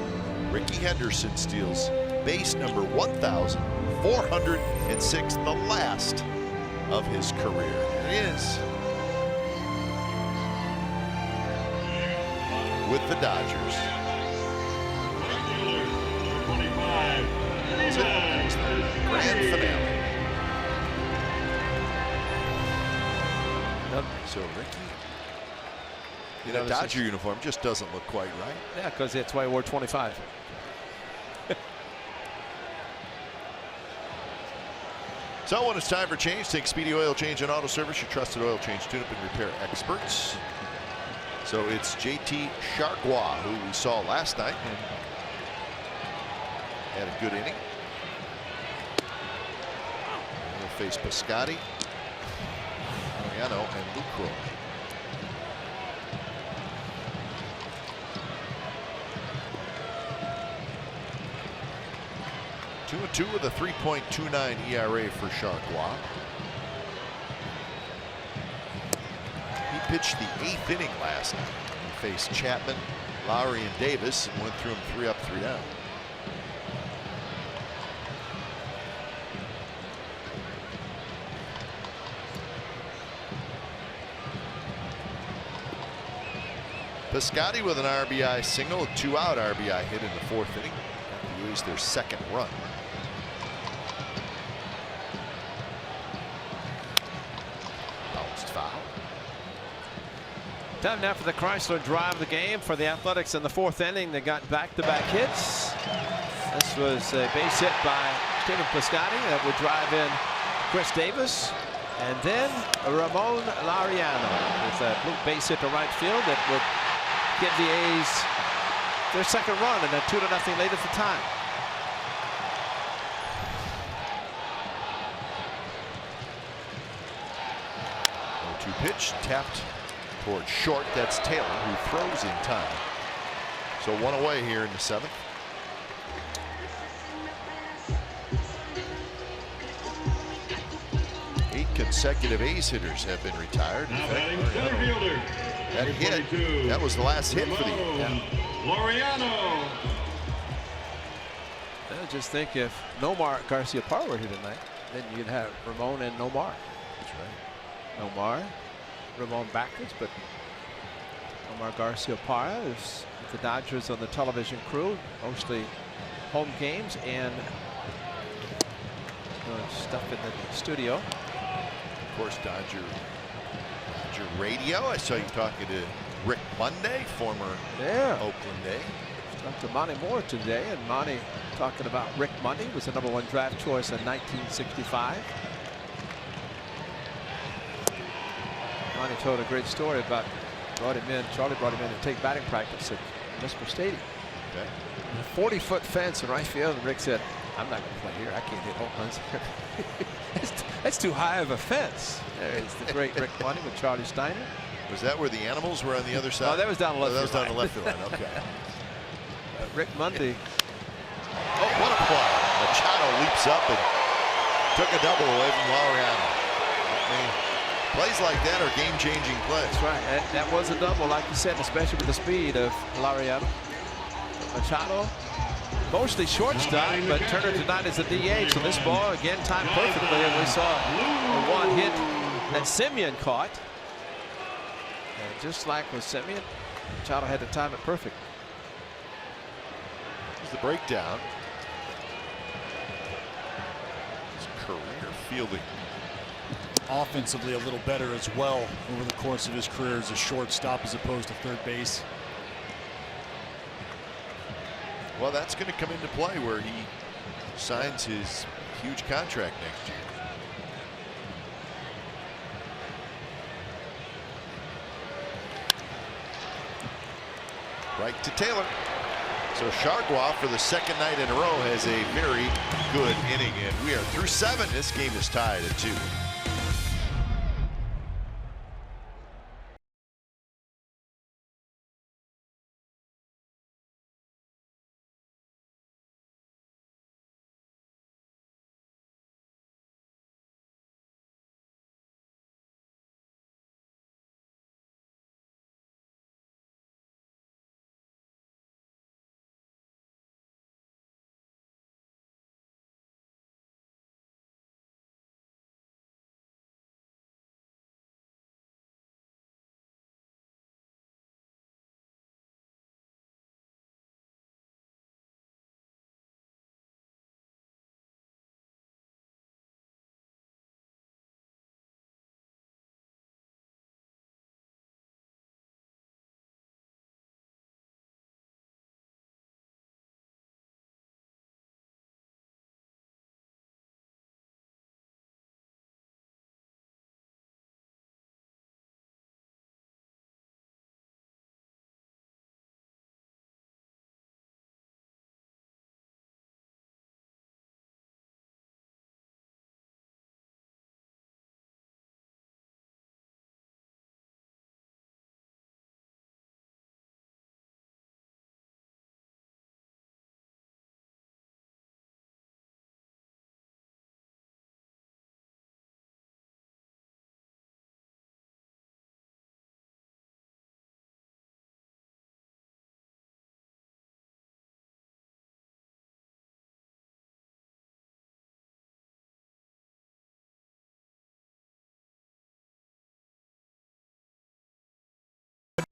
Rickey Henderson steals base number 1,406, the last of his career. It is with the Dodgers. It's the grand finale. So Rickey in a Dodger uniform just doesn't look quite right. Yeah, because that's why he wore 25. So when it's time for change, take Speedy Oil Change and Auto Service, your trusted oil change, tune-up, and repair experts. So it's JT Chargois, who we saw last night and had a good inning. He'll face Piscotty, Mariano, and Lucro. Two and two with a 3.29 ERA for Chargois. He pitched the 8th inning last night. He faced Chapman, Lowry, and Davis and went through them 3 up, 3 down. Piscotty with an RBI single, a 2-out RBI hit in the 4th inning. They lose their 2nd run. Bounced foul. Time now for the Chrysler drive the game for the Athletics in the 4th inning. They got back-to-back hits. This was a base hit by Stephen Piscotty that would drive in Chris Davis. And then Ramon Laureano with a blue base hit to right field that would give the A's their 2nd run and a 2-0 lead at the time. The 2 pitch tapped towards short. That's Taylor, who throws in time. So 1 away here in the 7th. Consecutive A's hitters have been retired. In fact, that hit, that was the last hit for the Laureano. I just think if Nomar Garciaparra were here tonight, then you'd have Ramon and Nomar. That's right. Nomar, Ramon backwards, but Nomar Garciaparra is with the Dodgers on the television crew, mostly home games and stuff in the studio. Of course, Dodger radio. I saw you talking to Rick Monday, former Oakland A. Talked to Monty Moore today, and Monty talking about Rick Monday, was the #1 draft choice in 1965. Monty told a great story about brought him in. Charlie brought him in to take batting practice at Municipal Stadium. Okay. A 40-foot fence in right field, and Rick said, "I'm not going to play here. I can't hit home runs here." That's too high of a fence. There's the great Rick Money with Charlie Steiner. Was that where the animals were on the other side? No, that was down the left. Oh, that was down the left field line. Okay. Rick Monday. Oh, what a play! Machado leaps up and took a double away from Laureano. I mean, plays like that are game-changing plays. That's right. That was a double, like you said, especially with the speed of Laureano. Machado, mostly shortstop, but Turner tonight is a DH. So this ball again timed perfectly, and we saw the one hit that Simeon caught. And just like with Simeon, Machado had to time it perfect. Here's the breakdown. His career fielding. Offensively a little better as well over the course of his career as a shortstop as opposed to third base. Well, that's going to come into play where he signs his huge contract next year. Right to Taylor. So Chargois, for the second night in a row, has a very good inning, and we are through 7. This game is tied at 2.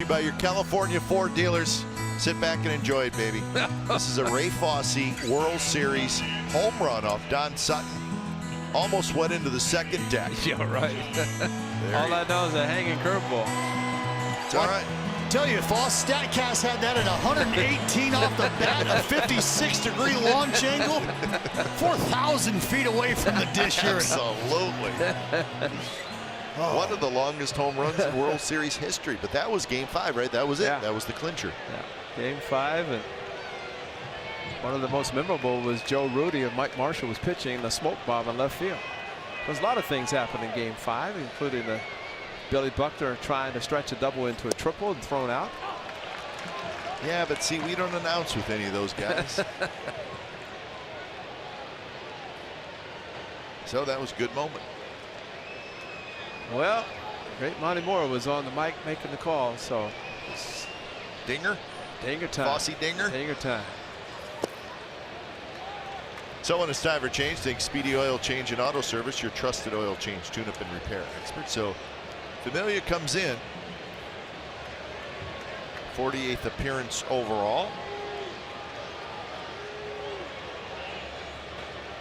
By your California Ford dealers. Sit back and enjoy it, baby. This is a Ray Fosse World Series home run off Don Sutton. Almost went into the second deck. Yeah, right. All I know is a hanging curveball. It's all right. Tell you, Foss, StatCast had that at 118 off the bat, a 56-degree launch angle, 4,000 feet away from the dish here. Absolutely. One of the longest home runs in World Series history, but that was Game 5, right? That was it. Yeah. That was the clincher. Yeah. Game 5, and one of the most memorable was Joe Rudy and Mike Marshall was pitching the smoke bomb in left field. There's a lot of things happened in Game 5, including the Billy Buckner trying to stretch a double into a triple and thrown out. Yeah, but see, we don't announce with any of those guys. So that was a good moment. Well, great Monty Moore was on the mic making the call, so it's Dinger? Dinger time. Fosse Dinger? Dinger time. So when it's time for change, think Speedy Oil Change and Auto Service, your trusted oil change, tune-up, and repair expert. So Familia comes in, 48th appearance overall.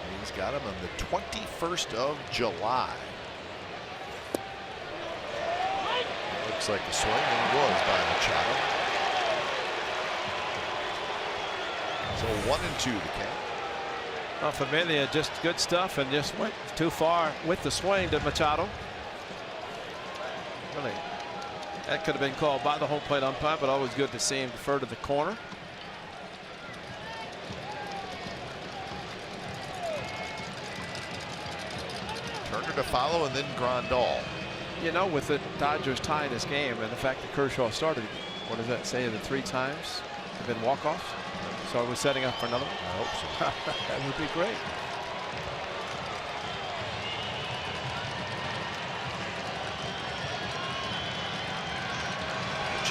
And he's got him on the 21st of July. Looks like the swing, and it was by Machado. So 1-2 the count. Well, Familia just good stuff and just went too far with the swing to Machado. Really That could have been called by the home plate umpire, but always good to see him defer to the corner. Turner to follow, and then Grandal. You know, with the Dodgers tying this game and the fact that Kershaw started, what does that say, the 3 times have been walk-offs? So are we setting up for another one? I hope so. That would be great.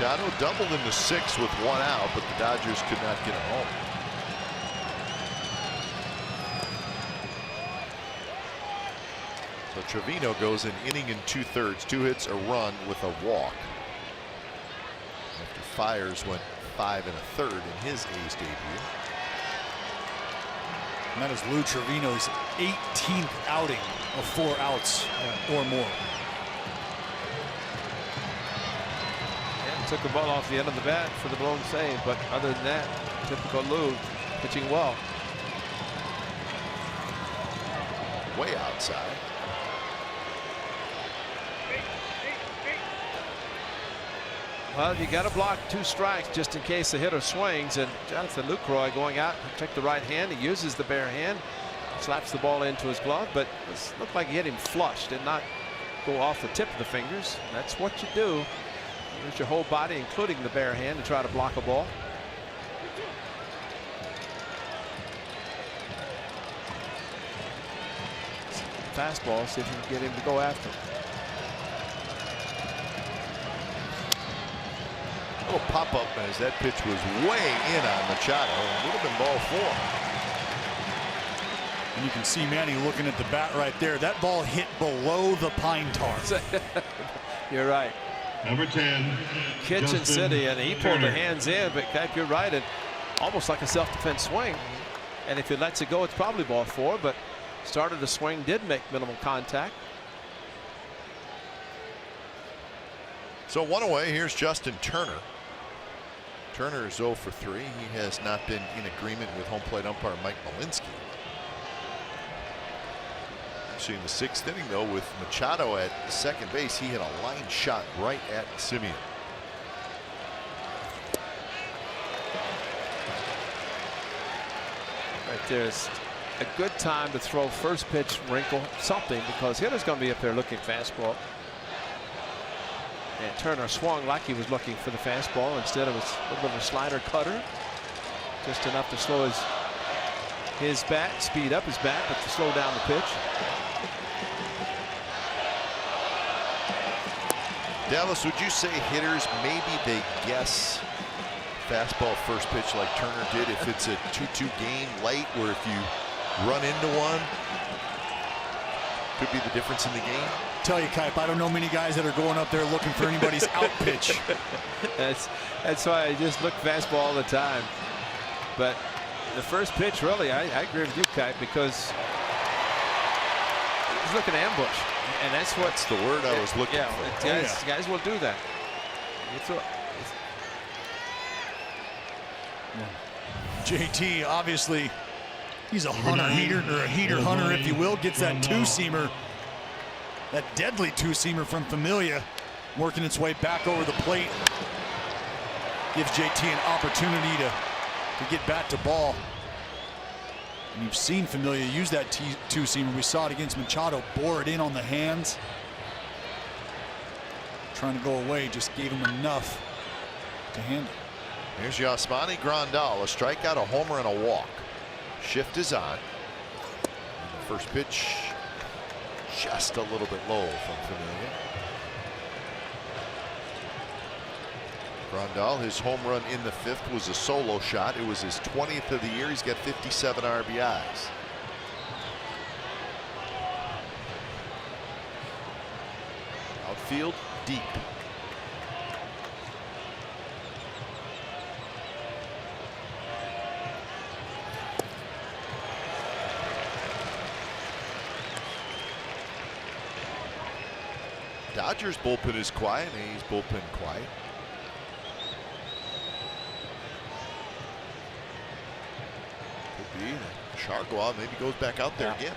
Machado doubled into 6 with 1 out, but the Dodgers could not get him home. So Trevino goes an inning and 2/3, 2 hits, a run with a walk. After Fiers went 5 1/3 in his A's debut. And that is Lou Trevino's 18th outing of 4 outs or more. Took the ball off the end of the bat for the blown save, but other than that, typical Lou, pitching well. Way outside. Well, you got to block 2 strikes just in case the hitter swings, and Jonathan Lucroy going out, check the right hand. He uses the bare hand, slaps the ball into his glove, but it looked like he hit him flush, did not go off the tip of the fingers. That's what you do. Use your whole body, including the bare hand, to try to block a ball. Fastball, see if you can get him to go after. A little pop-up as that pitch was way in on Machado. It would have been ball 4. And you can see Manny looking at the bat right there. That ball hit below the pine tar. You're right. Number 10. Kitchen Justin City, and he pulled the Turner. hands in, but Kike, you're right, and almost like a self-defense swing. And if he lets it go, it's probably ball 4, but started the swing, did make minimal contact. So 1 away. Here's Justin Turner. Turner is 0 for 3. He has not been in agreement with home plate umpire Mike Malinsky. Actually, in the 6th inning, though, with Machado at second base, he hit a line shot right at Simeon. Right there's a good time to throw first pitch wrinkle something, because hitter's going to be up there looking fastball. And Turner swung like he was looking for the fastball. Instead, it was a little bit of a slider cutter, just enough to slow his bat, speed up his bat, but to slow down the pitch. Dallas, would you say hitters, maybe they guess fastball first pitch like Turner did if it's a 2-2 game late, where if you run into one, could be the difference in the game? Tell you, Kipe, I don't know many guys that are going up there looking for anybody's out pitch. That's why I just look fastball all the time. But the first pitch, really, I agree with you, Kipe, because he's looking to ambush. And that's what's the word I was looking for. Guys will do that. JT, obviously, he's a heater, or a heater hunter, if you will. Gets that 2-seamer, that deadly 2-seamer from Familia, working its way back over the plate. Gives JT an opportunity to get bat to ball. And you've seen Familia use that 2-seamer. We saw it against Machado, bore it in on the hands. Trying to go away, just gave him enough to handle. Here's Yasmani Grandal, a strikeout, a homer, and a walk. Shift is on. And the first pitch, just a little bit low from Familia. Grandal, his home run in the 5th was a solo shot. It was his 20th of the year. He's got 57 RBIs. Outfield deep. Dodgers bullpen is quiet. A's bullpen quiet. Could be that Chargois maybe goes back out there again.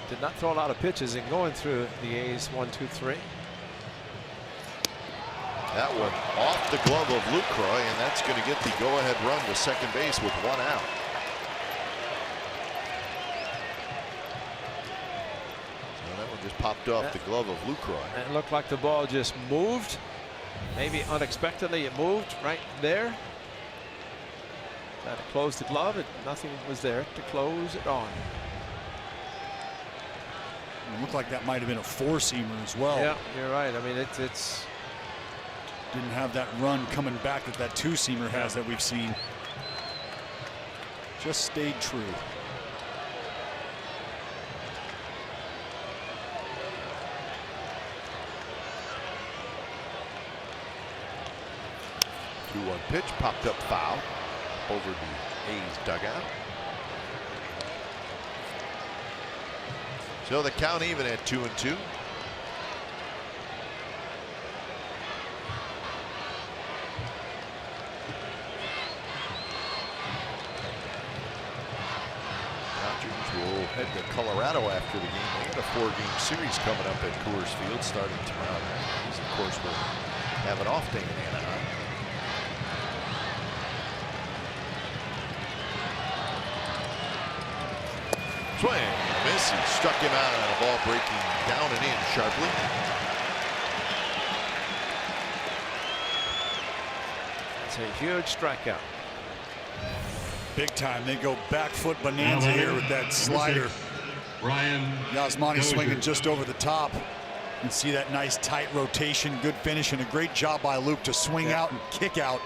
Did not throw a lot of pitches in going through the A's 1-2-3. That one off the glove of Lucroy, and that's going to get the go-ahead run to second base with 1 out. So that one just popped off the glove of Lucroy. It looked like the ball just moved. Maybe unexpectedly it moved right there. Tried to close the glove, nothing was there to close it on. It looked like that might have been a 4-seamer as well. Yeah, you're right. I mean, it's didn't have that run coming back that 2-seamer has that we've seen. Just stayed true. The 2-1 pitch popped up foul over the A's dugout. So the count even at 2-2. Will head to Colorado after the game. They got a 4-game series coming up at Coors Field starting tomorrow night. These, of course, will have an off day in Anaheim. Swing, miss, he struck him out on a ball breaking down and in sharply. It's a huge strikeout. Big time. They go back foot bonanza here with that slider. Yasmani swinging just over the top. And see that nice tight rotation, good finish, and a great job by Luke to swing out and kick out.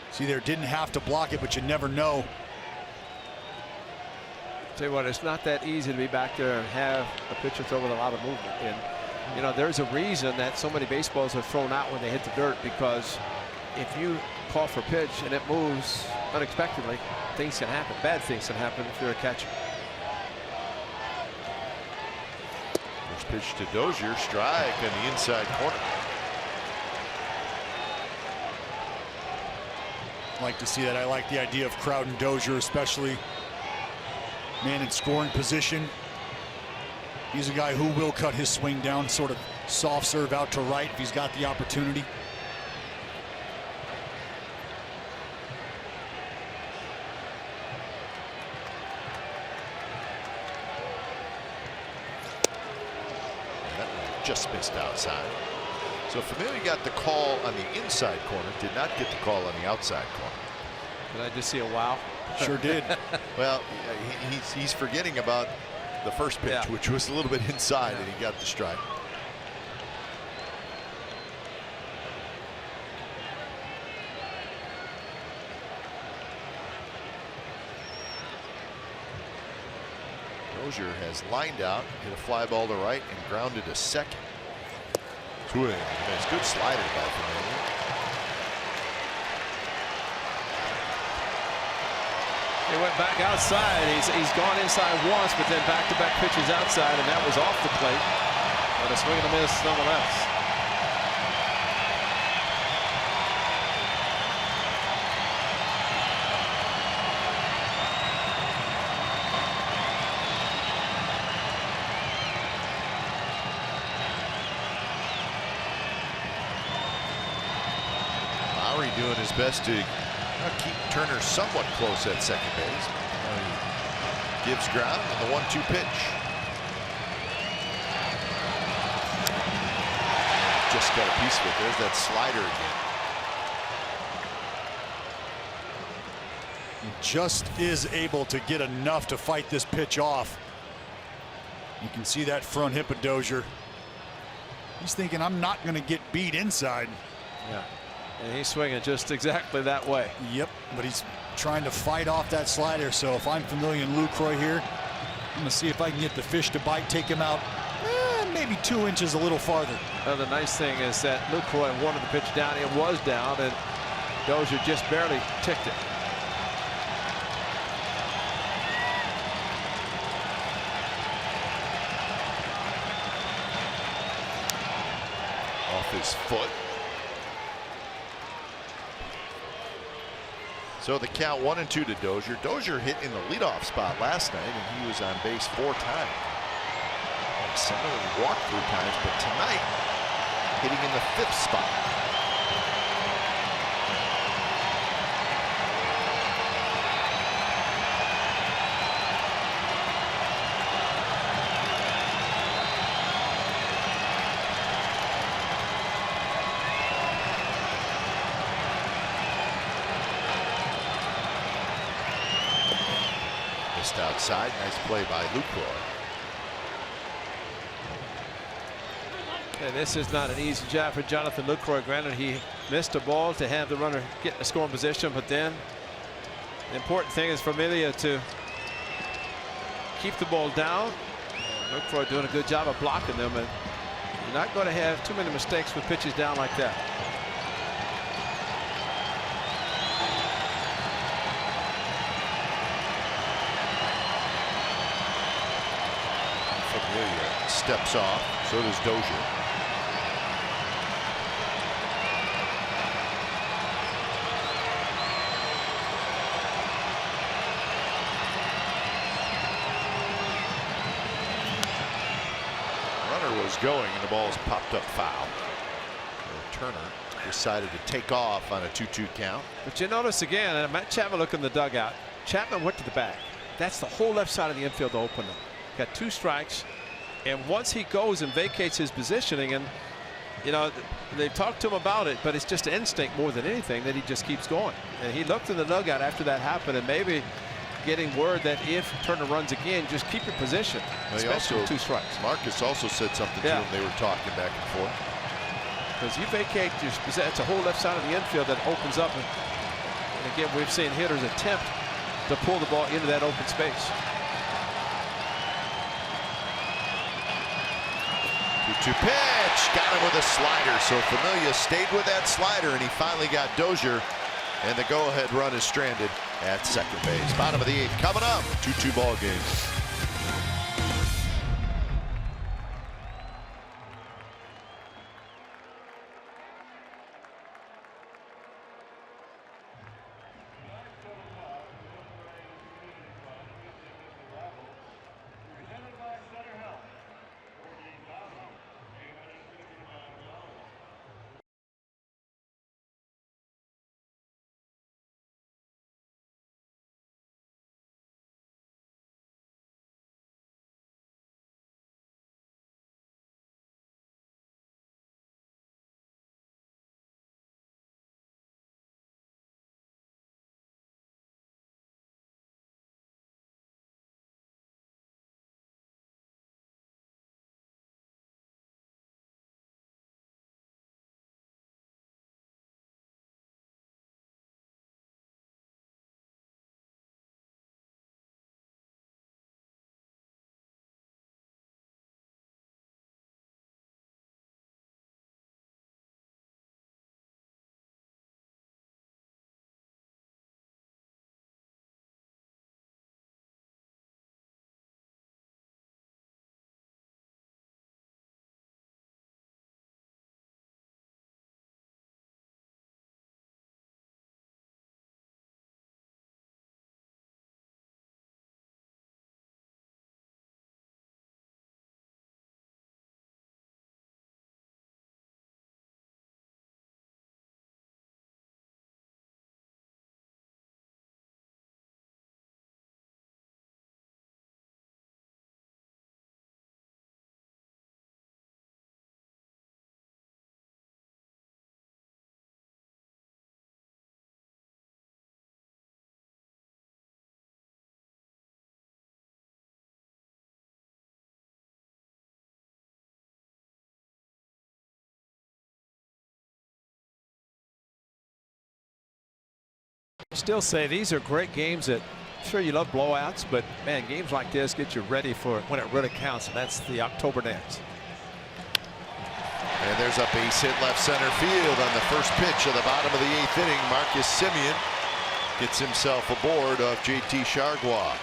See there, didn't have to block it, but you never know. Tell you what, it's not that easy to be back there and have a pitcher throw with a lot of movement. And you know, there's a reason that so many baseballs are thrown out when they hit the dirt, because if you call for pitch and it moves unexpectedly, things can happen. Bad things can happen if you're a catcher. First pitch to Dozier, strike in the inside corner. Like to see that. I like the idea of crowding Dozier, especially man in scoring position. He's a guy who will cut his swing down, sort of soft serve out to right if he's got the opportunity. Just missed outside. So Familia got the call on the inside corner, did not get the call on the outside corner. Did I just see a wow? Sure did. Well, he's forgetting about the first pitch, which was a little bit inside, and he got the strike. Dozier has lined out, hit a fly ball to right, and grounded to second. Swing, nice, good slider by Familia. He went back outside. He's gone inside once, but then back-to-back pitches outside, and that was off the plate. But a swing and a miss nonetheless. Doing his best to keep Turner somewhat close at second base. He gives ground in the 1-2 pitch. Just got a piece of it. There's that slider again. He just is able to get enough to fight this pitch off. You can see that front hip of Dozier. He's thinking, I'm not going to get beat inside. Yeah. And he's swinging just exactly that way. Yep, but he's trying to fight off that slider. So if I'm Familia and Lucroy here, I'm going to see if I can get the fish to bite, take him out maybe 2 inches a little farther. Well, the nice thing is that Lucroy wanted the pitch down. It was down, and Dozier just barely ticked it. Off his foot. So the count 1-2 to Dozier. Dozier hit in the leadoff spot last night, and he was on base 4 times. Similarly walked 3 times, but tonight hitting in the 5th spot. Just outside, nice play by Lucroy. And this is not an easy job for Jonathan Lucroy. Granted, he missed a ball to have the runner get in a scoring position, but then the important thing is for Amelia to keep the ball down. Lucroy doing a good job of blocking them, and you're not going to have too many mistakes with pitches down like that. Amelia steps off, so does Dozier. Runner was going and the ball's popped up foul. So Turner decided to take off on a 2-2 count. But you notice again, and Matt Chapman looked in the dugout. Chapman went to the back. That's the whole left side of the infield to open up. Got 2 strikes, and once he goes and vacates his positioning, and you know they've talked to him about it, but it's just an instinct more than anything that he just keeps going. And he looked in the dugout after that happened, and maybe getting word that if Turner runs again, just keep your position, especially with 2 strikes. Marcus also said something to him. They were talking back and forth. Because you vacate, it's a whole left side of the infield that opens up, and again we've seen hitters attempt to pull the ball into that open space. 2-2 pitch, got him with a slider. So Familia stayed with that slider, and he finally got Dozier, and the go-ahead run is stranded at second base. Bottom of the 8th coming up. 2-2 ball game. Still say these are great games that, sure, you love blowouts, but man, games like this get you ready for when it really counts, and that's the October dance. And there's a base hit left center field on the first pitch of the bottom of the 8th inning. Marcus Semien gets himself aboard of JT Chargois.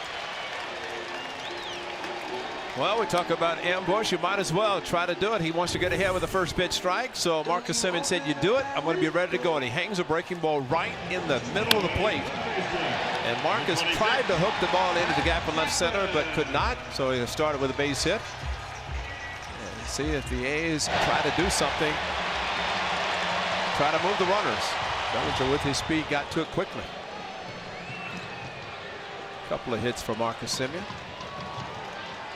Well, we talk about ambush. You might as well try to do it. He wants to get ahead with the first pitch strike. So Marcus Semien said, you do it, I'm going to be ready to go. And he hangs a breaking ball right in the middle of the plate. And Marcus tried to hook the ball into the gap in left center, but could not. So he started with a base hit. And see if the A's try to do something. try to move the runners. Bellinger with his speed got to it quickly. A couple of hits for Marcus Semien.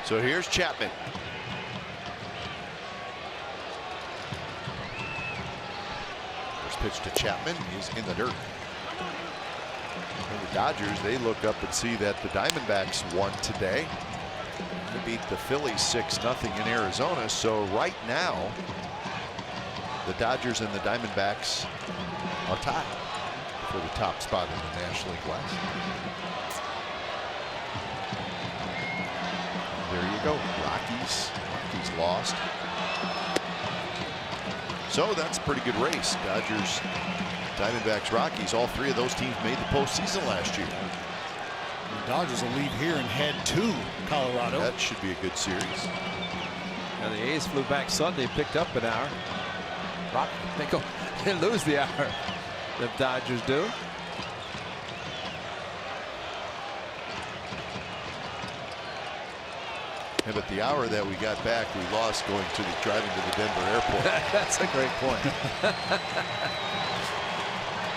So here's Chapman. First pitch to Chapman. He's in the dirt. And the Dodgers, they look up and see that the Diamondbacks won today. They beat the Phillies 6-0 in Arizona. So right now, the Dodgers and the Diamondbacks are tied for the top spot in the National League West. There you go. Rockies lost. So that's a pretty good race. Dodgers, Diamondbacks, Rockies, all three of those teams made the postseason last year. The Dodgers will leave here and head to Colorado. That should be a good series. Now the A's flew back Sunday, picked up an hour. They lose the hour. The Dodgers do. Yeah, but the hour that we got back, we lost driving to the Denver airport. That's a great point.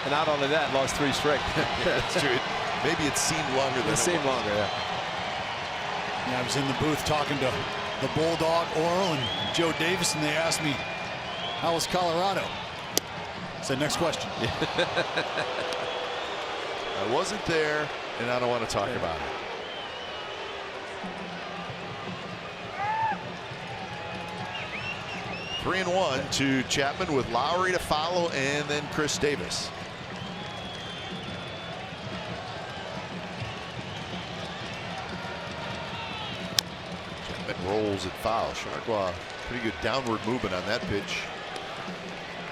And not only that, lost 3 straight. Yeah, that's true. Maybe it seemed longer than it seemed was. longer, yeah. Yeah, I was in the booth talking to the Bulldog, Oral, and Joe Davis, and they asked me, how was Colorado? I said, next question. I wasn't there, and I don't want to talk about it. Three and one to Chapman with Lowry to follow, and then Chris Davis. Chapman rolls at foul. Chargois, pretty good downward movement on that pitch.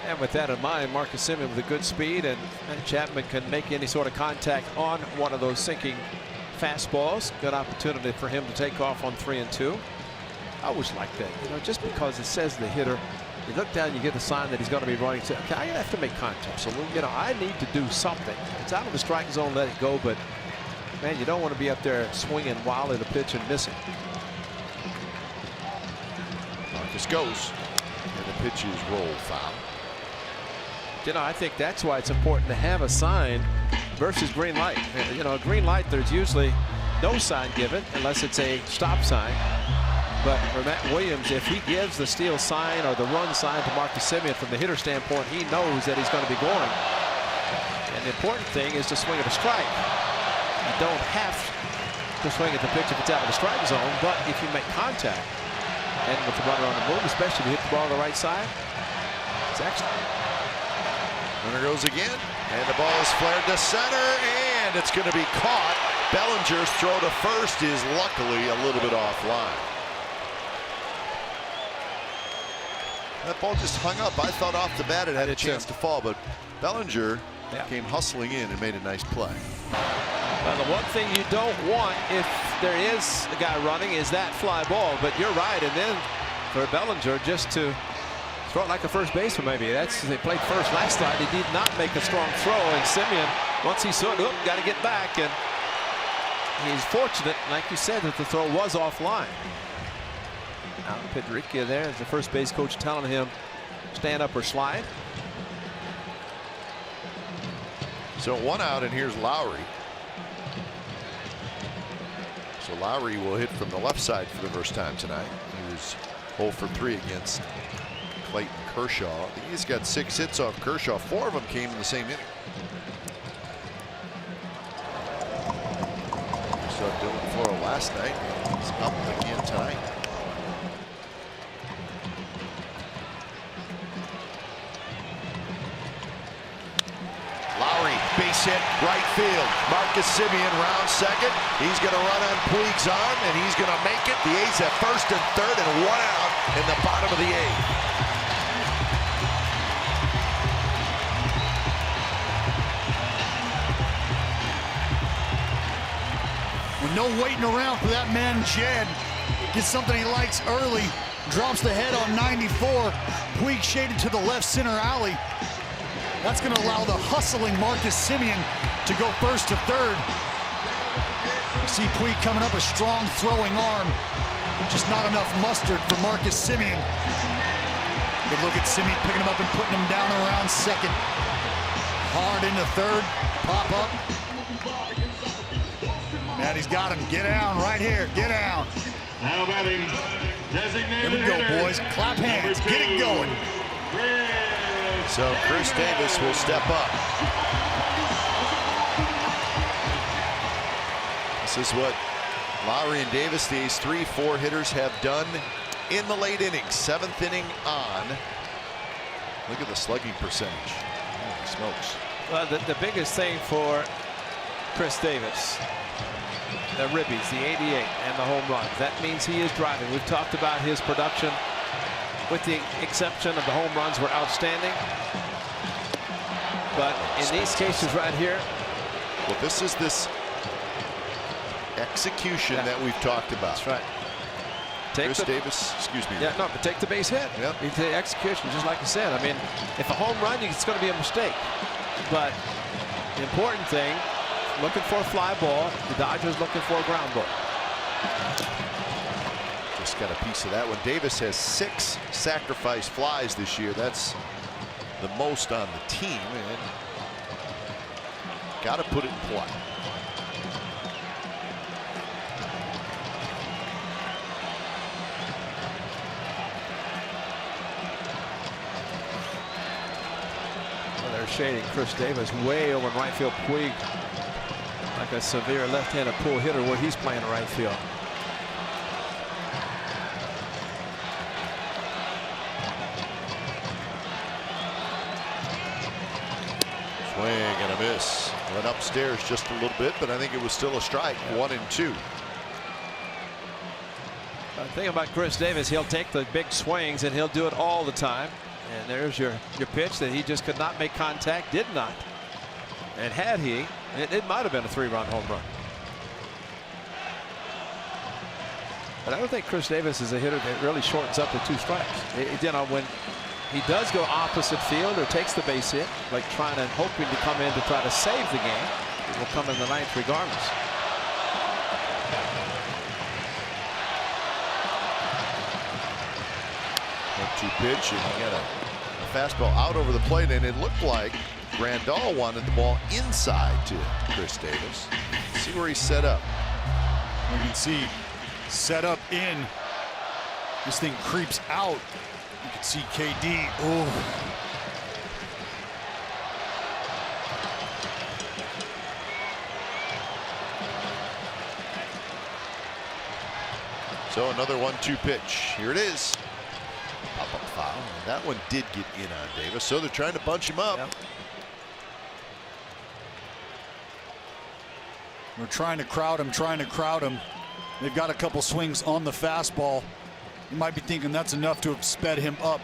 And with that in mind, Marcus Semien with a good speed, and Chapman can make any sort of contact on one of those sinking fastballs. Good opportunity for him to take off on 3 and 2. I always like that, you know, just because it says the hitter, you look down, you get the sign that he's going to be running. So, okay, I have to make contact. So, you know, I need to do something. It's out of the strike zone, let it go. But man, you don't want to be up there swinging wild at a pitch and missing. Marcus goes, and the pitch is rolled foul. You know, I think that's why it's important to have a sign versus green light. You know, a green light, there's usually no sign given unless it's a stop sign. But for Matt Williams, if he gives the steal sign or the run sign to Marcus Semien from the hitter standpoint, he knows that he's going to be going. And the important thing is to swing at a strike. You don't have to swing at the pitch if it's out of the strike zone, but if you make contact and with the runner on the move, especially if you hit the ball on the right side, it's excellent. Runner goes again, and the ball is flared to center, and it's going to be caught. Bellinger's throw to first is luckily a little bit offline. That ball just hung up. I thought off the bat it had a chance to fall, but Bellinger came hustling in and made a nice play. Well, the one thing you don't want if there is a guy running is that fly ball, but you're right. And then for Bellinger just to throw it like a first baseman, maybe. They played first last night. He did not make a strong throw, and Semien, once he saw it, got to get back, and he's fortunate, like you said, that the throw was offline. Now Pedrica there is the first base coach telling him stand up or slide. So 1 out, and here's Lowry. So Lowry will hit from the left side for the first time tonight. He was 0 for 3 against Clayton Kershaw. He's got 6 hits off Kershaw. 4 of them came in the same inning. We saw Dylan Floro last night. He's up again tonight. Lowry, base hit, right field. Marcus Semien round second. He's going to run on Puig's arm, and he's going to make it. The A's at first and third, and 1 out in the bottom of the 8th. With no waiting around for that man, Jed. Gets something he likes early. Drops the head on 94. Puig shaded to the left center alley. That's going to allow the hustling Marcus Semien to go first to third. You see Puig coming up, a strong throwing arm. Just not enough mustard for Marcus Semien. Good look at Simi picking him up and putting him down around second. Hard into third, pop up. Maddie's got him. Get down right here. Get down. Now batting, designated Here we go, hitter, boys. Clap hands. Get it going. So Chris Davis will step up. This is what Lowry and Davis, these 3-4 hitters, have done in the late innings. 7th inning on. Look at the slugging percentage. Holy smokes. Well, the biggest thing for Chris Davis, the ribbies, the 88 and the home runs, that means he is driving. We've talked about his production, with the exception of the home runs were outstanding. But in these cases right here, well, this is this execution that we've talked about. that's right. Chris Davis, excuse me. Yeah, no, but take the base hit. Yep. You take execution, just like you said. I mean, if a home run, it's going to be a mistake. But the important thing, looking for a fly ball. The Dodgers looking for a ground ball. Just got a piece of that one. Davis has 6 sacrifice flies this year. That's the most on the team, and got to put it in play. They're shading Chris Davis way over in right field. Puig, like a severe left-handed pull hitter where he's playing right field. Swing and a miss. Went upstairs just a little bit, but I think it was still a strike. 1-2. The thing about Chris Davis, he'll take the big swings and he'll do it all the time. And there's your pitch that he just could not make contact, did not. And had he, it might have been a 3-run home run. But I don't think Chris Davis is a hitter that really shortens up to 2 strikes. You know, when he does go opposite field or takes the base hit, like trying and hoping to come in to try to save the game, it will come in the 9th regardless. One-two pitch, and he got a fastball out over the plate, and it looked like Grandal wanted the ball inside to Chris Davis. See where he's set up. You can see set up in. This thing creeps out. You can see KD. Oh. So another 1-2 pitch. Here it is. Pop-up foul. And that one did get in on Davis, so they're trying to bunch him up. Yep. We're trying to crowd him, They've got a couple swings on the fastball. You might be thinking that's enough to have sped him up.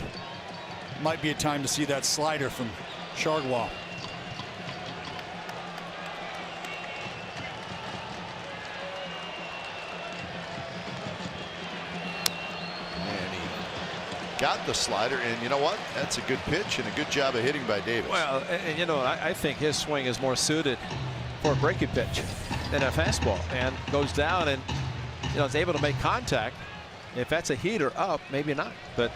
Might be a time to see that slider from Chargois. And he got the slider, and you know what? That's a good pitch and a good job of hitting by Davis. Well, and you know, I think his swing is more suited for a breaking pitch than a fastball, and goes down and, you know, is able to make contact. If that's a heater up, maybe not. But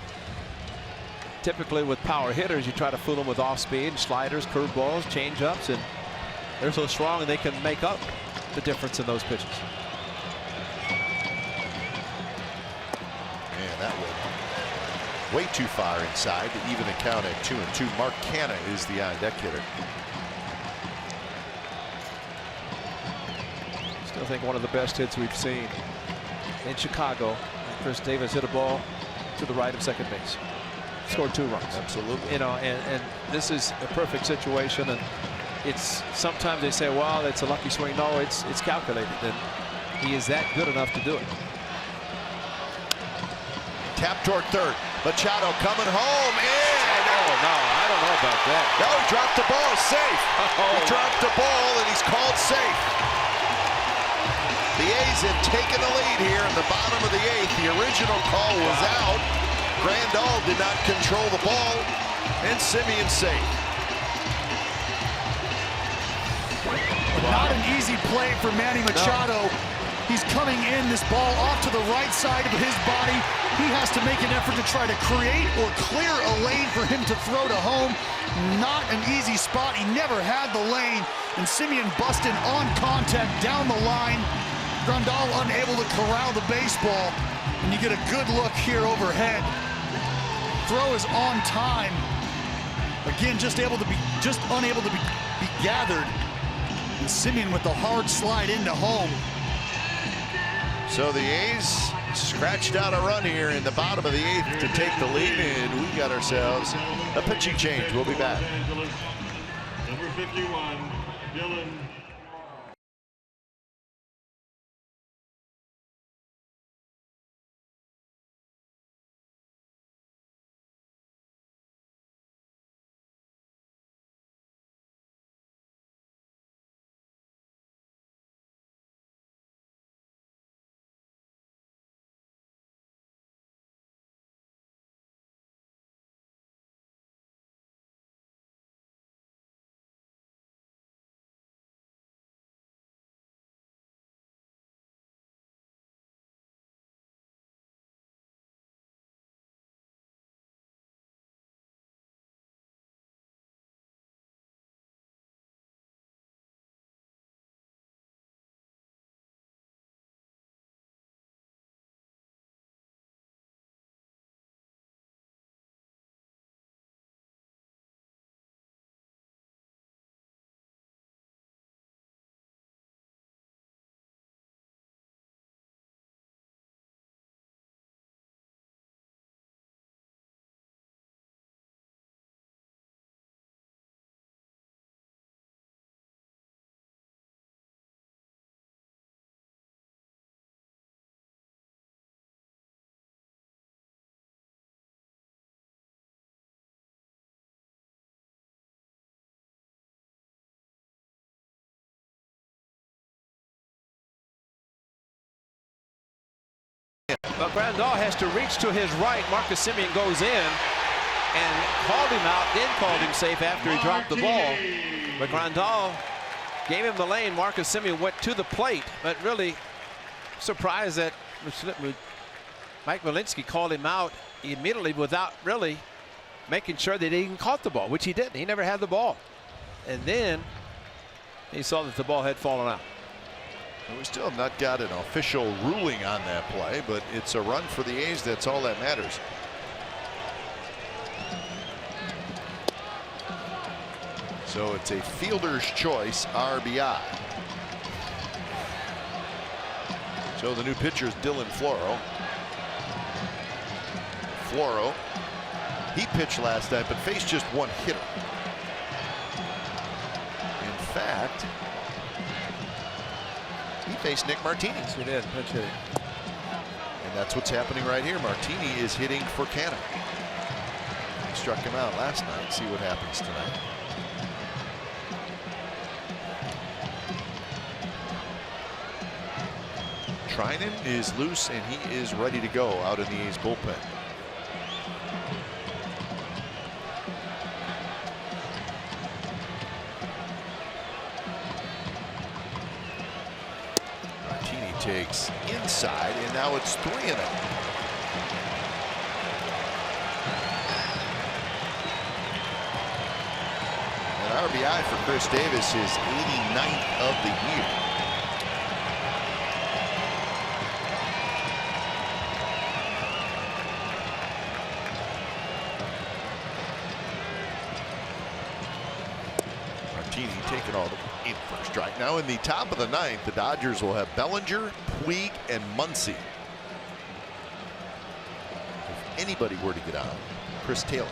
typically with power hitters, you try to fool them with off speed, sliders, curveballs, changeups, and they're so strong and they can make up the difference in those pitches. Man, that went way too far inside to even the count at 2-2. Mark Canna is the on-deck hitter. Still think one of the best hits we've seen in Chicago. Chris Davis hit a ball to the right of second base. Scored 2 runs. Absolutely. You know, and this is a perfect situation. And it's sometimes they say, well, it's a lucky swing. No, it's calculated, and he is that good enough to do it. Tap toward third. Machado coming home, and Oh no, I don't know about that. no, he dropped the ball. Safe. He dropped the ball, and he's called safe. The A's have taken the lead here in the bottom of the 8th. The original call was out. Grandal did not control the ball, and Simeon safe. Not an easy play for Manny Machado. He's coming in, this ball off to the right side of his body. He has to make an effort to try to create or clear a lane for him to throw to home. Not an easy spot. He never had the lane. And Simeon busted on contact down the line. Grandal unable to corral the baseball. And you get a good look here overhead. Throw is on time. Again, just unable to be gathered. And Simeon with the hard slide into home. So the A's scratched out a run here in the bottom of the 8th to take the lead, and we got ourselves a pitching change. We'll be back. Number 51, Dylan. But Grandal has to reach to his right. Marcus Simeon goes in and called him out, then called him safe after he dropped the ball. But Grandal gave him the lane. Marcus Simeon went to the plate, but really surprised that Mike Walensky called him out immediately without really making sure that he even caught the ball, which he didn't. He never had the ball. And then he saw that the ball had fallen out. We still have not got an official ruling on that play, but it's a run for the A's. That's all that matters. So it's a fielder's choice RBI. So the new pitcher is Dylan Floro. Floro, he pitched last night, but faced just one hitter. In fact, he faced Nick Martini. Yes, he did. Pinch hitting. And that's what's happening right here. Martini is hitting for Canada. He struck him out last night. See what happens tonight. Trinan is loose and he is ready to go out in the A's bullpen. Takes inside, and now it's 3-0. An RBI for Chris Davis, his 89th of the year. Martini taking all the in for a strike. Now in the top of the 9th, the Dodgers will have Bellinger, Puig, and Muncy. If anybody were to get on, Chris Taylor.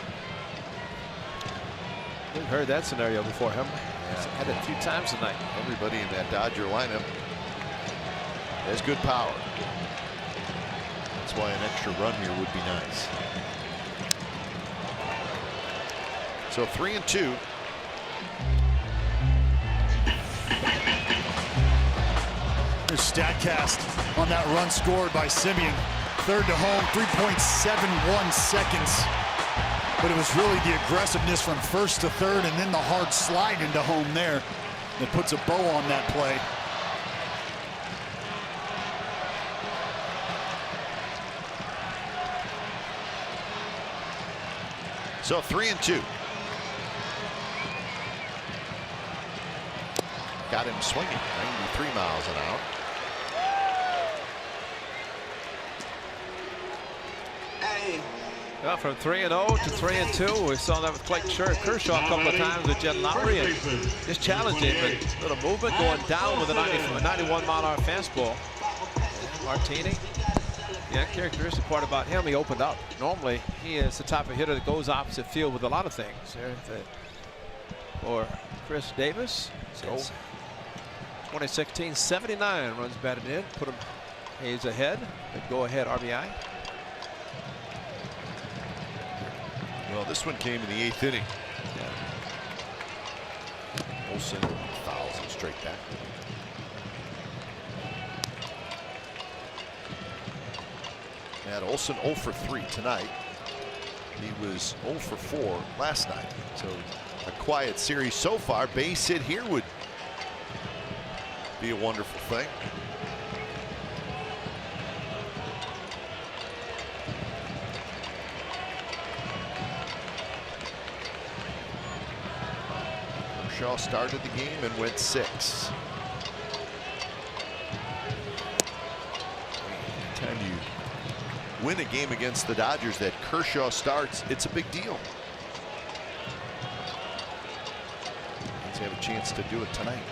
We've heard that scenario before, haven't we? Yeah. Had it a few times tonight. Everybody in that Dodger lineup has good power. That's why an extra run here would be nice. So 3-2. Here's StatCast on that run scored by Simeon. Third to home, 3.71 seconds. But it was really the aggressiveness from first to third and then the hard slide into home there that puts a bow on that play. So 3-2. Got him swinging 93 miles an hour. Well, from 3-0 to 3-2, we saw that with Clayton Kershaw a couple of times with Jen Lowry, and just challenged him. And a little movement going down with a 91-mile-an-hour fastball. And Martini, the uncharacteristic part about him, he opened up. Normally, he is the type of hitter that goes opposite field with a lot of things. For Chris Davis, since 2016, 79 runs batted in, put him Hayes ahead, the go-ahead RBI. Well, this one came in the 8th inning. Olsen fouls him straight back. And Olsen 0 for 3 tonight. He was 0 for 4 last night. So a quiet series so far. Base hit here would be a wonderful thing. Kershaw started the game and went 6. Anytime you win a game against the Dodgers that Kershaw starts, it's a big deal. Let's have a chance to do it tonight.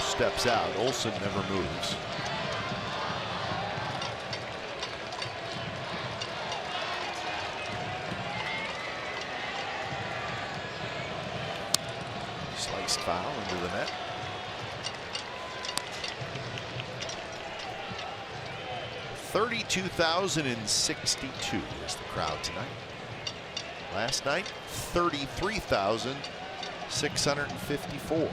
Steps out. Olsen never moves. Sliced foul into the net. $32,062 is the crowd tonight. Last night, 33,654.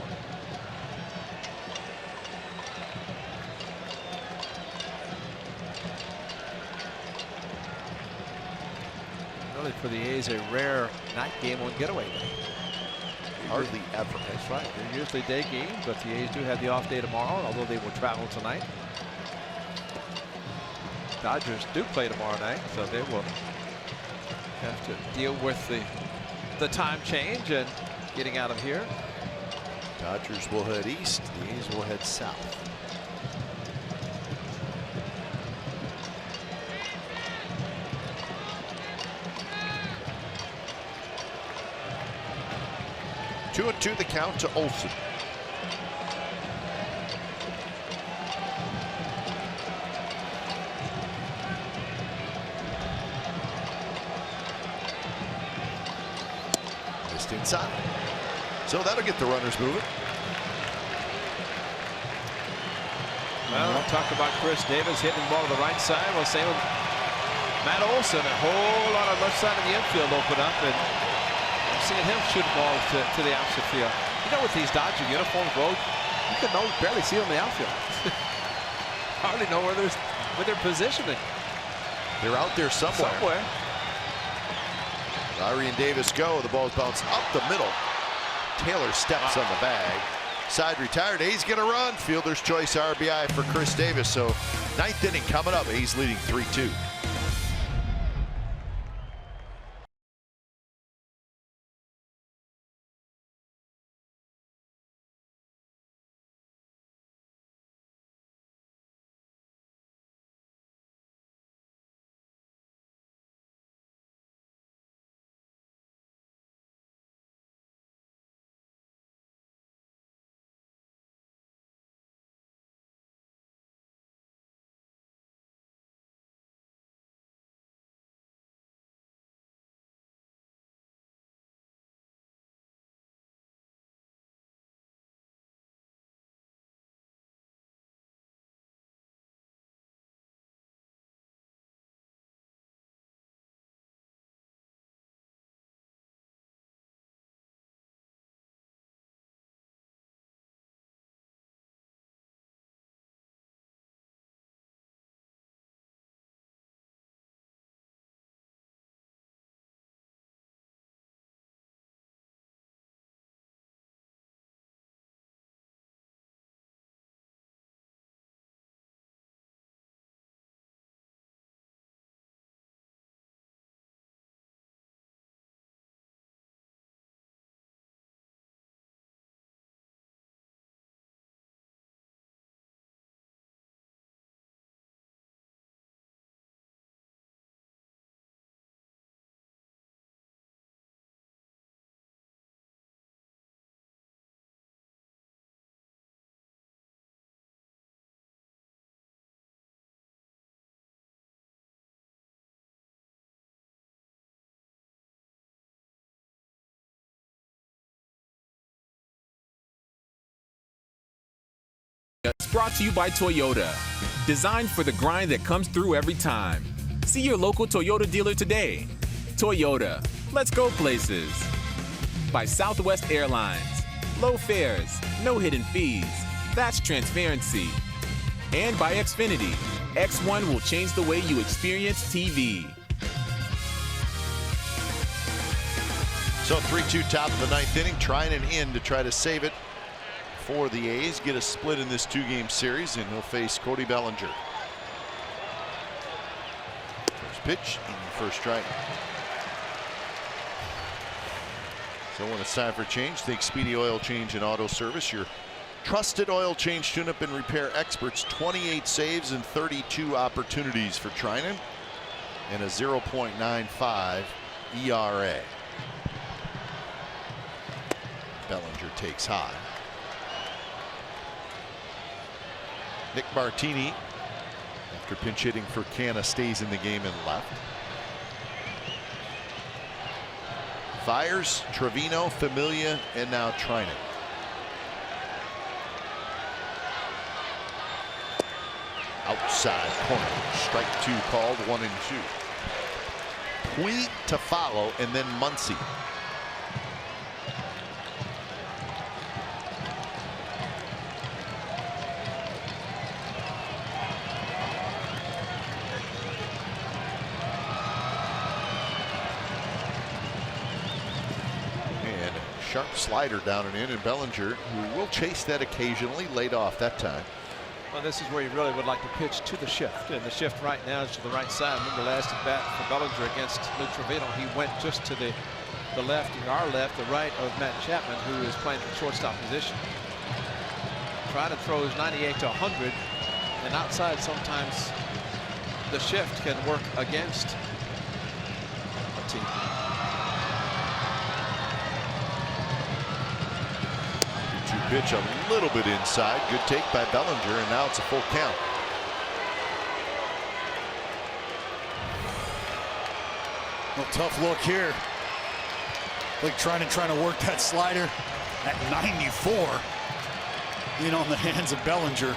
For the A's, a rare night game on getaway day. Hardly ever. That's right. They're usually day games, but the A's do have the off day tomorrow, although they will travel tonight. Dodgers do play tomorrow night, so they will have to deal with the time change and getting out of here. Dodgers will head east. The A's will head south. Two and two the count to Olsen. Missed inside. So that'll get the runners moving. Well, we talked about Chris Davis hitting the ball to the right side. Well, same with Matt Olsen. A whole lot of left side of the infield open up, and seeing him shoot balls to the opposite field. You know, with these Dodger uniforms, bro, you can barely see them in the outfield. Hardly know where they're positioning. They're out there somewhere. Lowry and Davis go. The ball's bounced up the middle. Taylor steps on the bag. Side retired. A's gonna run. Fielder's choice RBI for Chris Davis. So 9th inning coming up. A's leading 3-2. It's brought to you by Toyota. Designed for the grind that comes through every time. See your local Toyota dealer today. Toyota, let's go places. By Southwest Airlines. Low fares, no hidden fees. That's transparency. And by Xfinity. X1 will change the way you experience TV. So 3-2 top of the 9th inning, trying an in to try to save it for the A's, get a split in this 2-game series, and he'll face Cody Bellinger. First pitch in the first strike. So when it's time for change, think Speedy Oil Change and Auto Service, your trusted oil change, tune-up, and repair experts. 28 saves and 32 opportunities for Trinan, and a 0.95 ERA. Bellinger takes high. Nick Martini, after pinch hitting for Canna, stays in the game and left. Fires, Trevino, Familia, and now Trinan. Outside corner, strike 2 called, 1-2. Puig to follow, and then Muncy. Sharp slider down and in, and Bellinger, who will chase that occasionally, laid off that time. Well, this is where you really would like to pitch to the shift, and the shift right now is to the right side. Remember last at bat for Bellinger against Lou Trevino, he went just to the left, our left, the right of Matt Chapman, who is playing for shortstop position. Trying to throws 98 to 100, and outside sometimes the shift can work against a team. Pitch a little bit inside. Good take by Bellinger, and now it's a full count. Well, tough look here. Like trying to work that slider at 94 in on the hands of Bellinger.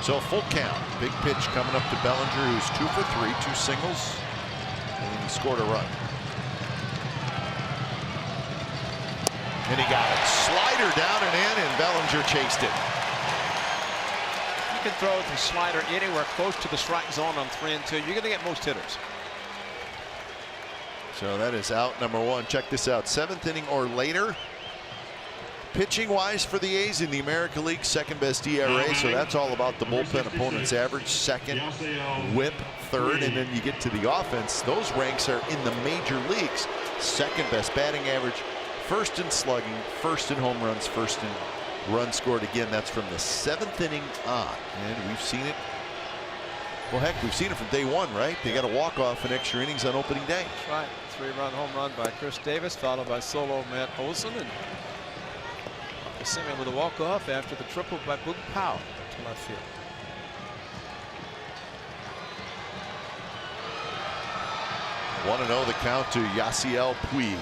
So full count. Big pitch coming up to Bellinger, who's 2 for 3, 2 singles, and then he scored a run. And he got it. Slider down and in, and Bellinger chased it. You can throw the slider anywhere close to the strike zone on 3 and 2. You're going to get most hitters. So that is out number 1. Check this out. 7th inning or later. Pitching wise for the A's in the American League, second best ERA, so that's all about the bullpen opponent's average. Second, whip, third, and then you get to the offense. Those ranks are in the major leagues. Second best batting average, first in slugging, first in home runs, first in runs scored. Again, that's from the 7th inning on, and we've seen it. Well, heck, we've seen it from day 1, right? They got a walk-off in extra innings on opening day. That's right. 3-run home run by Chris Davis, followed by solo Matt Olson, and Simeon with a walk-off after the triple by Boog Powell to left field. Want to know the count to Yasiel Puig.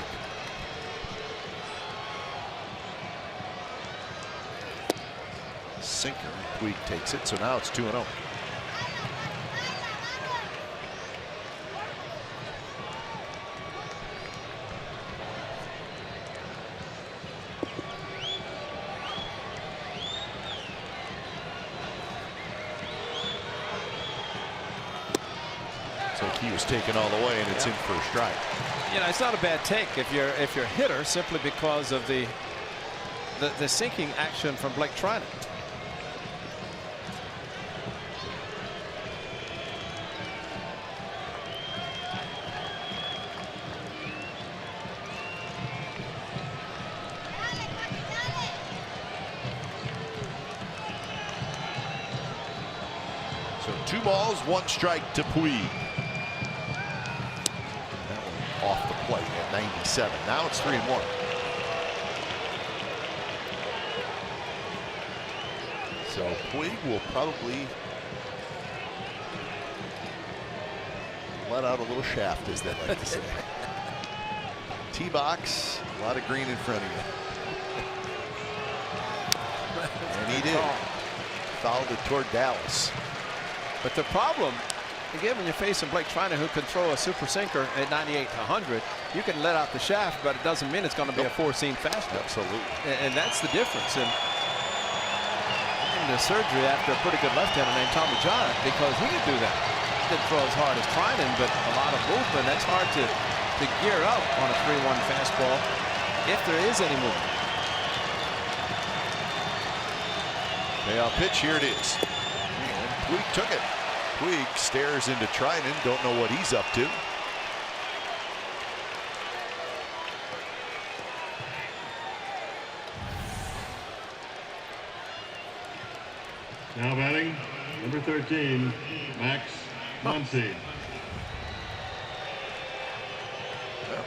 Sinker. Puig takes it, so now it's 2-0. He was taken all the way, and it's in for a strike. You know, it's not a bad take if you're a hitter, simply because of the sinking action from Blake Trinan. So 2 balls, 1 strike to Puig. Off the plate at 97. Now it's 3-1. So Puig will probably let out a little shaft, as they like to say. Tee box, a lot of green in front of you. And he did. Fouled it toward Dallas. But the problem, again, when you're facing Blake Trinan, who can throw a super sinker at 98 to 100, you can let out the shaft, but it doesn't mean it's going to be a four-seam fastball. Absolutely. And that's the difference. And the surgery after a pretty good left-hander named Tommy John, because he could do that. He didn't throw as hard as Trinan, but a lot of movement. That's hard to gear up on a 3-1 fastball if there is any movement. Payoff pitch, here it is. And Puig took it. Puig stares into Trinan, don't know what he's up to. Now batting, number 13, Max Muncy. Well,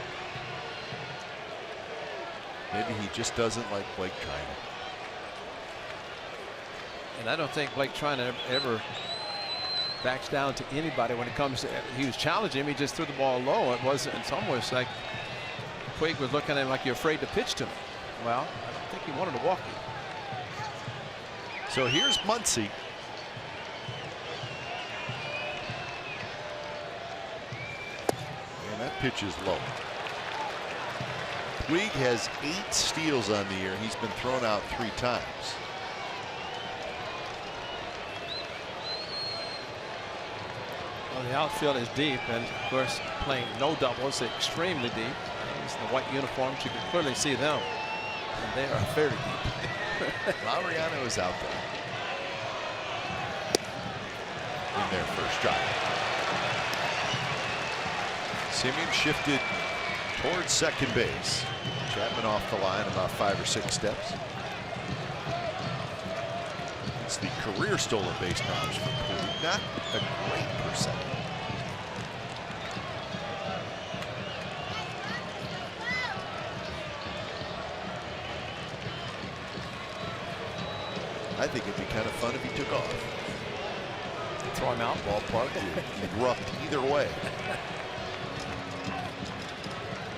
maybe he just doesn't like Blake Trinan. And I don't think Blake Trinan ever backs down to anybody when it comes to. He was challenging him. He just threw the ball low. It's almost like Puig was looking at him like, you're afraid to pitch to me. Well, I don't think he wanted to walk him. So here's Muncy. And that pitch is low. Puig has 8 steals on the year. He's been thrown out 3 times. Well, the outfield is deep, and of course, playing no doubles, extremely deep. He's in the white uniforms. You can clearly see them, and they are very deep. Laureano is out there in their first drive. Simeon shifted towards second base. Chapman off the line about 5 or 6 steps. It's the career stolen base numbers for Puig. Not a great percent. I think it'd be kind of fun if he took off. Throw him out. Ballpark erupt either way.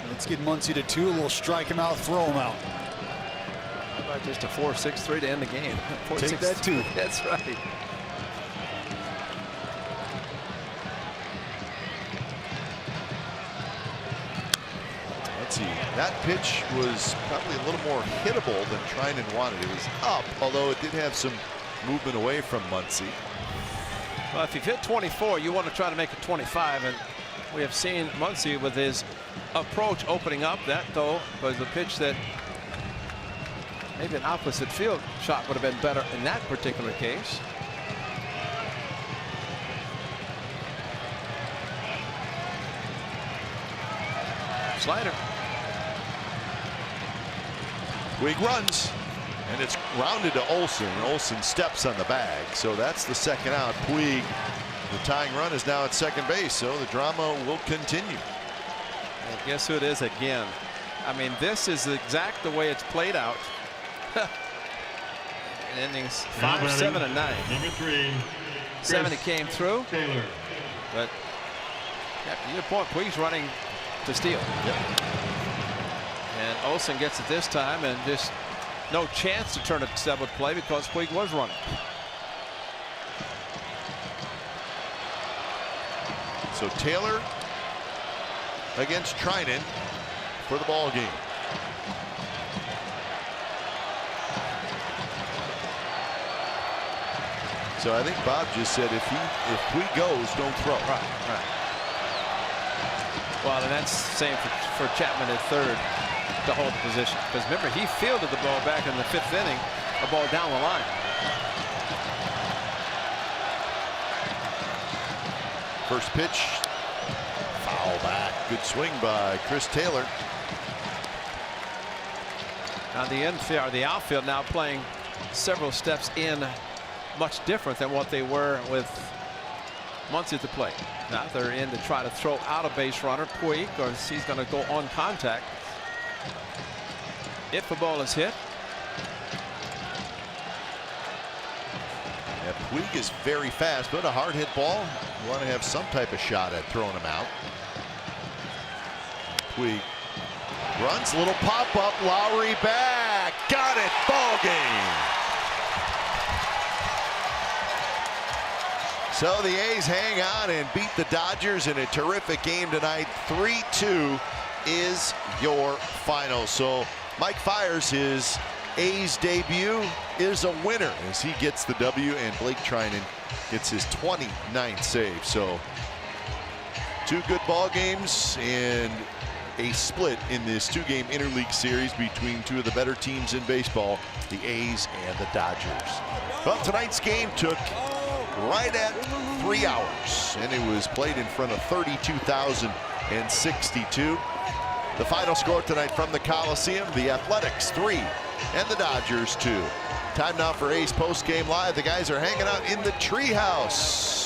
Let's get Muncy to 2. A little strike him out, throw him out. How about just a 4-6-3 to end the game? Take that too. That's right. Let's see. That pitch was probably a little more hittable than Trinan wanted. It was up, although it did have some movement away from Muncy. Well, if you've hit 24, you want to try to make it 25, and we have seen Muncy with his approach opening up. That, though, was the pitch that maybe an opposite field shot would have been better in that particular case. Slider. Puig runs, and it's rounded to Olson. Olson steps on the bag, so that's the second out. Puig, the tying run, is now at second base, so the drama will continue. And guess who it is again? I mean, this is exact the way it's played out. In innings 5, 7, and 9. Number 3, 70 came through, Taylor. but yeah, to your point, Puig's running to steal. Yep. And Olson gets it this time, and just no chance to turn it to double play because Puig was running. So Taylor against Trinan for the ball game. So I think Bob just said if Puig goes, don't throw. Right. Well, and that's the same for Chapman at third to hold the position. Because remember, he fielded the ball back in the 5th inning, a ball down the line. First pitch, foul back. Good swing by Chris Taylor. Now the infield, or the outfield, now playing several steps in, much different than what they were with Muncy at the plate. Now they're in to try to throw out a base runner. Puig, or he's going to go on contact. If the ball is hit. Yeah, Puig is very fast, but a hard hit ball. You want to have some type of shot at throwing him out. Puig runs, little pop up, Lowry back, got it, ball game. So the A's hang on and beat the Dodgers in a terrific game tonight. 3-2 is your final. So Mike Fiers, his A's debut is a winner as he gets the W, and Blake Trinan gets his 29th save. So 2 good ball games and a split in this 2-game interleague series between 2 of the better teams in baseball, the A's and the Dodgers. Well, tonight's game took right at 3 hours, and it was played in front of 32,062. The final score tonight from the Coliseum, the Athletics 3 and the Dodgers 2. Time now for A's Post Game Live. The guys are hanging out in the treehouse.